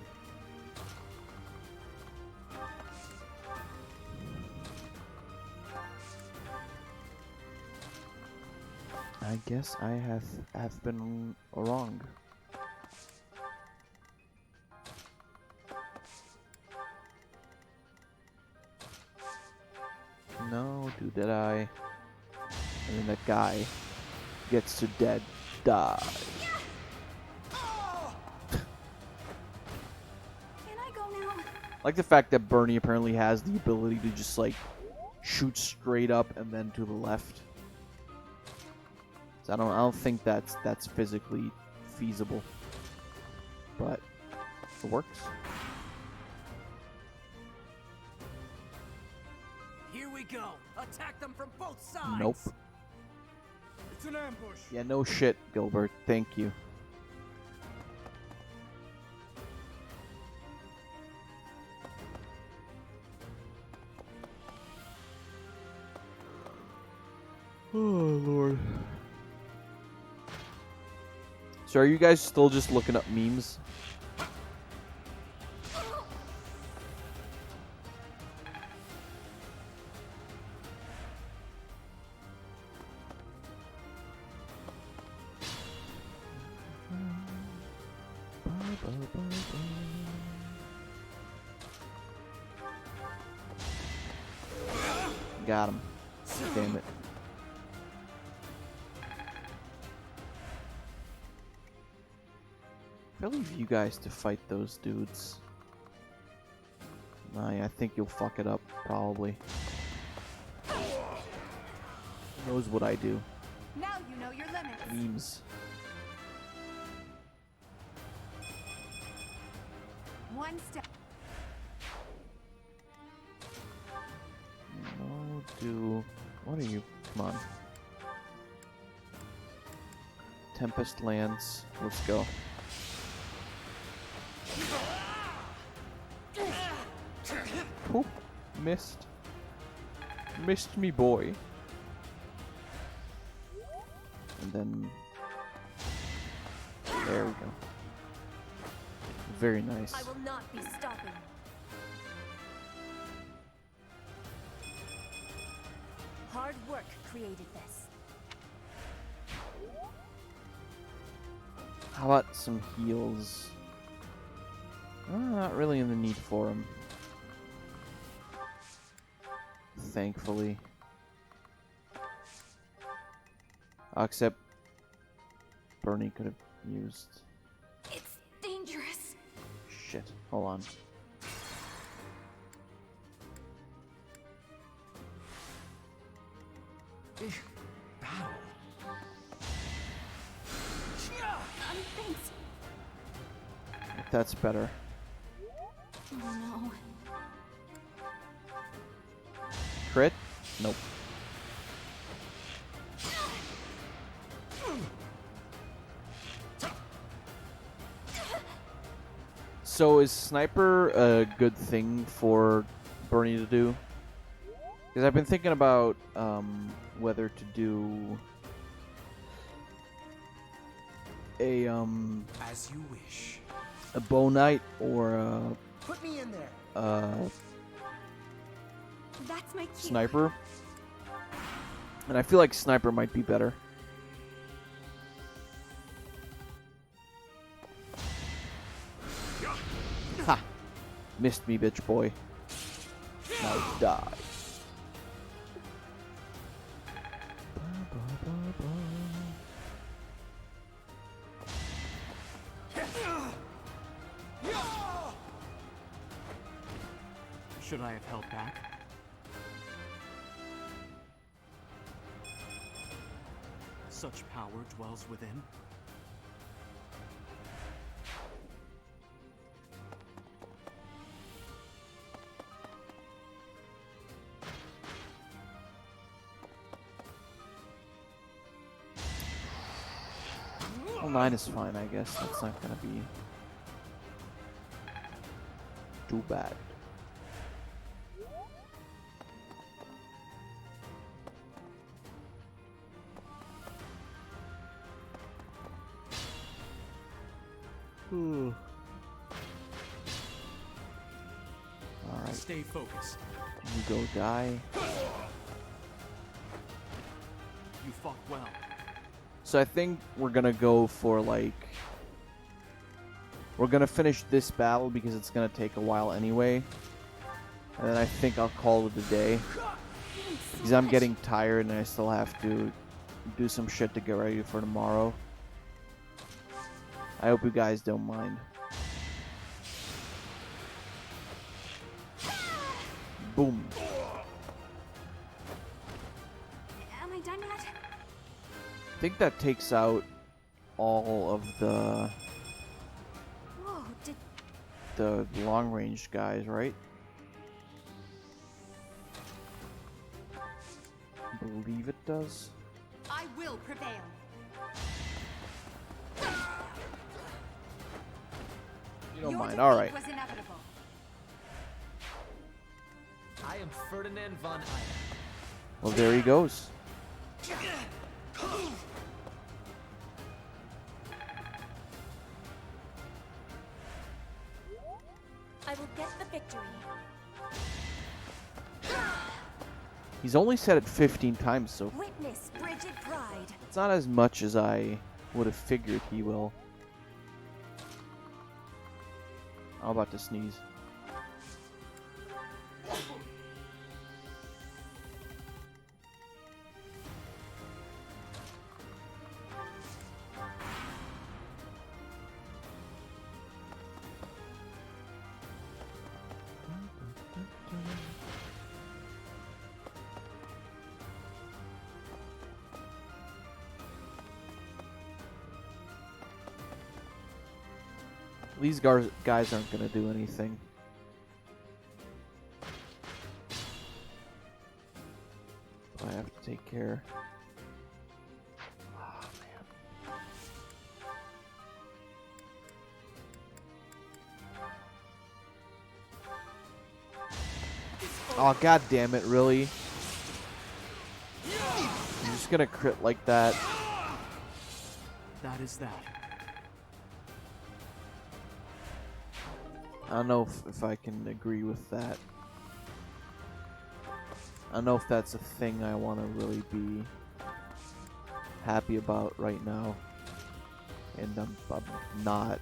I guess I have been wrong. No, dude, did I? And then that guy gets to die. Can I go now? I like the fact that Bernie apparently has the ability to just like shoot straight up and then to the left. So I don't think that's physically feasible, but it works. Here we go. Attack them from both sides. Nope. It's an ambush. Yeah, no shit, Gilbert. Thank you. Oh, Lord. So are you guys still just looking up memes? Got him. Damn it. I'll leave you guys to fight those dudes. Nah, I think you'll fuck it up, probably. Who knows what I do? Now you know your limits. Memes. One step. No, do... What are you? Come on. Tempest Lance. Let's go. Oop, missed. Missed me, boy. And then... There we go. Very nice. I will not be stopping. Hard work created this. How about some heals? Not really in the need for them. Thankfully. Except Bernie could have used. It's dangerous. Shit. Hold on. Battle. Thanks. That's better. Oh no. Crit? Nope. So is sniper a good thing for Bernie to do? Because I've been thinking about whether to do a As you wish. a bow knight or Put me in there. That's my cue. sniper. And I feel like sniper might be better. Ha! Missed me, bitch boy. Now die. Should I have held back? Such power dwells within. Well, 9 is fine, I guess. That's not gonna be too bad. Alright. Stay focused. You go die. You fought well. So I think we're gonna go for like... We're gonna finish this battle because it's gonna take a while anyway. And then I think I'll call it a day. Because I'm getting tired and I still have to do some shit to get ready for tomorrow. I hope you guys don't mind. Boom. Am I done yet? I think that takes out all of Whoa, did the long range guys, right? I believe it does. I will prevail. You don't Your mind, defeat alright. was inevitable. I am Ferdinand von Eyre. Well, there he goes. I will get the victory. He's only said it 15 times, so Witness frigid pride. it's not as much as I would have figured he will. I'm about to sneeze. These guys aren't gonna do anything. I have to take care. Oh, man. Oh, god damn it, really? gonna crit like that. That is that. I don't know if I can agree with that. I don't know if that's a thing I want to really be happy about right now. And I'm not.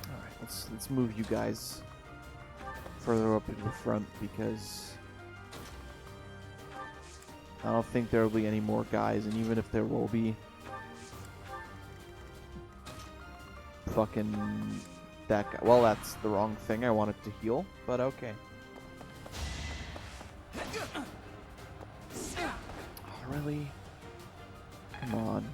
Alright, let's move you guys further up in the front because I don't think there will be any more guys, and even if there will be, fucking that guy. Well, that's the wrong thing. I wanted to heal, but okay. Oh, really? Come on.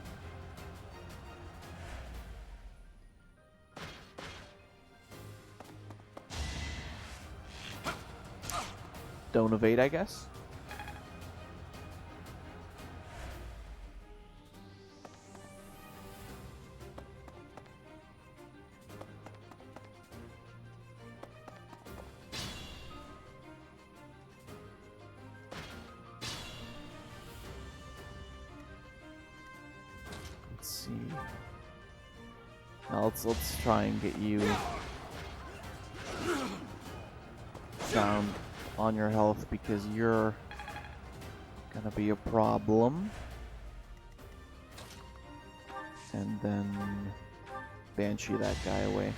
Don't evade, I guess. Let's see. Now let's try and get you down on your health because you're gonna be a problem. And then Banshee that guy away.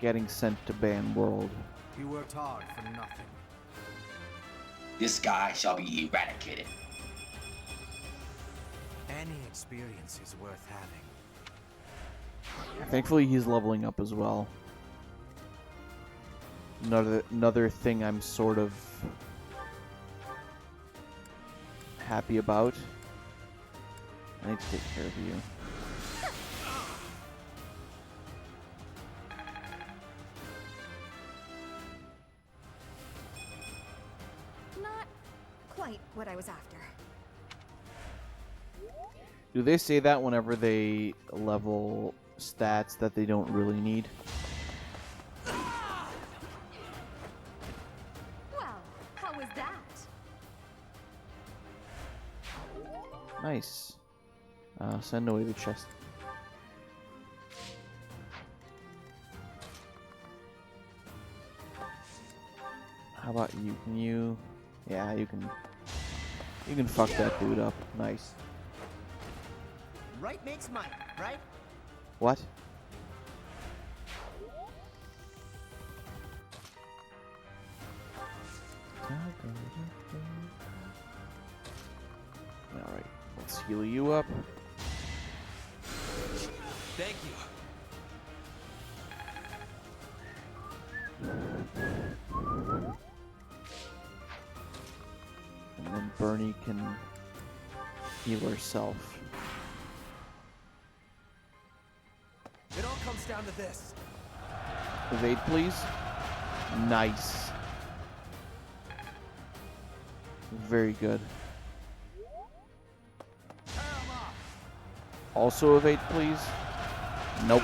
Getting sent to Ban World. You worked hard for nothing. This guy shall be eradicated. Any experience is worth having. Thankfully he's leveling up as well. Another thing I'm sort of happy about. I need to take care of you. Not quite what I was after. Do they say that whenever they level stats that they don't really need? Well, how was that? Nice. Send away the chest. How about you? Can you? Yeah, you can. You can fuck that dude up. Nice. Right makes might, right? What? Alright, let's heal you up. Thank you. And then Bernie can heal herself. It all comes down to this. Evade, please. Nice. Very good. Also evade, please. Nope.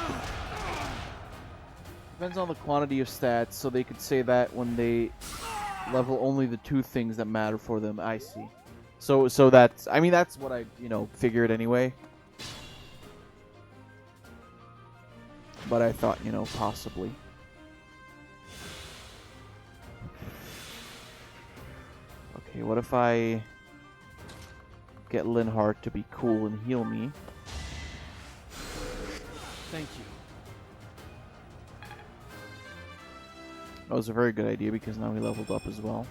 Depends on the quantity of stats, so they could say that when they level only the two things that matter for them. I see. So that's, I mean, that's what I, figured anyway. But I thought, possibly. Okay, what if I get Linhardt to be cool and heal me? Thank you. That was a very good idea because now he leveled up as well.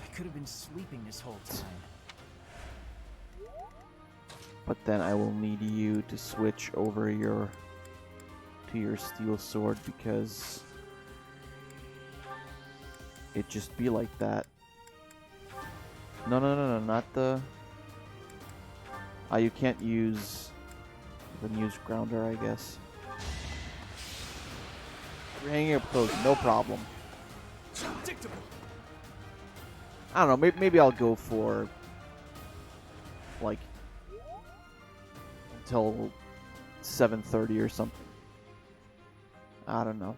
I could have been sleeping this whole time. But then I will need you to switch over to your steel sword because it just be like that. No, not the... you can't use the news grounder, I guess. You're hanging up close, no problem. I don't know, maybe I'll go for like until 7:30 or something. I don't know.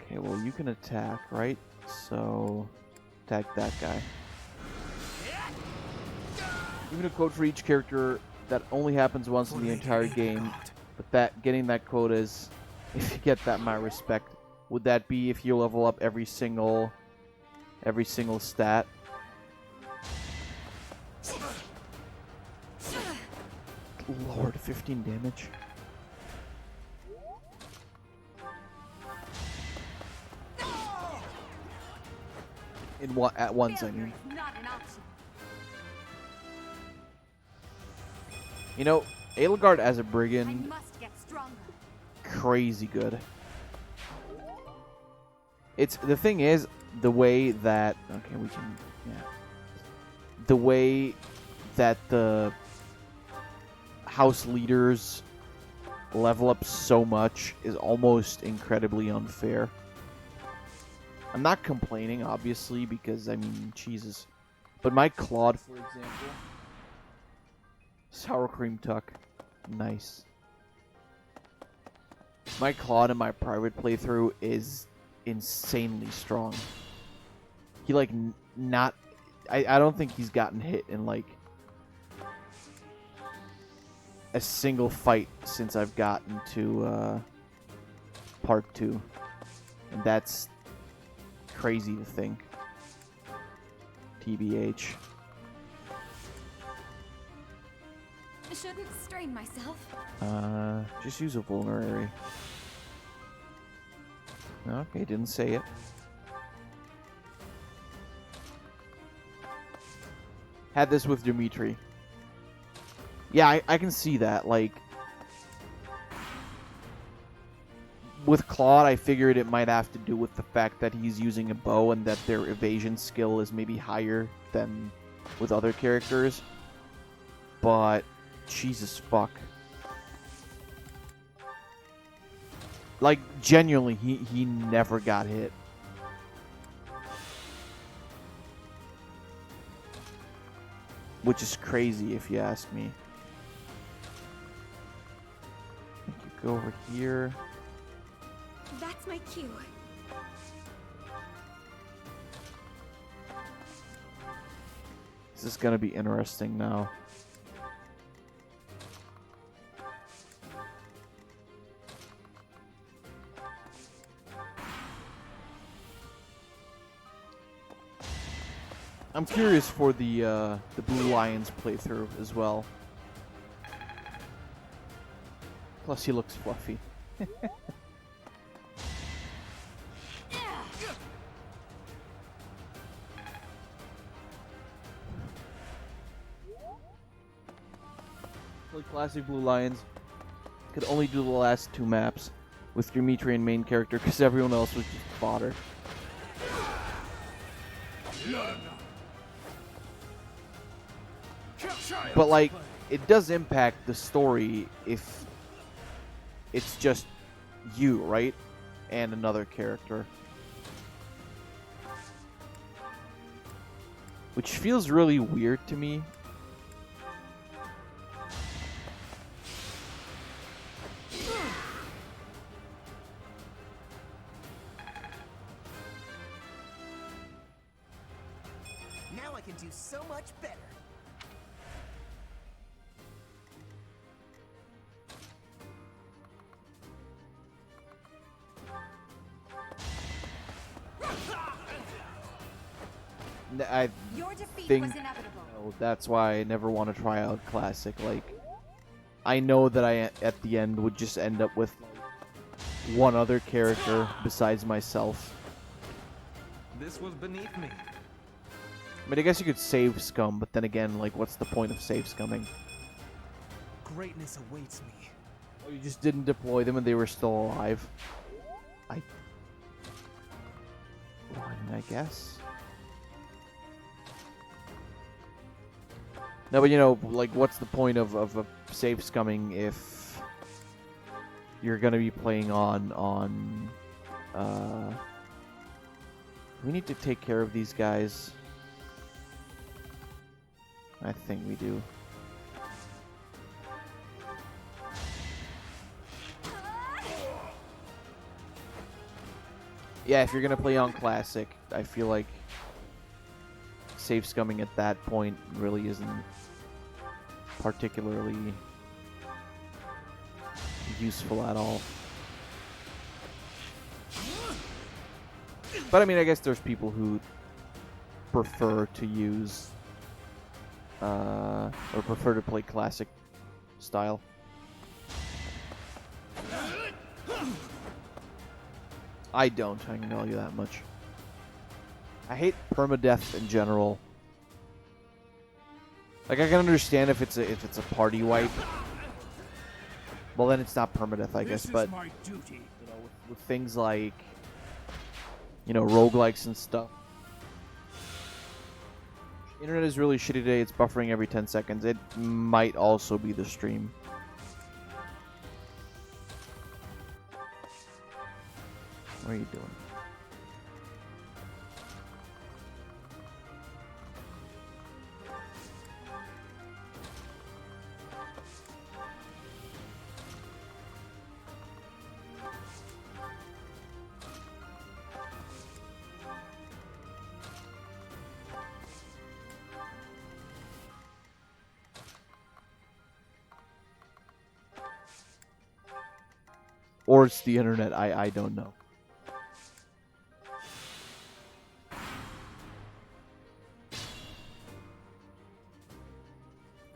Okay, well, you can attack, right? So, attack that guy. Even a quote for each character that only happens once in the entire game, but that getting that quote is, if you get that, my respect. Would that be if you level up every single stat? Lord, 15 damage. At once, I mean. You know, Edelgard as a brigand, crazy good. It's the thing is the way that the way that the house leaders level up so much is almost incredibly unfair. I'm not complaining, obviously, because, I mean, Jesus. But my Claude, for example, sour cream tuck, nice. My Claude in my private playthrough is insanely strong. He, like, I don't think he's gotten hit in, like, a single fight since I've gotten to, part 2. And that's crazy to think. TBH. I shouldn't strain myself. Just use a vulnerary. Okay, didn't say it. Had this with Dimitri. Yeah, I can see that. Like, with Claude, I figured it might have to do with the fact that he's using a bow and that their evasion skill is maybe higher than with other characters. But, Jesus fuck. Like, genuinely, he never got hit. Which is crazy if you ask me. I think you go over here. That's my cue. This is gonna be interesting now. I'm curious for the Blue Lions playthrough as well. Plus, he looks fluffy. Like classic Blue Lions, could only do the last 2 maps with Dimitri and main character because everyone else was just fodder. But like, it does impact the story if it's just you, right? And another character. Which feels really weird to me. Now I can do so much better. I Your defeat think was inevitable. that's why I never want to try out Classic. Like, I know that I, at the end, would just end up with one other character besides myself. This was beneath me. I mean, I guess you could save scum, but then again, like, what's the point of save scumming? Greatness awaits me. Oh, you just didn't deploy them and they were still alive? Well, I mean, I guess. No, but you know, like, what's the point of a save scumming if you're gonna be playing on we need to take care of these guys. I think we do. Yeah, if you're gonna play on Classic, I feel like safe scumming at that point really isn't particularly useful at all. But I mean, I guess there's people who prefer to use or prefer to play Classic style. I don't, I can tell you that much. I hate permadeath in general. Like, I can understand if it's a party wipe. Well, then it's not permadeath, I guess, but you know, with things like, you know, roguelikes and stuff. Internet is really shitty today. It's buffering every 10 seconds. It might also be the stream. What are you doing? Or it's the internet. I don't know.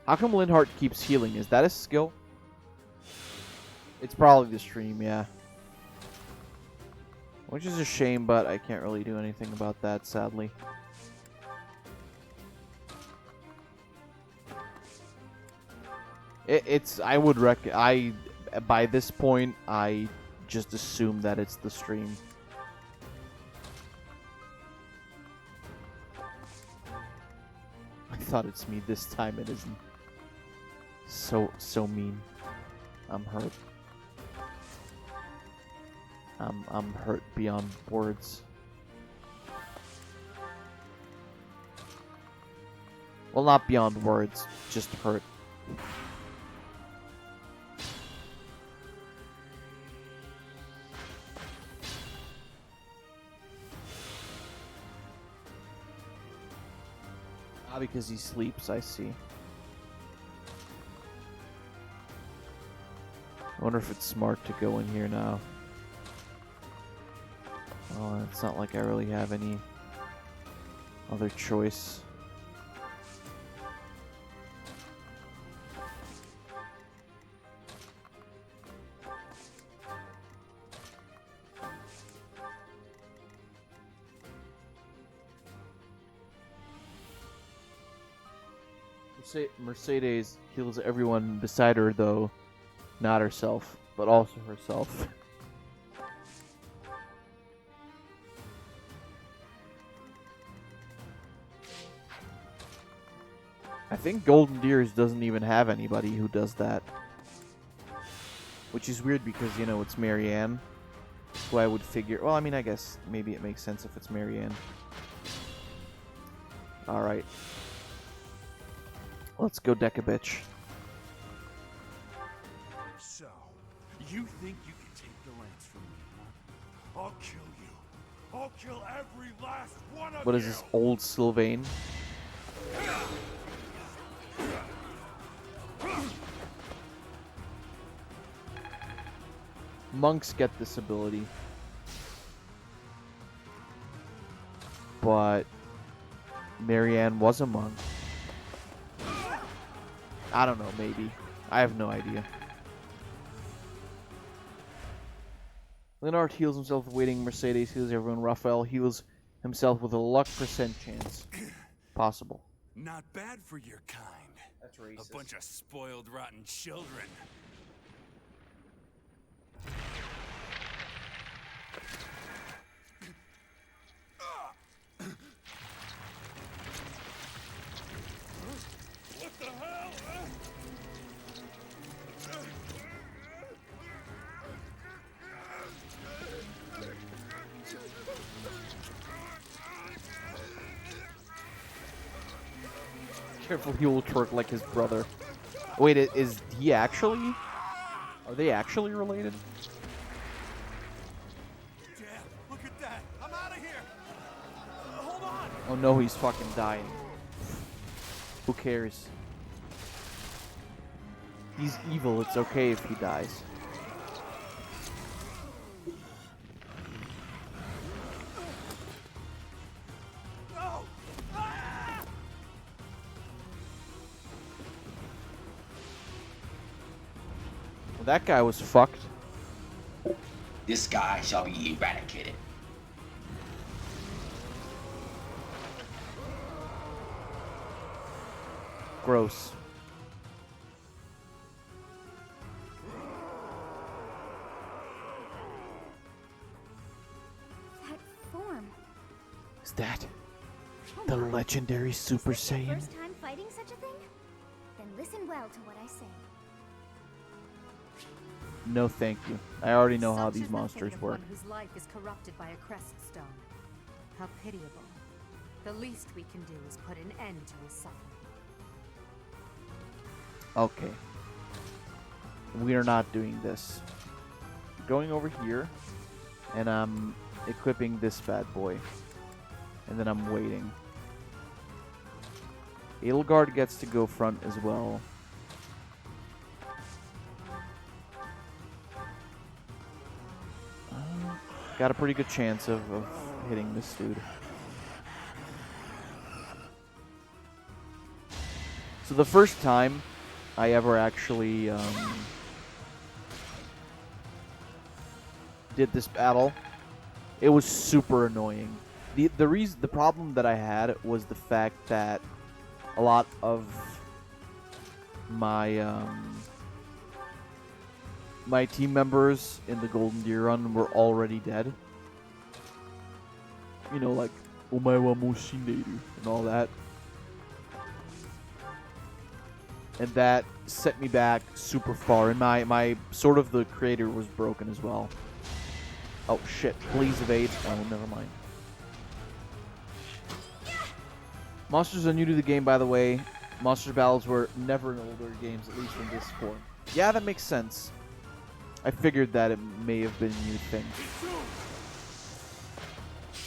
How come Linhart keeps healing? Is that a skill? It's probably the stream, yeah. Which is a shame, but I can't really do anything about that, sadly. By this point, I just assume that it's the stream. I thought it's me this time. It isn't. So mean. I'm hurt. I'm hurt beyond words. Well, not beyond words, just hurt. Ah, because he sleeps, I see. I wonder if it's smart to go in here now. Oh, it's not like I really have any other choice. Mercedes heals everyone beside her, though not herself, but also herself. I think Golden Deers doesn't even have anybody who does that. Which is weird because, you know, it's Marianne, who I would figure... Well, I mean, I guess maybe it makes sense if it's Marianne. Alright. Let's go deck a bitch. So, you think you can take the lance from me, huh? I'll kill you. I'll kill every last one of you. What is this, old Sylvain? Monks get this ability. But Marianne was a monk. I don't know, maybe. I have no idea. Leonard heals himself waiting. Mercedes heals everyone. Raphael heals himself with a luck percent chance. Possible. Not bad for your kind. That's racist. A bunch of spoiled, rotten children. What the hell? Careful, he will twerk like his brother. Wait, is he actually? Are they actually related? Damn, look at that. Oh no, he's fucking dying. Who cares? He's evil, it's okay if he dies. Well, that guy was fucked. This guy shall be eradicated. Gross. That form. Is that the legendary Super Saiyan? First time fighting such a thing? Then listen well to what I say. No, thank you. I already know how Such these is the fate monsters of work. one whose life is corrupted by a crest stone. How pitiable. The least we can do is put an end to his suffering. Okay. We are not doing this. Going over here, and I'm equipping this bad boy. And then I'm waiting. Edelgard gets to go front as well. Got a pretty good chance of hitting this dude. So the first time I ever actually did this battle, it was super annoying. The problem that I had was the fact that a lot of my my team members in the Golden Deer run were already dead. You know, like Omae wa mou shinderu and all that. And that set me back super far, and my sort of the creator was broken as well. Oh shit, please evade. Oh, never mind. Monsters are new to the game, by the way. Monster battles were never in older games, at least in this form. Yeah, that makes sense. I figured that it may have been a new thing.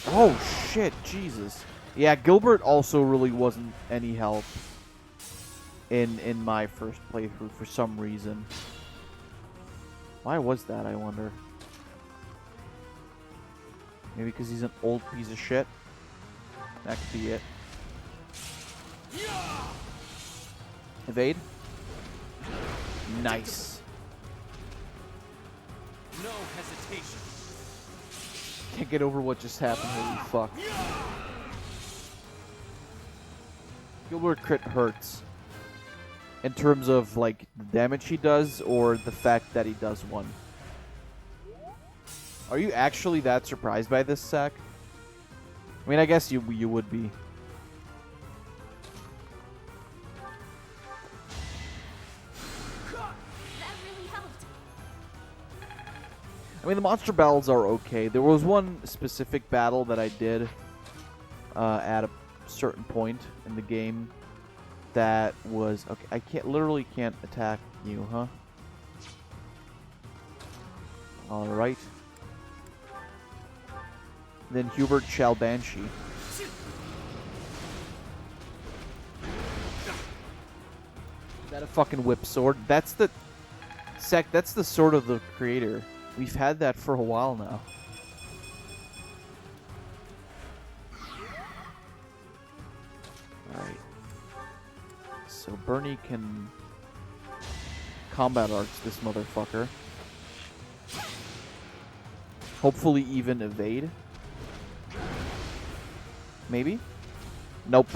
Oh shit, Jesus. Yeah, Gilbert also really wasn't any help in my first playthrough for some reason. Why was that, I wonder? Maybe because he's an old piece of shit? That could be it. Evade? Nice. No hesitation. Can't get over what just happened. Holy fuck. Gilbert crit hurts. In terms of, like, the damage he does, or the fact that he does one. Are you actually that surprised by this, Sack? I mean, I guess you would be. I mean, the monster battles are okay. There was one specific battle that I did at a certain point in the game that was... Okay, I literally can't attack you, huh? Alright. Then Hubert shall Banshee. Is that a fucking whip sword? That's the... Sec, that's the sword of the creator. We've had that for a while now. Alright. So Bernie can combat arts this motherfucker. Hopefully even evade. Maybe? Nope.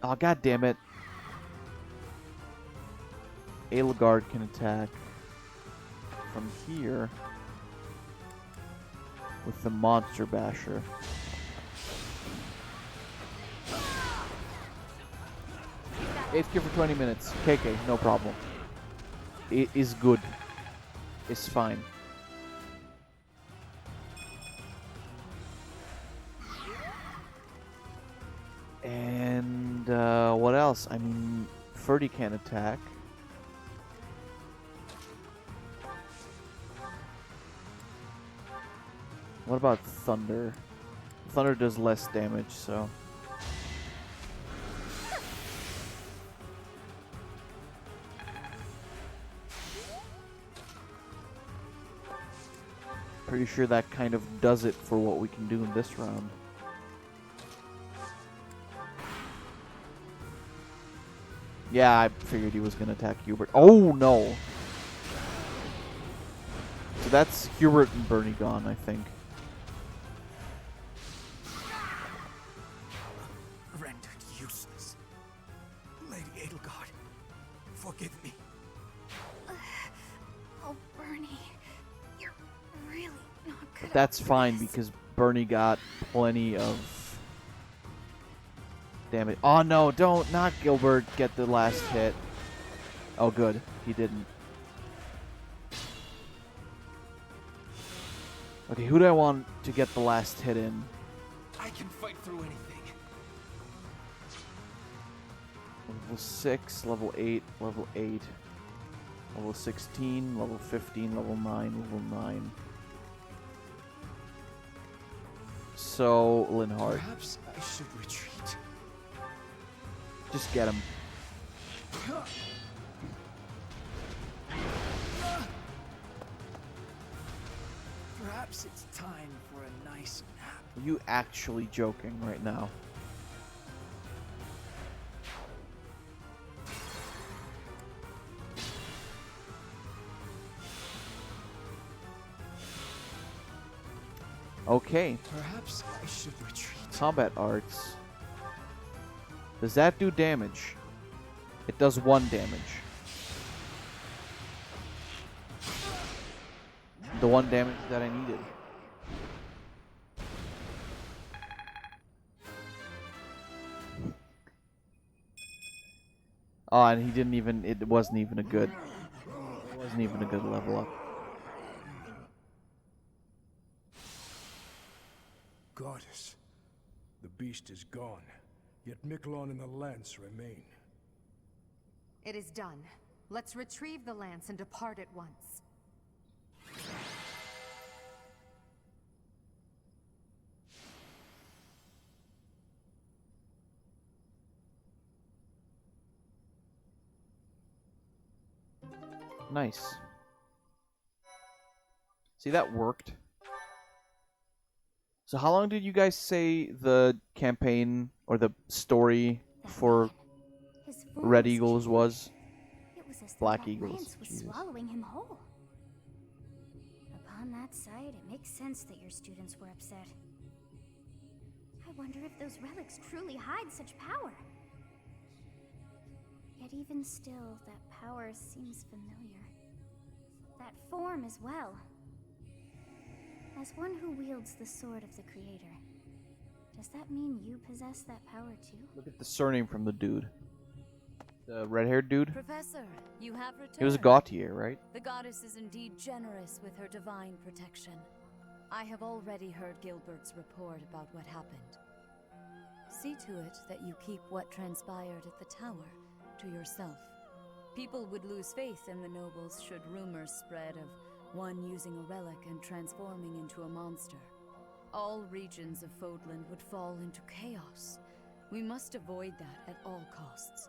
Oh, god damn it. Edelgard can attack from here with the Monster Basher. AFK for 20 minutes. KK, no problem. It is good. It's fine. And what else? I mean, Ferdy can attack. What about thunder? Thunder does less damage, so. Pretty sure that kind of does it for what we can do in this round. Yeah, I figured he was going to attack Hubert. Oh, no! So that's Hubert and Bernie gone, I think. Rendered useless. Lady Edelgard, forgive me. Oh, Bernie. You're really not good But at that's fine this. because Bernie got plenty of damage. Oh no, don't, not Gilbert get the last hit. Oh good, he didn't. Okay, who do I want to get the last hit in? I can fight through anything. Level 6, level 8, level 8, level 16, level 15, level 9, level 9. So, Linhardt. Perhaps I should retreat. Just get him. Perhaps it's time for a nice nap. Are you actually joking right now? Okay. Perhaps I should retreat. Combat arts. Does that do damage? It does 1 damage. The 1 damage that I needed. Oh, and he didn't even, it wasn't even a good level up. Goddess, the beast is gone, yet Miquelon and the lance remain. It is done. Let's retrieve the lance and depart at once. Nice. See, that worked. So how long did you guys say the campaign or the story for Red Eagles was? It was as though Black that Eagles. lance was Jesus. swallowing him whole. Upon that sight, it makes sense that your students were upset. I wonder if those relics truly hide such power. Yet even still, that power seems familiar. That form as well. As one who wields the sword of the Creator, does that mean you possess that power too? Look at the surname from the dude. The red-haired dude? Professor, you have returned. It was Gautier, right? The goddess is indeed generous with her divine protection. I have already heard Gilbert's report about what happened. See to it that you keep what transpired at the tower to yourself. People would lose faith in the nobles should rumors spread of one using a relic and transforming into a monster. All regions of Fodland would fall into chaos. We must avoid that at all costs.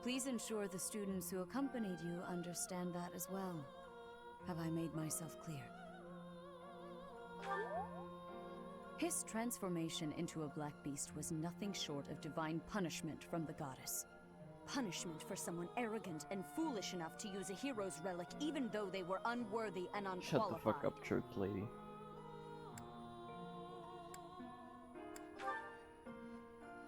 Please ensure the students who accompanied you understand that as well. Have I made myself clear? His transformation into a black beast was nothing short of divine punishment from the goddess. Punishment for someone arrogant and foolish enough to use a hero's relic even though they were unworthy and unqualified. Shut the fuck up, church lady.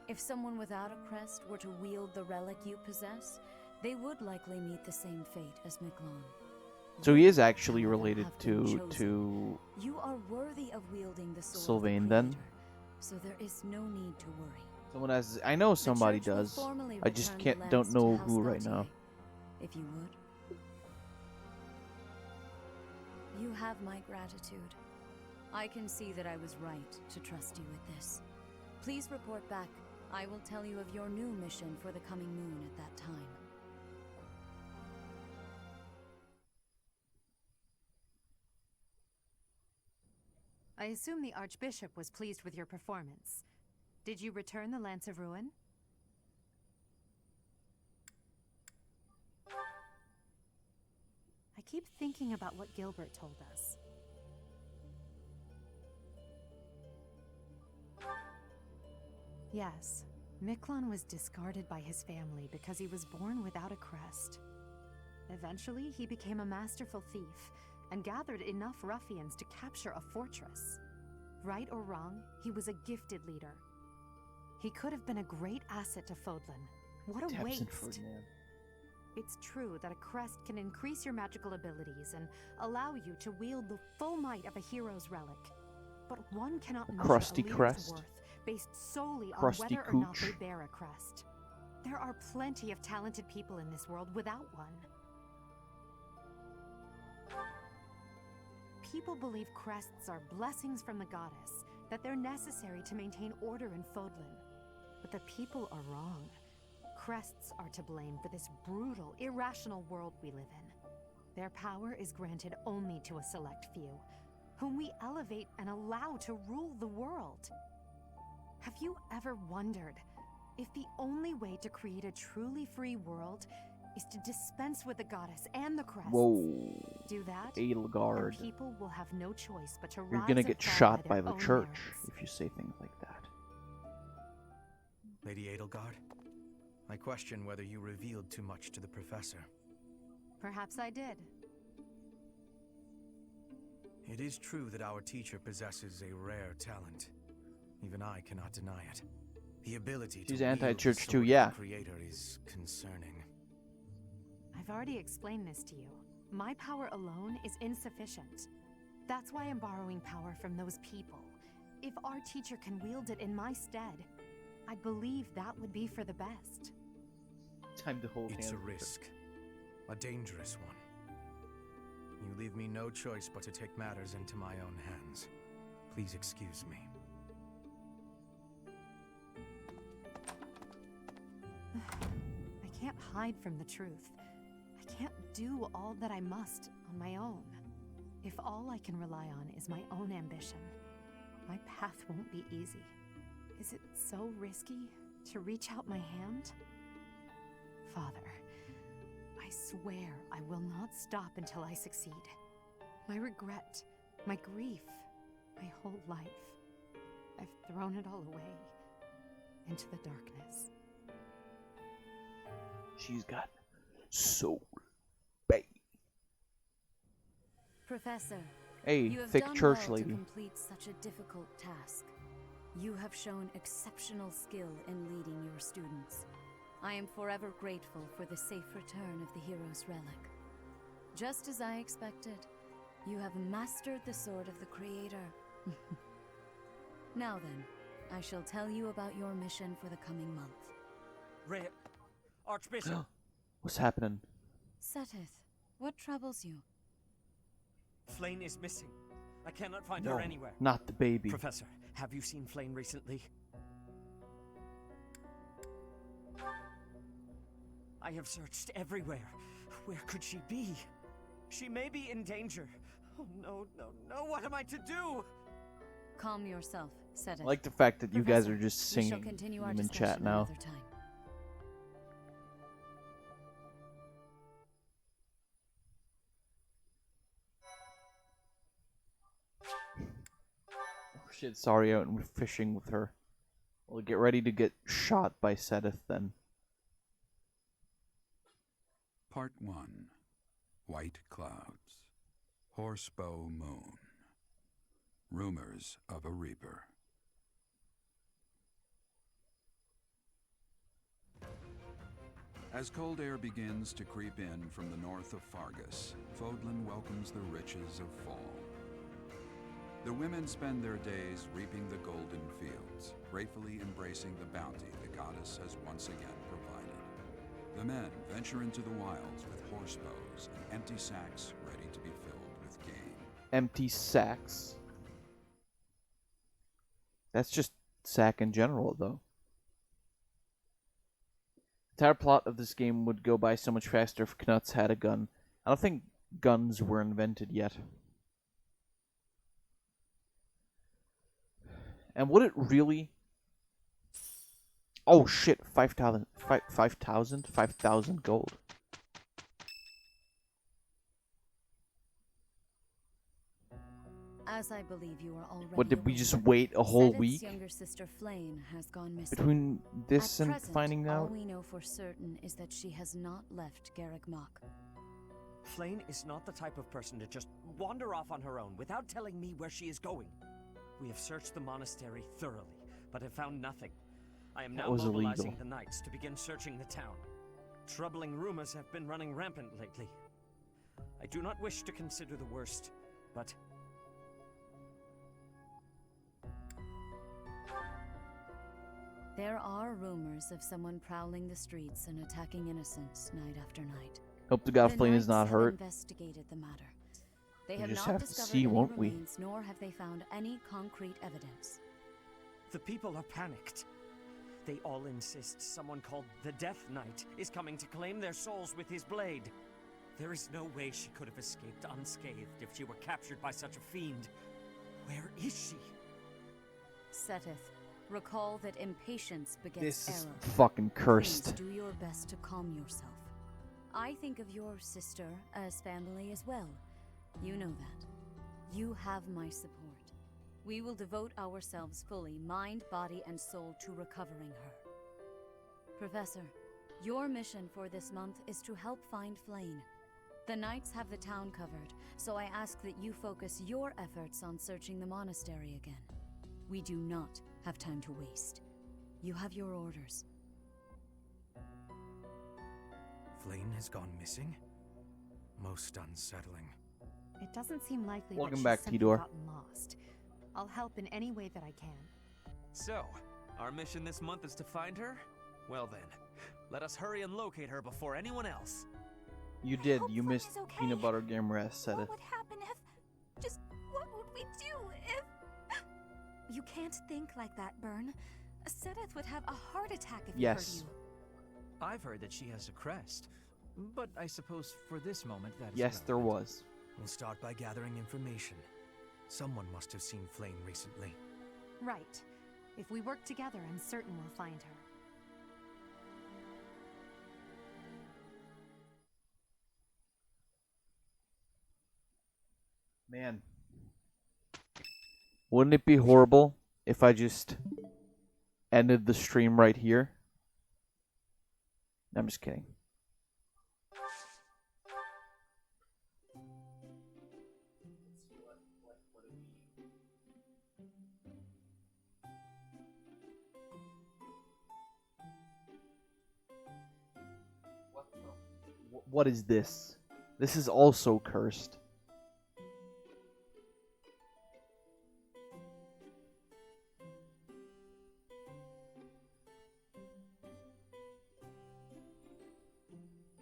If someone without a crest were to wield the relic you possess, they would likely meet the same fate as Miquelon. So he is actually related to You are worthy of wielding the sword of Sylvain the then? Creator, so there is no need to worry. Someone has, I know somebody church will does. formally I just return the don't lance know to House who right Gautier, now. if you would. You have my gratitude. I can see that I was right to trust you with this. Please report back. I will tell you of your new mission for the coming moon at that time. I assume the Archbishop was pleased with your performance. Did you return the Lance of Ruin? I keep thinking about what Gilbert told us. Yes, Miklon was discarded by his family because he was born without a crest. Eventually, he became a masterful thief and gathered enough ruffians to capture a fortress. Right or wrong, he was a gifted leader. He could have been a great asset to Fodlan. What a waste! It's true that a crest can increase your magical abilities and allow you to wield the full might of a hero's relic. But one cannot measure crusty a leader's crest. worth based solely on Crusty whether or not they cooch. bear a crest. There are plenty of talented people in this world without one. People believe crests are blessings from the goddess, that they're necessary to maintain order in Fodlan. But the people are wrong. Crests are to blame for this brutal, irrational world we live in. Their power is granted only to a select few, whom we elevate and allow to rule the world. Have you ever wondered if the only way to create a truly free world is to dispense with the goddess and the crests? Whoa. Do that, Edelgard. and people will have no choice but to You're rise gonna and get fall shot by by their the own church merits. if you say things like that. Lady Edelgard, I question whether you revealed too much to the professor. Perhaps I did. It is true that our teacher possesses a rare talent. Even I cannot deny it. The ability She's to wield the anti-church sword too, of yeah. the Creator is concerning. I've already explained this to you. My power alone is insufficient. That's why I'm borrowing power from those people. If our teacher can wield it in my stead, I believe that would be for the best. Time to hold It's hands. a risk. A dangerous one. You leave me no choice but to take matters into my own hands. Please excuse me. I can't hide from the truth. I can't do all that I must on my own. If all I can rely on is my own ambition, my path won't be easy. Is it so risky to reach out my hand? Father, I swear I will not stop until I succeed. My regret, my grief, my whole life, I've thrown it all away into the darkness. She's got soul, baby. Professor, Hey, you have thick done church well lady. to complete such a difficult task. You have shown exceptional skill in leading your students. I am forever grateful for the safe return of the hero's relic. Just as I expected, you have mastered the sword of the Creator. Now then, I shall tell you about your mission for the coming month. Archbishop! What's happening? Seteth, what troubles you? Flane is missing. I cannot find No, her anywhere. not the baby. Professor, have you seen Flane recently? I have searched everywhere. Where could she be? She may be in danger. Oh no, no, no, what am I to do? Calm yourself, Seteth. I like the fact that you guys Professor, are just we shall singing continue our in discussion chat now. another time. Oh shit, sorry, out and fishing with her. We'll get ready to get shot by Seteth then. Part 1. White Clouds. Horsebow Moon. Rumors of a Reaper. As cold air begins to creep in from the north of Fargus, Fodlan welcomes the riches of fall. The women spend their days reaping the golden fields, gratefully embracing the bounty the goddess has once again provided. The men venture into the wilds with horse bows and empty sacks ready to be filled with game. Empty sacks. That's just sack in general, though. The entire plot of this game would go by so much faster if Knuts had a gun. I don't think guns were invented yet. And would it really... Oh shit, 5,000 gold. As I believe you are already What, did we aware, just wait a whole Sedith's week? younger sister Flayn has gone missing. Between this At and present, finding all out? we know for certain is that she has not left Garreg Mach. Flayn is not the type of person to just wander off on her own without telling me where she is going. We have searched the monastery thoroughly, but have found nothing. I am That now was mobilizing illegal. the knights to begin searching the town. Troubling rumors have been running rampant lately. I do not wish to consider the worst, but... There are rumors of someone prowling the streets and attacking innocents night after night. Hope to God The Flayn is not Knights have hurt. investigated the matter. They We have just not have to discovered see, any won't we? remains, nor have they found any concrete evidence. The people are panicked. They all insist someone called the Death Knight is coming to claim their souls with his blade. There is no way she could have escaped unscathed if she were captured by such a fiend. Where is she? Seteth, recall that impatience begets This is error. fucking cursed. Please do your best to calm yourself. I think of your sister as family as well. You know that. You have my support. We will devote ourselves fully, mind, body, and soul, to recovering her. Professor, your mission for this month is to help find Flayn. The Knights have the town covered, so I ask that you focus your efforts on searching the monastery again. We do not have time to waste. You have your orders. Flayn has gone missing? Most unsettling. It doesn't seem likely Welcome that she's back, simply Tidor. gotten lost. I'll help in any way that I can. So, our mission this month is to find her? Well then, let us hurry and locate her before anyone else. You did. You missed Peanut Butter Game Rest, said it. What would happen if... Just what would we do if... You can't think like that, Byrne. Sedith would have a heart attack if Yes. he heard you. I've heard that she has a crest, but I suppose for this moment that is Yes, there was. We'll start by gathering information. Someone must have seen Flayn recently. Right. If we work together, I'm certain we'll find her. Man. Wouldn't it be horrible if I just ended the stream right here? I'm just kidding. What is this? This is also cursed.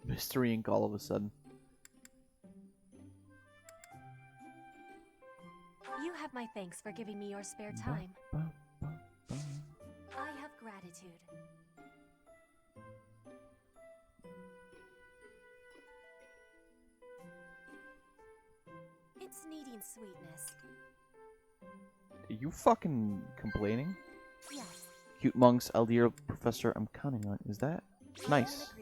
Mystery Inc. all of a sudden. You have my thanks for giving me your spare time. I have gratitude. It's needing sweetness. Are you fucking complaining? Yes. Cute monks, dear professor, I'm counting on. Is that nice?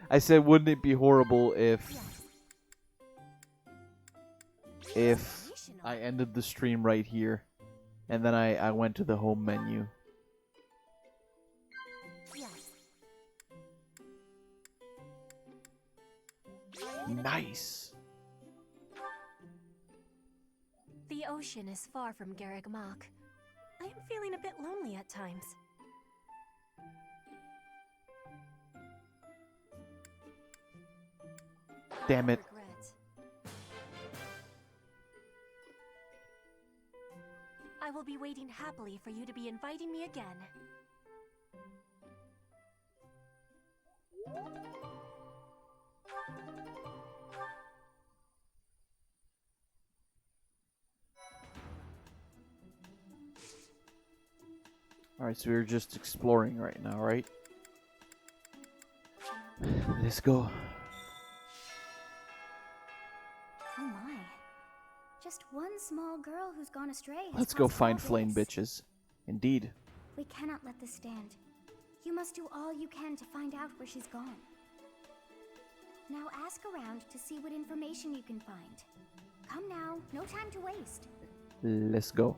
I said, wouldn't it be horrible if I ended the stream right here, and then I went to the home menu. Nice. The ocean is far from Garreg Mach. I am feeling a bit lonely at times. Damn it. I will be waiting happily for you to be inviting me again. Alright, so we're just exploring right now, right? Let's go. Just one small girl who's gone astray. Let's go find Flame bitches. Indeed. We cannot let this stand. You must do all you can to find out where she's gone. Now ask around to see what information you can find. Come now, no time to waste. Let's go.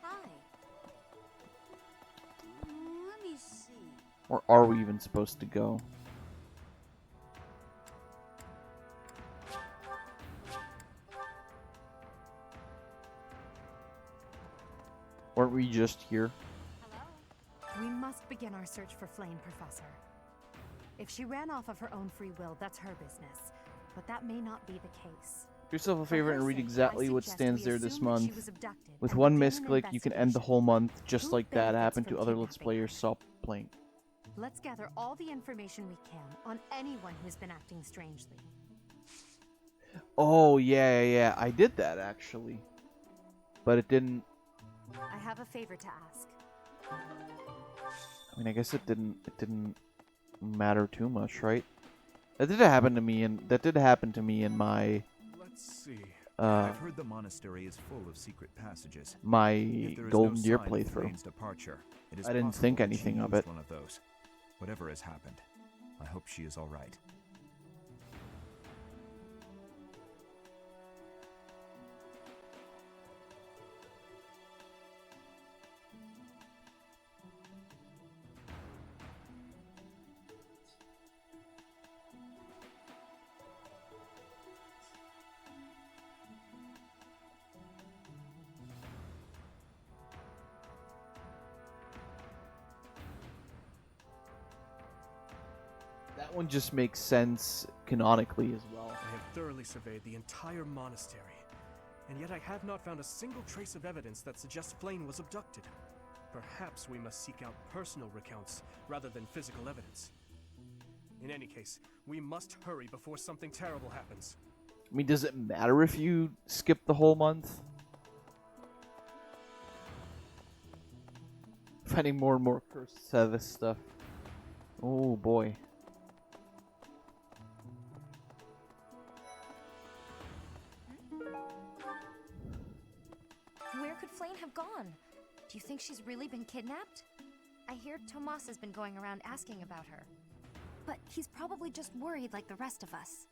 Hi. Let me see. Or are we even supposed to go? Weren't we just here? We must begin our search for Flame, Professor. If she ran off of her own free will, that's her business. But that may not be the case. Do yourself a favor and read exactly what stands there this month. With and one begin misclick, an you can end the whole month, just Who like that benefits happened from to other Let's kidnapping Players stop playing. Let's gather all the information we can on anyone who's been acting strangely. Oh, yeah. I did that, actually. But it didn't... I have a favor to ask. I mean, I guess it didn't matter too much, right? That did happen to me in my... Let's see. Uh, I've heard the monastery is full of secret passages. my If there is Golden no Deer sign of playthrough. Flame's departure, it is I didn't possible think that anything she of used it. one of those. Whatever has happened, I hope she is all right. That one just makes sense canonically as well. I have thoroughly surveyed the entire monastery, and yet I have not found a single trace of evidence that suggests Flame was abducted. Perhaps we must seek out personal recounts rather than physical evidence. In any case, we must hurry before something terrible happens. I mean, does it matter if you skip the whole month? Finding more and more cursed Sevis stuff. Oh boy. Where could Flame have gone? Do you think she's really been kidnapped? I hear Tomas has been going around asking about her. But he's probably just worried like the rest of us.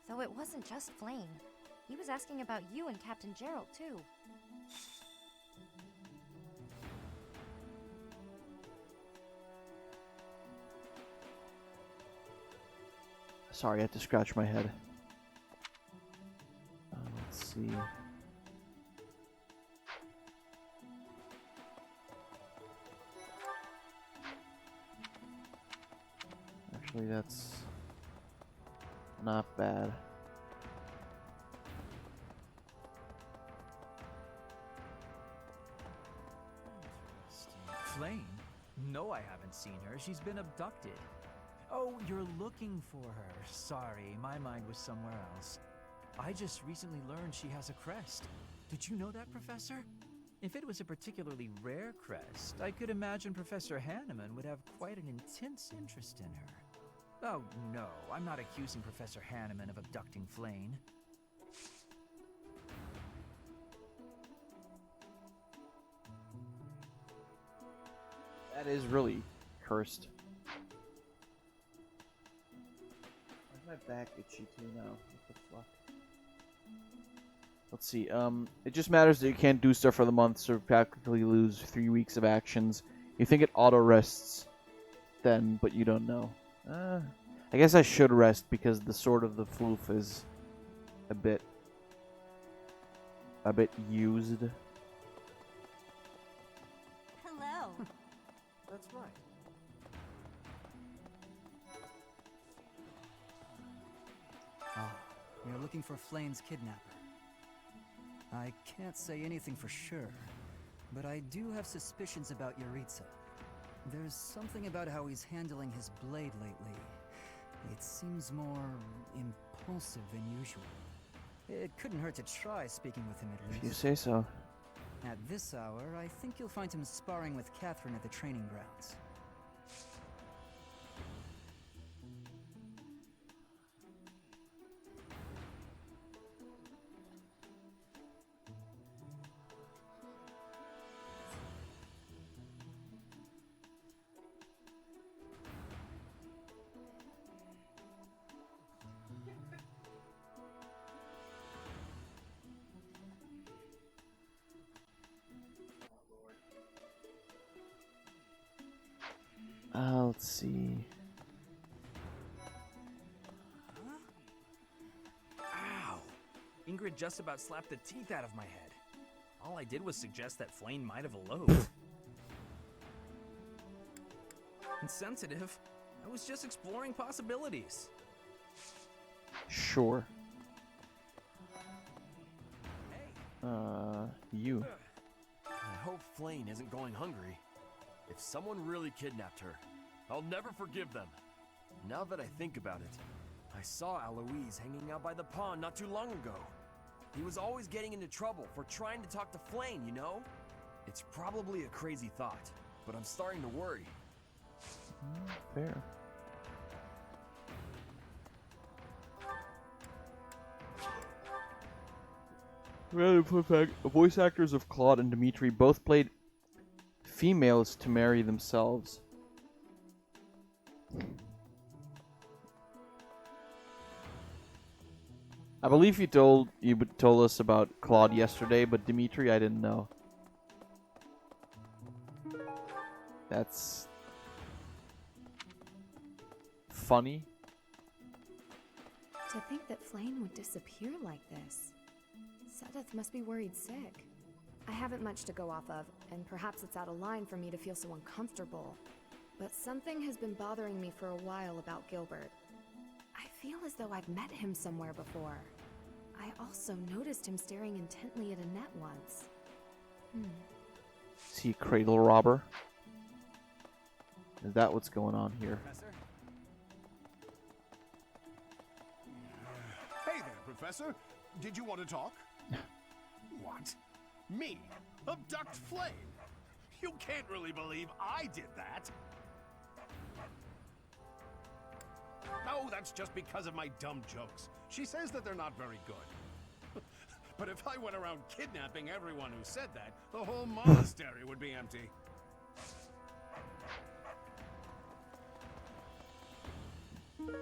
Though it wasn't just Flame. He was asking about you and Captain Gerald, too. Sorry, I had to scratch my head. Let's see. Actually, that's not bad. Flame? No, I haven't seen her. She's been abducted. Oh, you're looking for her. Sorry, my mind was somewhere else. I just recently learned she has a crest. Did you know that, Professor? If it was a particularly rare crest, I could imagine Professor Hanneman would have quite an intense interest in her. Oh, no, I'm not accusing Professor Hanneman of abducting Flame. That is really cursed. Why's my back itchy too now? What the fuck? Let's see. It just matters that you can't do stuff for the month, so practically lose 3 weeks of actions. You think it auto rests then, but you don't know. I guess I should rest because the Sword of the Floof is a bit used. Hello. That's right. We are looking for Flame's kidnapper. I can't say anything for sure, but I do have suspicions about Yaritza. There's something about how he's handling his blade lately. It seems more impulsive than usual. It couldn't hurt to try speaking with him at least. If you say so. At this hour, I think you'll find him sparring with Catherine at the training grounds. Let's see. Ow! Ingrid just about slapped the teeth out of my head. All I did was suggest that Flame might have eloped. Insensitive. I was just exploring possibilities. Sure. You. I hope Flame isn't going hungry. If someone really kidnapped her, I'll never forgive them. Now that I think about it, I saw Aloise hanging out by the pond not too long ago. He was always getting into trouble for trying to talk to Flame, you know? It's probably a crazy thought, but I'm starting to worry. Fair. Rather fun fact, voice actors of Claude and Dimitri both played females to marry themselves. I believe you told us about Claude yesterday, but Dimitri I didn't know. That's funny. To think that Flame would disappear like this. Sedith must be worried sick. I haven't much to go off of, and perhaps it's out of line for me to feel so uncomfortable. But something has been bothering me for a while about Gilbert. I feel as though I've met him somewhere before. I also noticed him staring intently at Annette once. Is he a cradle robber? Is that what's going on here? Hey there, Professor. Did you want to talk? What? Me? Abduct Flame? You can't really believe I did that. No, that's just because of my dumb jokes. She says that they're not very good. But if I went around kidnapping everyone who said that, the whole monastery would be empty. Let's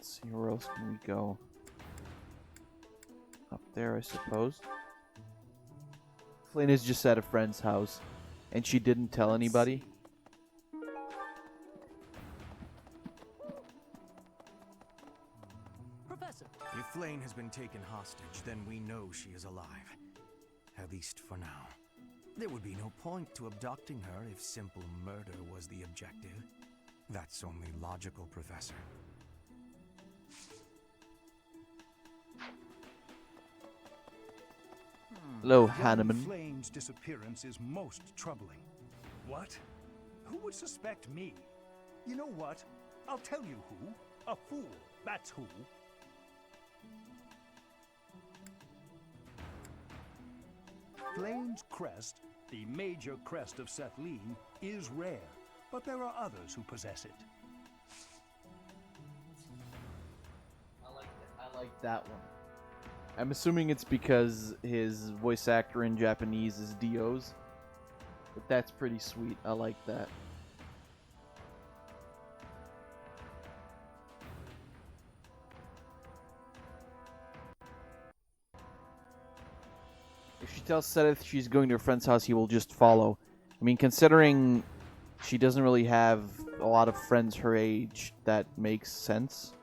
see, where else can we go? Up there, I suppose. Flynn is just at a friend's house, and she didn't tell anybody. Professor! If Flame has been taken hostage, then we know she is alive. At least for now. There would be no point to abducting her if simple murder was the objective. That's only logical, Professor. Hello, Young Hanneman. Flame's disappearance is most troubling. What? Who would suspect me? You know what? I'll tell you who. A fool. That's who. Flame's crest, the major crest of Setleen, is rare, but there are others who possess it. I like that one. I'm assuming it's because his voice actor in Japanese is Dio's. But that's pretty sweet. I like that. If she tells Sedith she's going to her friend's house, he will just follow. I mean, considering she doesn't really have a lot of friends her age, that makes sense.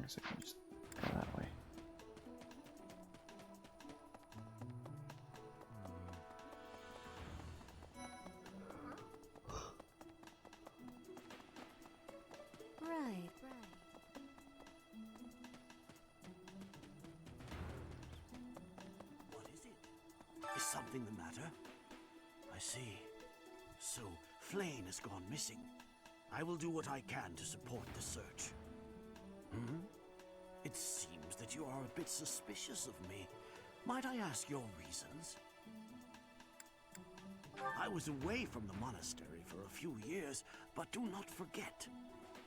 So I can just go that way. Right. What is it? Is something the matter? I see. So, Flame has gone missing. I will do what I can to support the search. It seems that you are a bit suspicious of me. Might I ask your reasons? I was away from the monastery for a few years, but do not forget,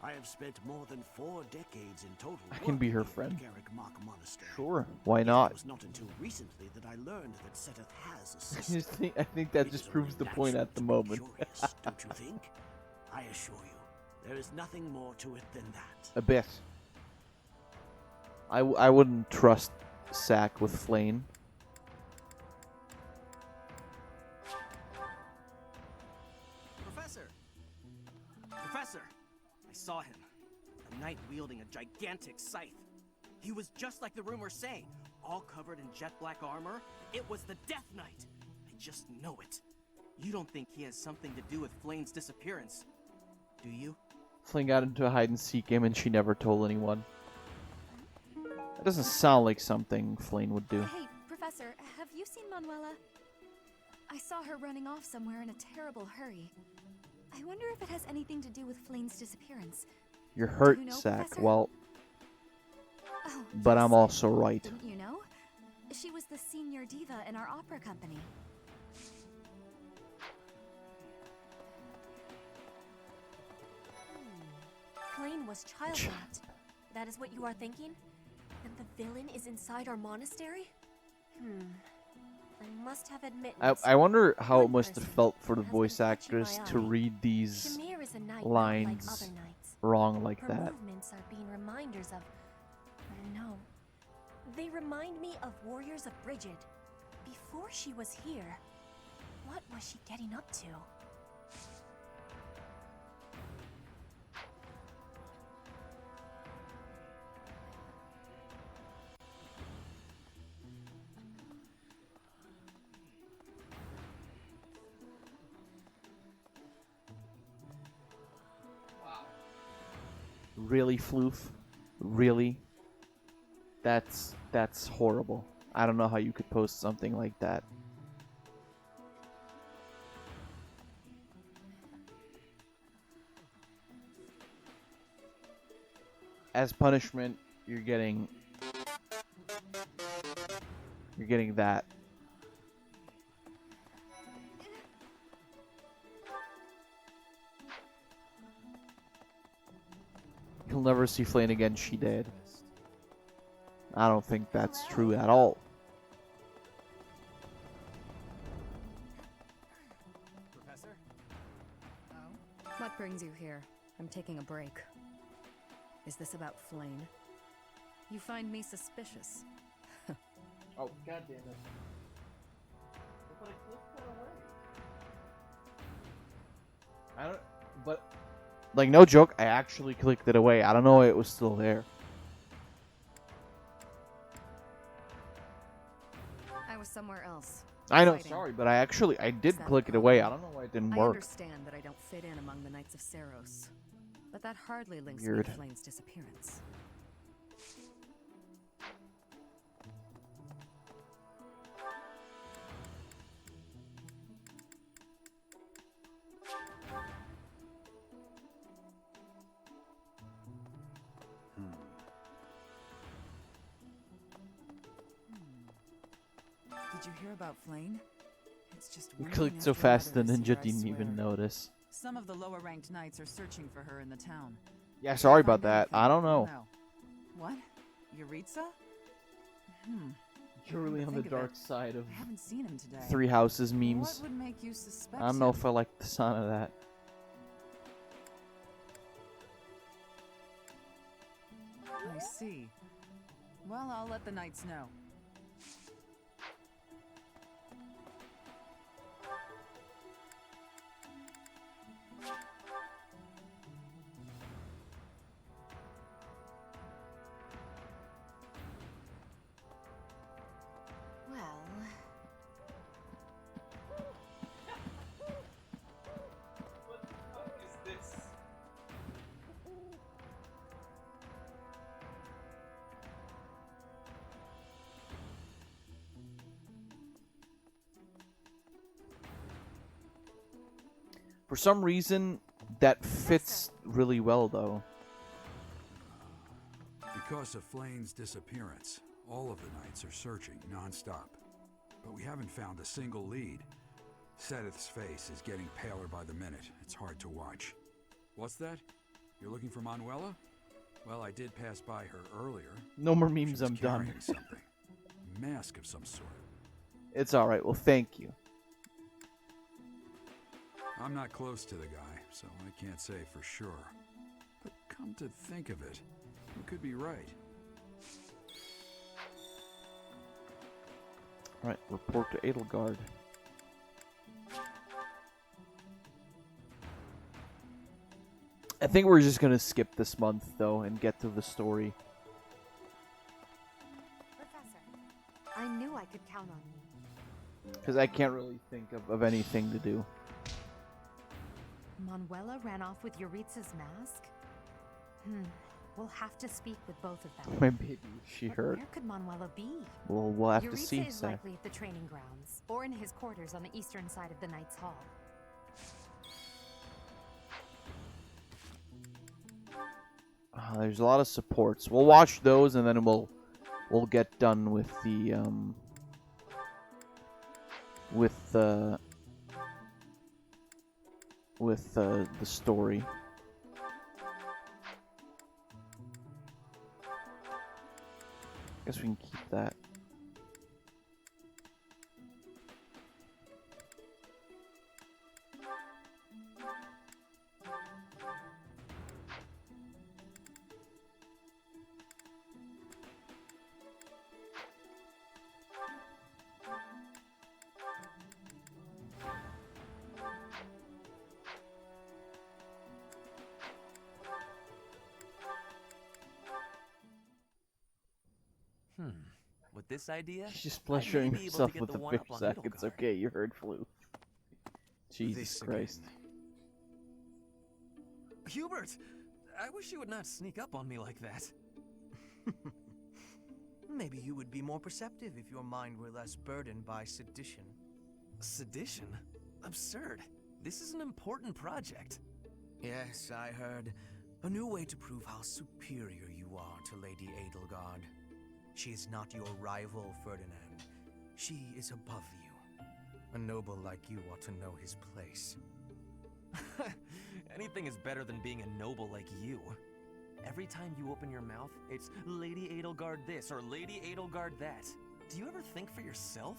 I have spent more than 4 decades in total. I can be her friend. Garrick Mach Monastery. Sure, why Yet not? It was not until recently that I learned that Seteth has a sister. I think that just proves the point at the moment. Curious, don't you think? I assure you, there is nothing more to it than that. A bit. I wouldn't trust Sack with Flane. Professor! Professor! I saw him. A knight wielding a gigantic scythe. He was just like the rumors say, all covered in jet black armor. It was the Death Knight. I just know it. You don't think he has something to do with Flane's disappearance, do you? Flane got into a hide-and-seek game and she never told anyone. That doesn't sound like something Flane would do. Hey, Professor, have you seen Manuela? I saw her running off somewhere in a terrible hurry. I wonder if it has anything to do with Flane's disappearance. You're hurt, Do you know, Sack. Professor? Well, Oh, but I'm also right. didn't you know? She was the senior diva in our opera company. Flane was child-wrapped. That is what you are thinking? That the villain is inside our monastery? I must have admittance. I wonder how it One must have person felt for the has voice been catching actress my to eye. read these Shamir is a knight not like lines other knights. wrong like Her that. movements are being reminders of... No. They remind me of Warriors of Brigid. Before she was here, what was she getting up to? Really, Floof? Really? That's horrible. I don't know how you could post something like that. As punishment, you're getting that. You'll never see Flane again, she did. I don't think that's true at all. Professor? What brings you here? I'm taking a break. Is this about Flane? You find me suspicious. Oh, god damn it. I don't, but, like, no joke, I actually clicked it away. I don't know why it was still there. I was somewhere else. I know, Fighting. sorry, but I did Is that click it a away. I problem? don't know why it didn't I work. understand that I don't fit in among the Knights of Saros, but that hardly links me Weird. to Flane's disappearance. Did you hear about Flane? It's just You one clicked thing so after fast another the this ninja year, I didn't even swear. notice. Some of the lower ranked knights are searching for her in the town. Yeah, Did sorry you about find that. anything? I don't know. No. What? Yuritsa? You're really on the Think of dark it. side of I haven't seen him today. Three Houses memes. What would make you suspect I don't know him? if I like the sound of that. I see. Well, I'll let the knights know. Well... For some reason, that fits really well, though. It because of Flane's disappearance. All of the knights are searching non-stop, but we haven't found a single lead. Sedith's face is getting paler by the minute. It's hard to watch. What's that? You're looking for Manuela? Well, I did pass by her earlier. No more memes, I'm done. Carrying something. A mask of some sort. It's alright, well, thank you. I'm not close to the guy, so I can't say for sure. But come to think of it, you could be right. Alright, report to Edelgard. I think we're just gonna skip this month, though, and get to the story. Professor, I knew I could count on you. Because I can't really think of anything to do. Manuela ran off with Yuritsa's mask? We'll have to speak with both of them. My baby, she But heard. where could Manuela be? Well, we'll have to Yuritsa see, is Seth. likely at the training grounds, or in his quarters on the eastern side of the Knight's Hall. There's a lot of supports. We'll watch those, and then we'll get done with the the story. Guess we can keep that. With this idea, She's just pleasuring I may be able to herself get with the the one fish up on sack. It's Edelgard. okay, you heard Flu. Jesus This Christ. Hubert, I wish you would not sneak up on me like that. Maybe you would be more perceptive if your mind were less burdened by sedition. Sedition? Absurd. This is an important project. Yes, I heard. A new way to prove how superior you are to Lady Edelgard. She is not your rival, Ferdinand. She is above you. A noble like you ought to know his place. Anything is better than being a noble like you. Every time you open your mouth, it's Lady Edelgard this or Lady Edelgard that. Do you ever think for yourself?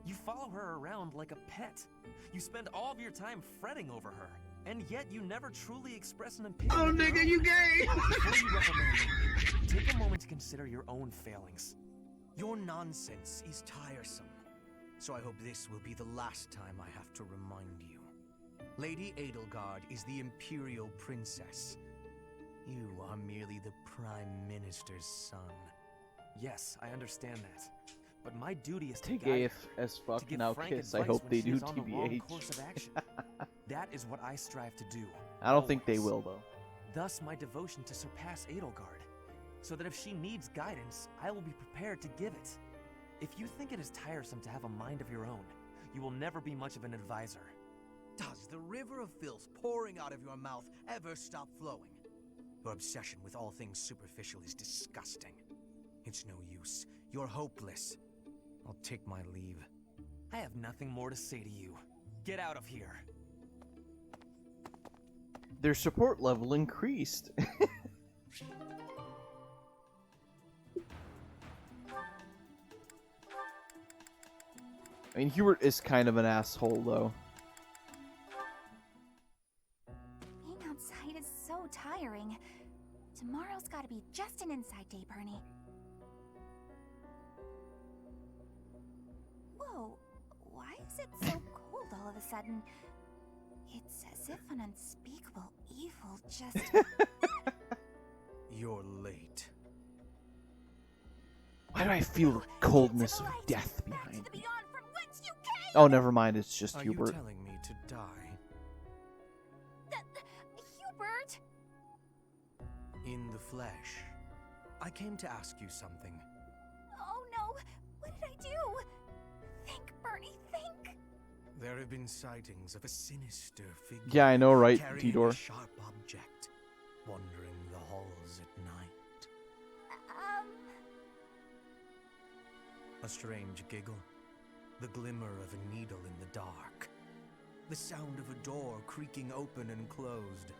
You follow her around like a pet. You spend all of your time fretting over her, and yet you never truly express an opinion. Oh, of your nigga, own. you gay! Before you reprimand me, take a moment to consider your own failings. Your nonsense is tiresome, so I hope this will be the last time I have to remind you. Lady Edelgard is the Imperial Princess. You are merely the Prime Minister's son. Yes, I understand that. But my duty is to Take guide AF her, as to fuck give now, frank Kiss. I advice hope when they she do is on the wrong TBH. course of action. That is what I strive to do. I don't think they always. will, though. Thus my devotion to surpass Edelgard, so that if she needs guidance, I will be prepared to give it. If you think it is tiresome to have a mind of your own, you will never be much of an advisor. Does the river of filth pouring out of your mouth ever stop flowing? Your obsession with all things superficial is disgusting. It's no use. You're hopeless. I'll take my leave. I have nothing more to say to you. Get out of here. Their support level increased. I mean, Hubert is kind of an asshole, though. Being outside is so tiring. Tomorrow's gotta be just an inside day, Bernie. Whoa, why is it so cold all of a sudden? It's as if an unspeakable evil just... You're late. Why do I feel the coldness of death behind me? Oh, never mind. It's just Are Hubert. you telling me to die? Hubert! In the flesh. I came to ask you something. Oh no, what did I do? Think, Bernie, think! There have been sightings of a sinister figure. Yeah, I know, right, carrying Tidor? a sharp object, wandering the halls at night. A strange giggle. The glimmer of a needle in the dark. The sound of a door creaking open and closed.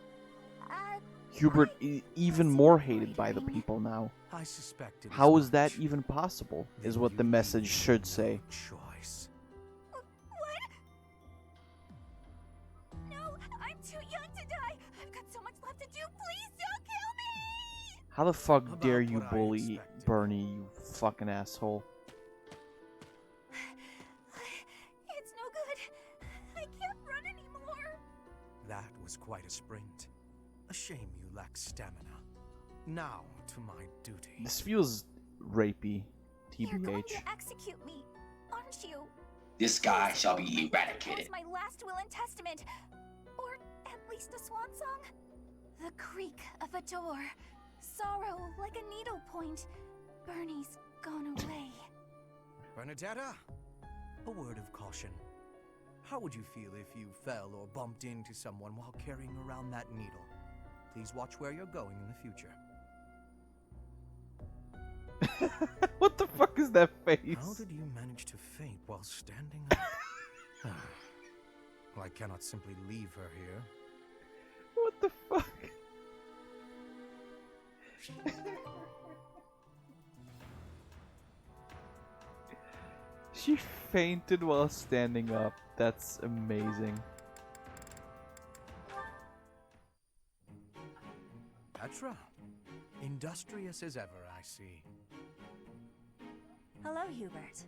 Hubert even more hated by the people now. I suspected. How is that even possible? Is what the message should say. Choice. What? No, I'm too young to die. I've got so much left to do. Please don't kill me. How the fuck dare you bully Bernie, you fucking asshole? It's no good. I can't run anymore. That was quite a sprint. A shame you lack stamina. Now to my duty. This feels rapey, You're going TBH. to execute me, aren't you? This guy shall be eradicated. That's my last will and testament. Or at least a swan song. The creak of a door. Sorrow like a needle point. Bernie's gone away. Bernadetta, a word of caution. How would you feel if you fell or bumped into someone while carrying around that needle? Please watch where you're going in the future. What the fuck is that face? How did you manage to faint while standing up? Well, I cannot simply leave her here. What the fuck? She fainted while standing up. That's amazing. Petra, industrious as ever, I see. Hello, Hubert.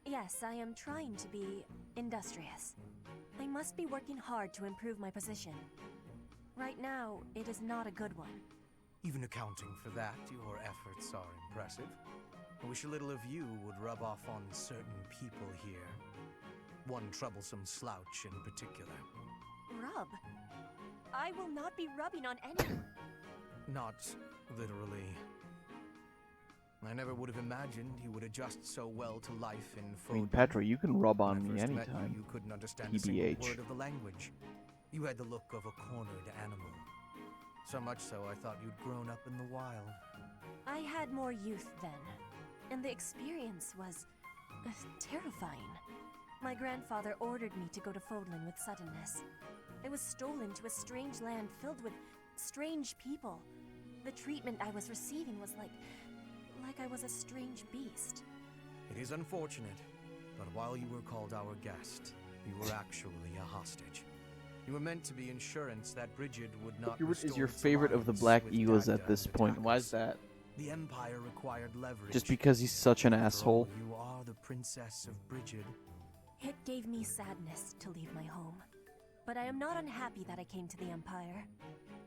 Yes, I am trying to be industrious. I must be working hard to improve my position. Right now, it is not a good one. Even accounting for that, your efforts are impressive. I wish a little of you would rub off on certain people here. One troublesome slouch in particular. Rub? I will not be rubbing on anyone. Not literally. I never would have imagined you would adjust so well to life in I mean, Fodor. Petra, you can rub When I on me first met anytime. You couldn't understand a single TBH. word of the language. You had the look of a cornered animal. So much so, I thought you'd grown up in the wild. I had more youth then, and the experience was terrifying. My grandfather ordered me to go to Fodlan with suddenness. I was stolen to a strange land filled with strange people. The treatment I was receiving was like I was a strange beast. It is unfortunate, but while you were called our guest, you were actually a hostage. You were meant to be insurance that Bridget would not Hubert is restore your its favorite of the alliance Black with Eagles Dagda at this and point. Why is attackers. that? The Empire required leverage. Just because he's such an After asshole? all, you are the princess of Bridget. It gave me sadness to leave my home. But I am not unhappy that I came to the Empire.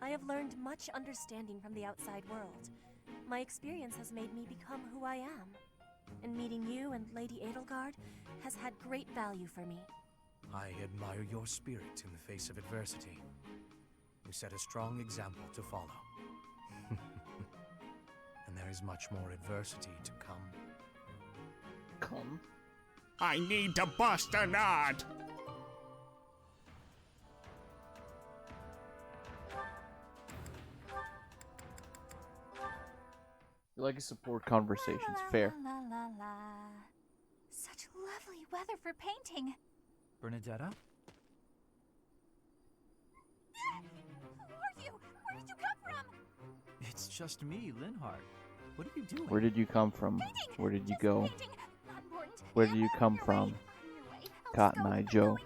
I have learned much understanding from the outside world. My experience has made me become who I am. And meeting you and Lady Edelgard has had great value for me. I admire your spirit in the face of adversity. You set a strong example to follow. And there is much more adversity to come. Come? I need to bust a nut! You like to support conversations. Fair. La la la la. Such lovely weather for painting. Bernadetta? Who are you? Where did you come from? It's just me, Linhart. What are you doing? Where did you come from? Where did you go? Not important. Where did you come from? Cotton Eye Joe.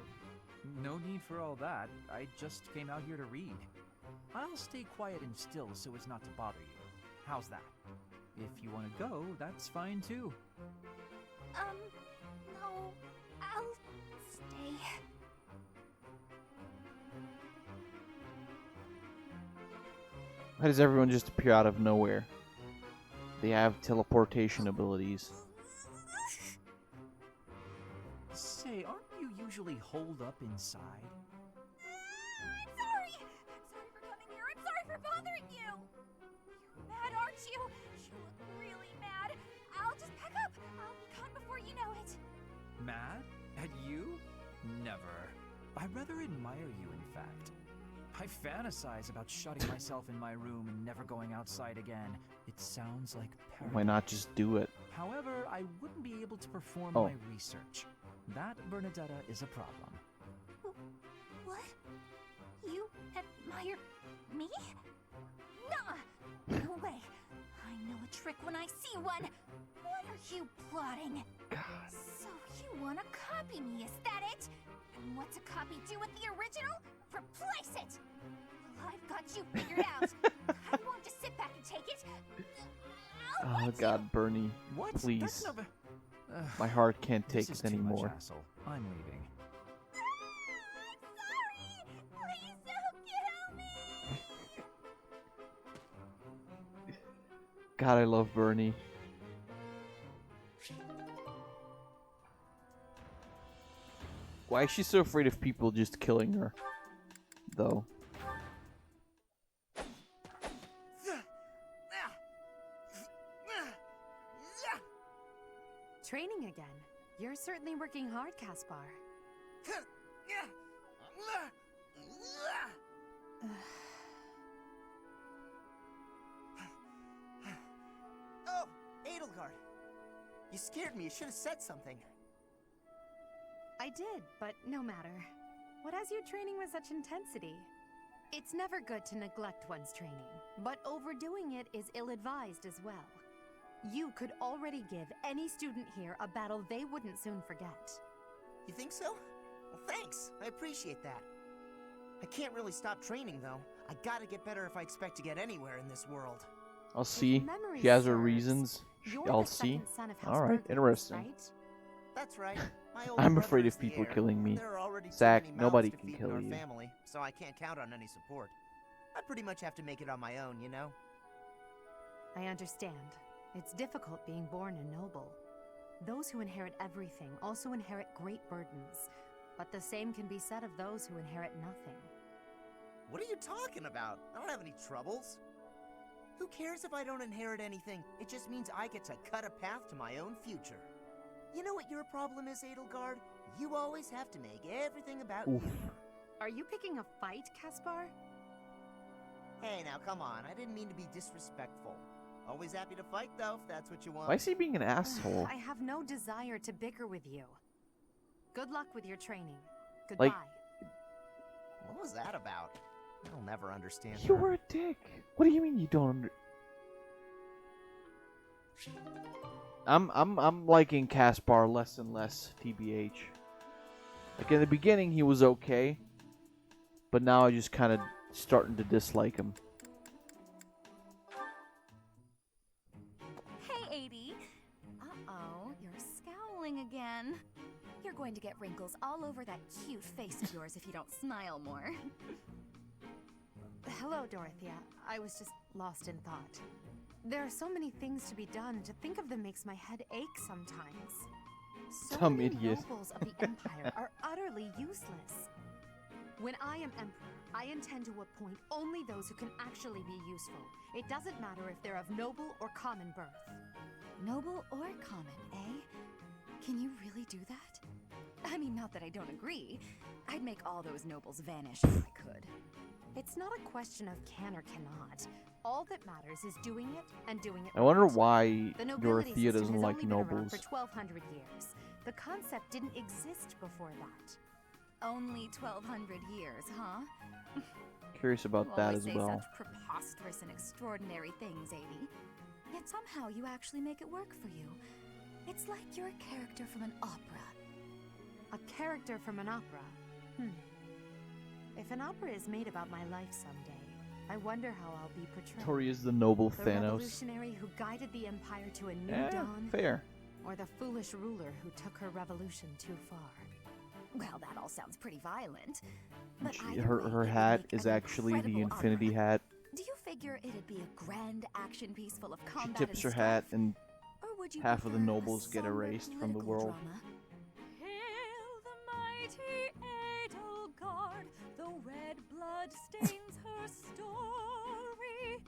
No need for all that. I just came out here to read. I'll stay quiet and still so as not to bother you. How's that? If you want to go, that's fine too. No. I'll stay. Why does everyone just appear out of nowhere? They have teleportation abilities. Say, aren't you usually holed up inside? I'm sorry. I'm sorry for coming here. I'm sorry for bothering you. You're mad, aren't you? You look really mad. I'll just pack up. I'll be gone before you know it. Mad? At you? Never. I rather admire you, in fact. I fantasize about shutting myself in my room and never going outside again. It sounds like paradise. Why not just do it? However, I wouldn't be able to perform Oh. my research. That, Bernadetta, is a problem. What? You admire me? Nuh-uh. No way. I know a trick when I see one. What are you plotting? So you want to copy me, is that it? And what's a copy do with the original? Replace it! Well, I've got you figured out. I won't just sit back and take it. Oh God, Bernie, What? please. That's never... My heart can't This take is it too much anymore. hassle. I'm leaving. Please don't kill me! God, I love Bernie. Why is she so afraid of people just killing her, though? Training again. You're certainly working hard, Caspar. Oh, Edelgard. You scared me. You should have said something. I did, but no matter. What has you training with such intensity? It's never good to neglect one's training, but overdoing it is ill-advised as well. You could already give any student here a battle they wouldn't soon forget. You think so? Well, thanks. I appreciate that. I can't really stop training, though. I gotta get better if I expect to get anywhere in this world. I'll see. memory She has her serves, reasons. you're I'll the see. second son of House Alright, Bergman, interesting. right? That's right. My older I'm brother afraid is of the people heir. killing me. There are already too Zach, many nobody mouths to can feed kill in our you. family, so I can't count on any support. I pretty much have to make it on my own, you know? I understand. It's difficult being born a noble. Those who inherit everything also inherit great burdens, but the same can be said of those who inherit nothing. What are you talking about? I don't have any troubles. Who cares if I don't inherit anything? It just means I get to cut a path to my own future. You know what your problem is, Edelgard? You always have to make everything about you. Are you picking a fight, Caspar? Hey, now come on. I didn't mean to be disrespectful. Always happy to fight, though, if that's what you want. Why is he being an asshole? I have no desire to bicker with you. Good luck with your training. Goodbye. What was that about? I'll never understand You her. were a dick. What do you mean you don't I'm liking Caspar less and less, TBH. Like in the beginning he was okay, but now I just kind of starting to dislike him. Hey, Adie. Uh-oh, you're scowling again. You're going to get wrinkles all over that cute face of yours if you don't smile more. Hello, Dorothea. I was just lost in thought. There are so many things to be done. To think of them makes my head ache sometimes. So Dumb many idiot. nobles of the Empire are utterly useless. When I am Emperor, I intend to appoint only those who can actually be useful. It doesn't matter if they're of noble or common birth. Noble or common, eh? Can you really do that? I mean, not that I don't agree. I'd make all those nobles vanish if I could. It's not a question of can or cannot. All that matters is doing it and doing it I wonder right. why The nobility Dorothea system doesn't has like only been around nobles. for 1,200 years. The concept didn't exist before that. Only 1,200 years, huh? Curious about You that always as say well. such preposterous and extraordinary things, Adie. Yet somehow you actually make it work for you. It's like you're a character from an opera. A character from an opera? If an opera is made about my life someday, I wonder how I'll be portrayed. Tori is the noble The Thanos. revolutionary who guided the empire to a new dawn? Fair. Or the foolish ruler who took her revolution too far? Well, that all sounds pretty violent. But She, either her way, her it would hat make is an actually the incredible Infinity opera. hat. Do you figure it'd be a grand action piece full of She combat tips her and hat, stuff? and Or would you half of the prefer a nobles get somber erased from the political world. drama? Hail the mighty Edelgard, the red blood stains her story.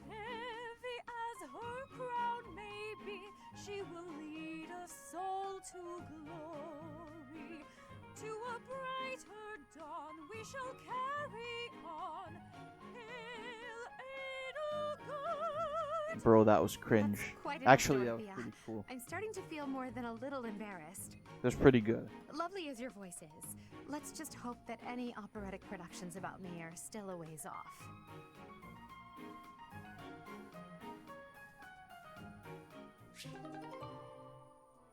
Heavy as her crown may be, she will lead us all to glory. To a brighter dawn we shall carry on. Hail Bro, that was cringe. Quite Actually, that enough, was Dorothea. pretty cool. I'm starting to feel more than a little embarrassed. That was pretty good. Lovely as your voice is, let's just hope that any operatic productions about me are still a ways off.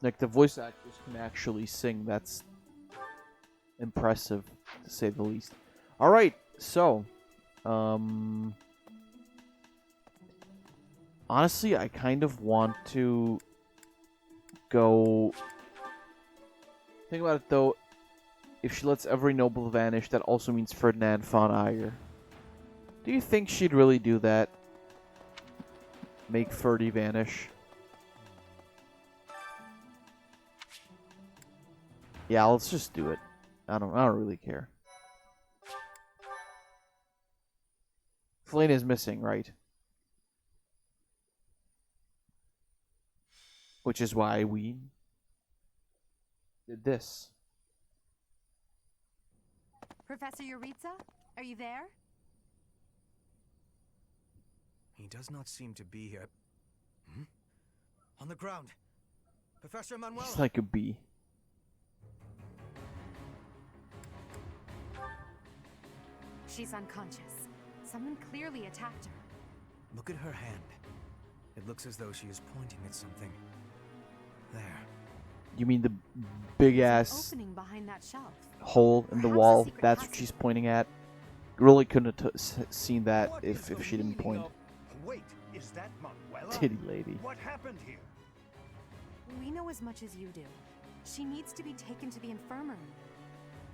Like, the voice actors can actually sing. That's impressive, to say the least. Alright, so, honestly, I kind of want to go... Think about it, though. If she lets every noble vanish, that also means Ferdinand von Aegir. Do you think she'd really do that? Make Ferdy vanish? Yeah, let's just do it. I don't really care. Flynn is missing, right? Which is why we did this. Professor Yuritsa, are you there? He does not seem to be here. Hmm? On the ground. Professor Manuel. He's like a bee. She's unconscious. Someone clearly attacked her. Look at her hand. It looks as though she is pointing at something. There. You mean the big ass Opening behind that shelf. hole in the wall? That's what she's pointing at. Really couldn't have seen that if she didn't point. Wait, is that Manuela? Titty lady. What happened here? We know as much as you do. She needs to be taken to the infirmary.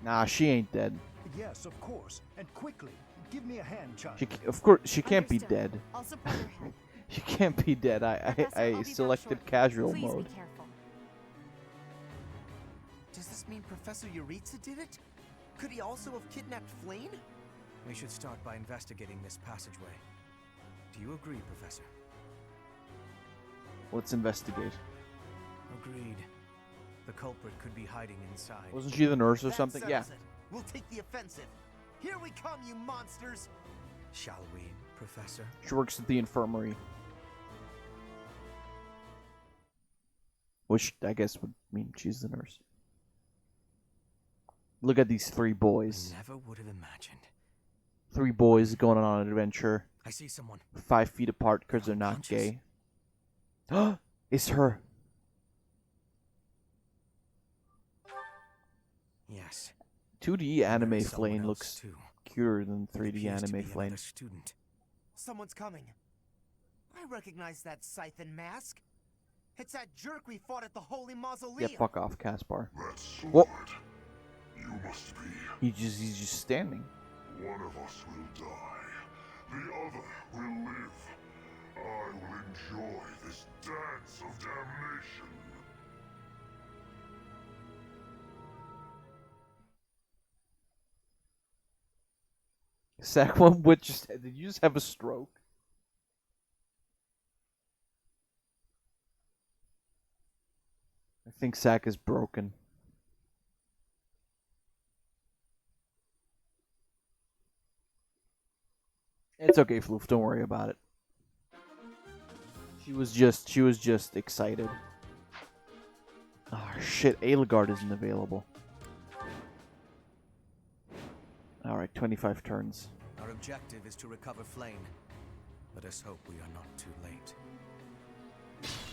Nah, she ain't dead. Yes, of course. And quickly. Give me a hand, child. Of course, she can't be dead. I'll support your head. She can't be dead. I selected casual Please mode. be careful. Does this mean Professor Yuritsa did it? Could he also have kidnapped Flane? We should start by investigating this passageway. Do you agree, Professor? Let's investigate. Agreed. The culprit could be hiding inside. Wasn't she the nurse or That something? Yeah. settles it. We'll take the offensive. Here we come, you monsters! Shall we, Professor? She works at the infirmary. Which I guess would mean she's the nurse. Look at these three boys. I never would have imagined. Three boys going on an adventure. I see someone. 5 feet apart because they're not gay. It's her. Yes. 2D anime There is someone Flame else, looks too. cuter than It 3D appears to anime be Flame. another student. Someone's coming. I recognize that scythe and mask. It's that jerk we fought at the Holy Mausoleum. Yeah, fuck off, Caspar. That sword. Whoa. You must be. He's just standing. One of us will die. The other will live. I will enjoy this dance of damnation. Saquon would just. Did you just have a stroke? I think Sack is broken. It's okay, Floof. Don't worry about it. She was just excited. Oh shit, Aelgard isn't available. Alright, 25 turns. Our objective is to recover Flame. Let us hope we are not too late.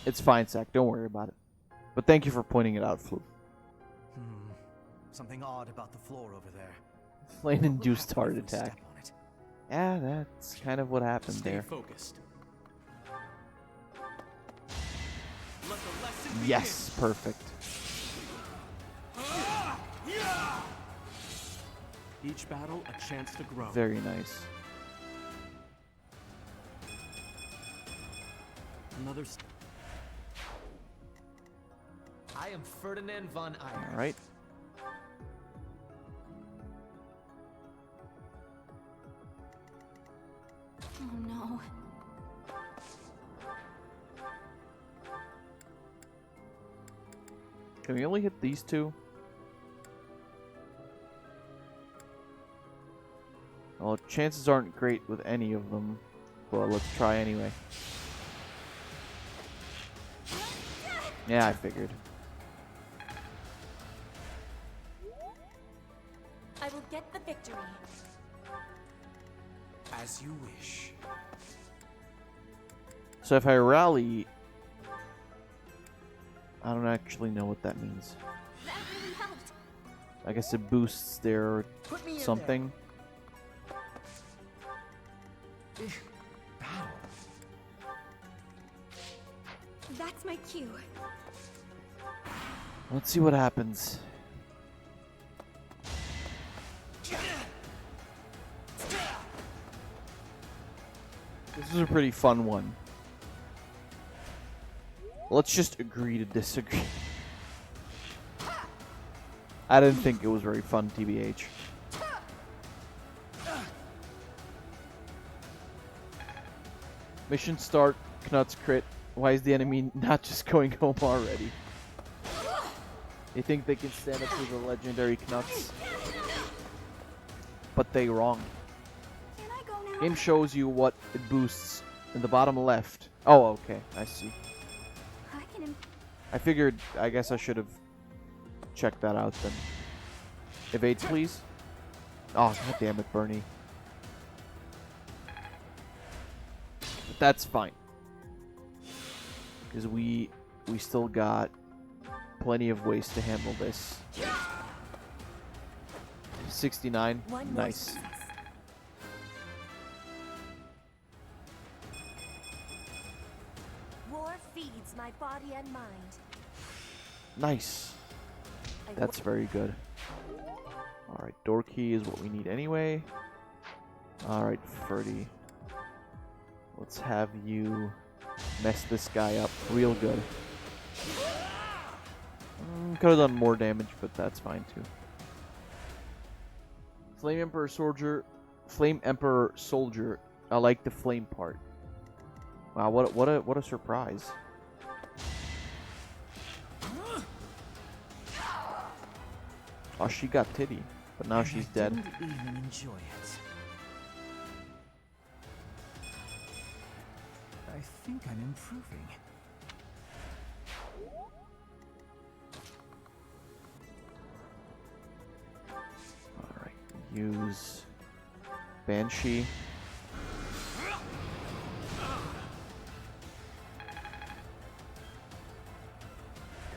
It's fine, Sack. Don't worry about it. But thank you for pointing it out, Floof. Something odd about the floor over there. Flame-induced heart attack. Yeah, that's kind of what happened there. Focused. Yes, perfect. Each battle a chance to grow. Very nice. Another. I am Ferdinand von Aegir. All right. Oh no. Can we only hit these two? Well, chances aren't great with any of them, but let's try anyway. Yeah, I figured. I will get the victory. As you wish. So if I rally, I don't actually know what that means. That really helped. I guess it boosts their Put me in something. That's my cue. Let's see what happens. This is a pretty fun one. Let's just agree to disagree. I didn't think it was very fun, TBH. Mission start, Knuts crit. Why is the enemy not just going home already? They think they can stand up to the legendary Knuts. But they wrong. Game shows you what it boosts in the bottom left. Oh, okay. I see. I figured, I guess I should have checked that out then. Evade, please. Oh, god damn it, Bernie. But that's fine. Because we still got plenty of ways to handle this. 69. Nice. War feeds my body and mind. Nice. That's very good. Alright, door key is what we need anyway. Alright, Ferdy. Let's have you mess this guy up real good. Could have done more damage, but that's fine too. Flame Emperor Soldier. I like the flame part. Wow, what a surprise. Oh, she got titty, but now she's dead. Didn't even enjoy it. I think I'm improving. Alright, use Banshee.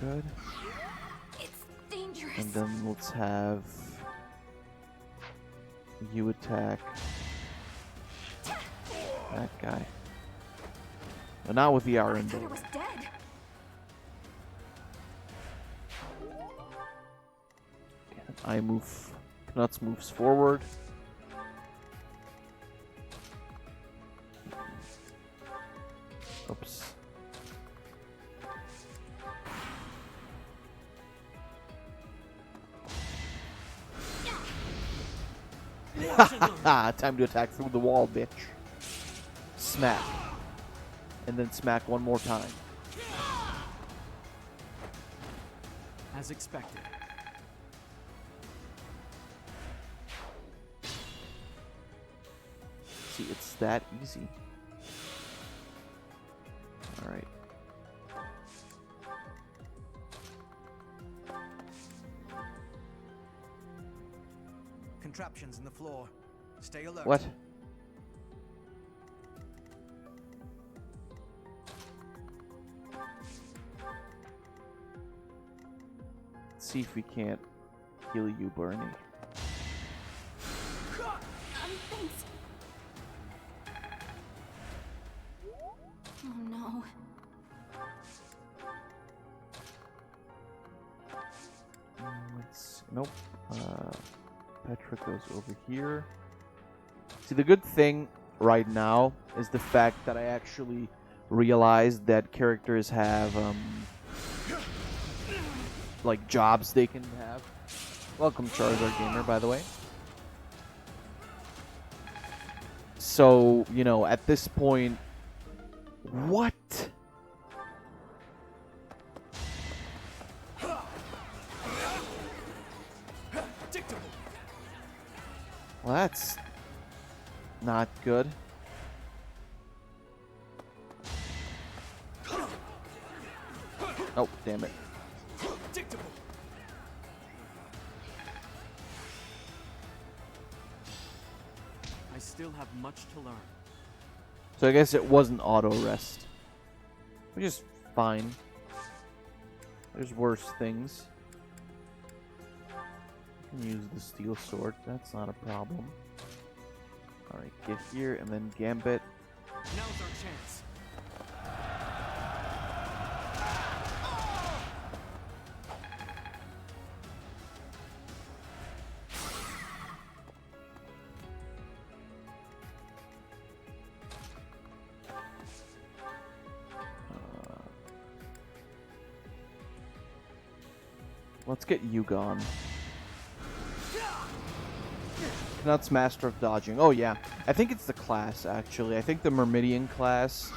Good. It's dangerous. And then let's have you attack that guy. But not with the Arendelle. I thought it was dead. I move. Knuts moves forward. Oops. Time to attack through the wall, bitch. Smack. And then smack one more time. As expected. See, it's that easy. Alright. Contraptions in the floor. Stay alert. What? Let's see if we can't heal you, Bernie. Thanks. Oh no. Nope. Petra goes over here. See, the good thing right now is the fact that I actually realized that characters have like jobs they can have. Welcome, Charizard Gamer, by the way. So, you know, at this point, what? Well, that's not good. Oh, damn it. Predictable. I still have much to learn. So I guess it wasn't auto rest, which is fine. There's worse things. I can use the steel sword. That's not a problem. All right, get here and then Gambit. Now's our chance. Let's get you gone. Knut's Master of Dodging. Oh yeah, I think it's the class actually. I think the Myrmidian class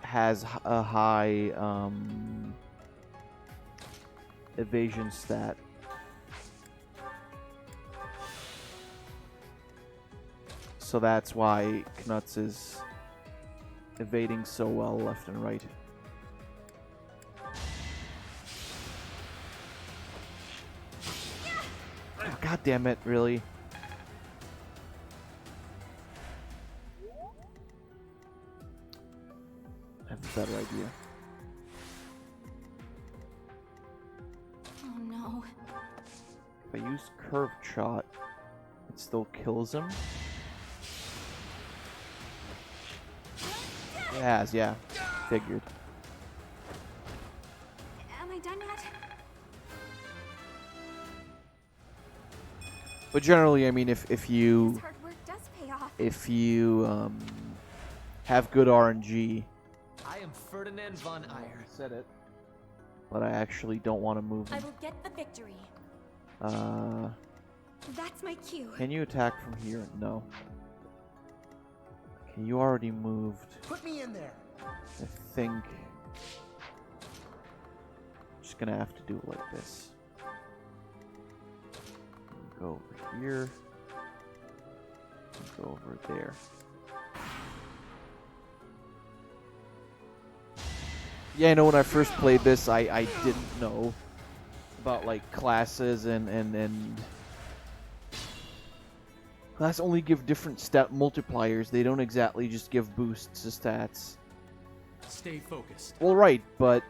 has a high evasion stat. So that's why Knuts is evading so well left and right. Oh, God damn it, really? I have a better idea. Oh no. If I use Curved Shot, it still kills him? It has, yeah. Figured. Am I done yet? But generally, I mean, if you This hard work does pay off. have good RNG, I am Ferdinand von Eyre. Said it. But I actually don't want to move I him. will get the victory. That's my cue. Can you attack from here? No. Okay, you already moved. Put me in there. I think I'm just gonna have to do it like this. Go over here. Go over there. Yeah, I know when I first played this, I didn't know about like classes and class only give different stat multipliers. They don't exactly just give boosts to stats. Stay focused. Well, right, but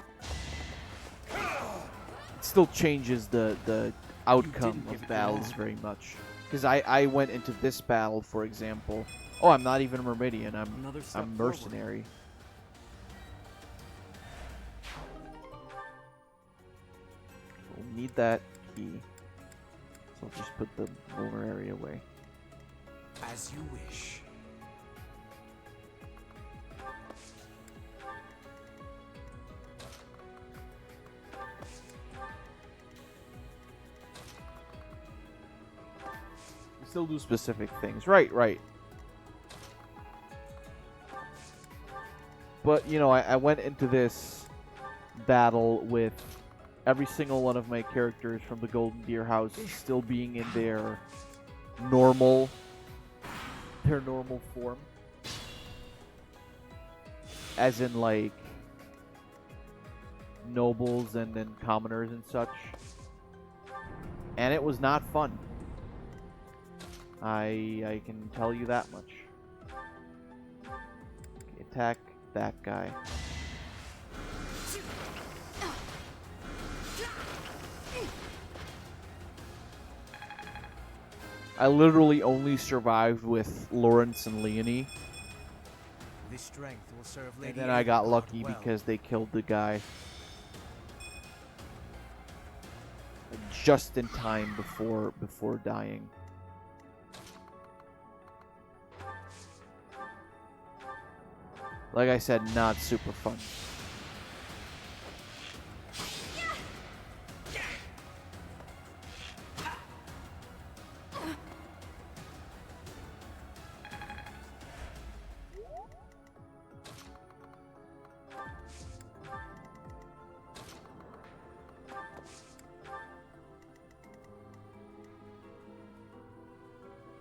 it still changes the outcome of battles very much. Because I went into this battle, for example. Oh, I'm not even a Myrmidian. I'm mercenary. We'll need that key. So I'll just put the vulnerary away. As you wish. We still do specific things. Right, right. But, you know, I went into this battle with every single one of my characters from the Golden Deer House still being in their normal form. As in, like, nobles and then commoners and such. And it was not fun. I can tell you that much. Okay, attack that guy. I literally only survived with Lawrence and Leonie. This strength will serve Lady And then I got Edelgard lucky well. because they killed the guy. Just in time before dying. Like I said, not super fun.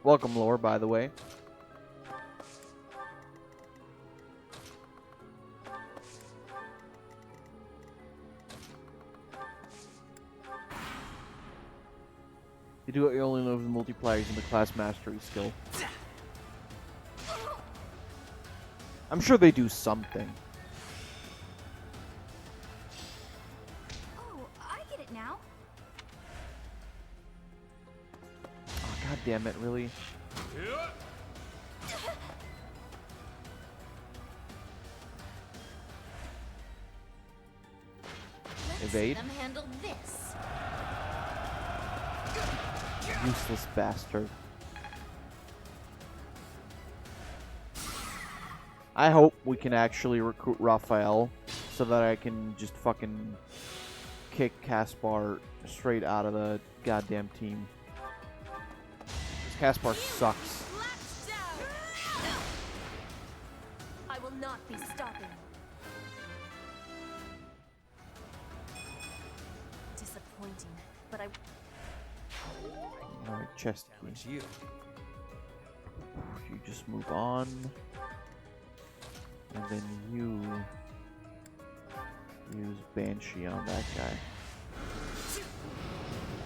Welcome, Lore, by the way. You do what you only know with multiplier using the class mastery skill. I'm sure they do something. Oh, I get it now. Oh, God damn it, really? Evade? Let them handle this. Useless bastard. I hope we can actually recruit Raphael so that I can just fucking kick Caspar straight out of the goddamn team. This Caspar sucks. I will not be stopping. Disappointing, but I... Alright, chest key. You just move on. And then you use Banshee on that guy.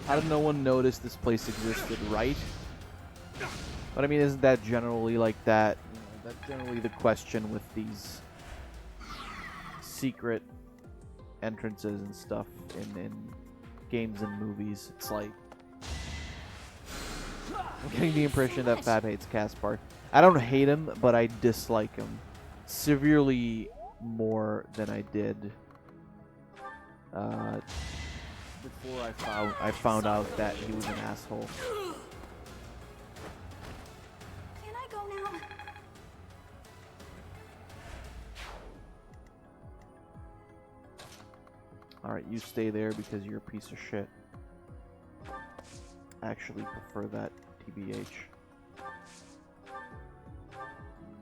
How did no one notice this place existed, right? But I mean, isn't that generally like that? You know, that's generally the question with these secret entrances and stuff in games and movies. It's like, I'm getting the impression that Fab hates Caspar. I don't hate him, but I dislike him severely more than I did before I found out that he was an asshole. Can I go now? Alright, you stay there because you're a piece of shit. I actually prefer that, TBH.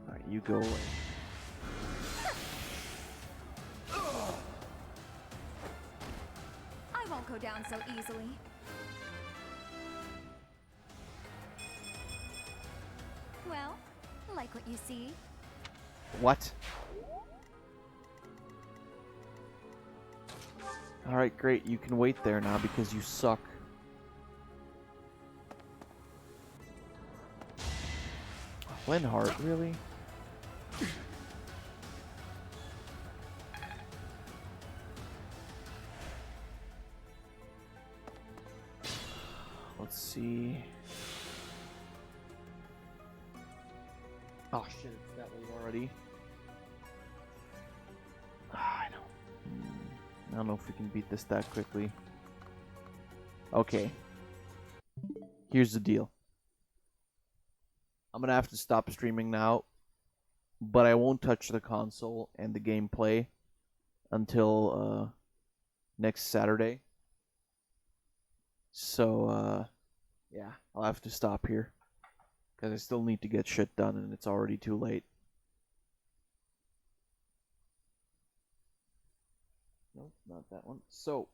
Alright, you go away. I won't go down so easily. Well, like what you see? What? Alright, great. You can wait there now because you suck. Linhart, really? Let's see. Oh shit, it's that way already. I don't know if we can beat this that quickly. Okay. Here's the deal. I'm gonna have to stop streaming now, but I won't touch the console and the gameplay until next Saturday. So yeah, I'll have to stop here because I still need to get shit done and it's already too late. Nope, not that one. So,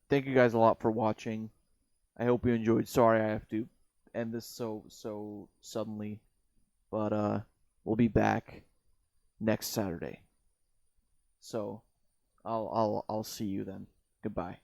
thank you guys a lot for watching. I hope you enjoyed. Sorry I have to end this so suddenly, but we'll be back next Saturday. So, I'll see you then. Goodbye.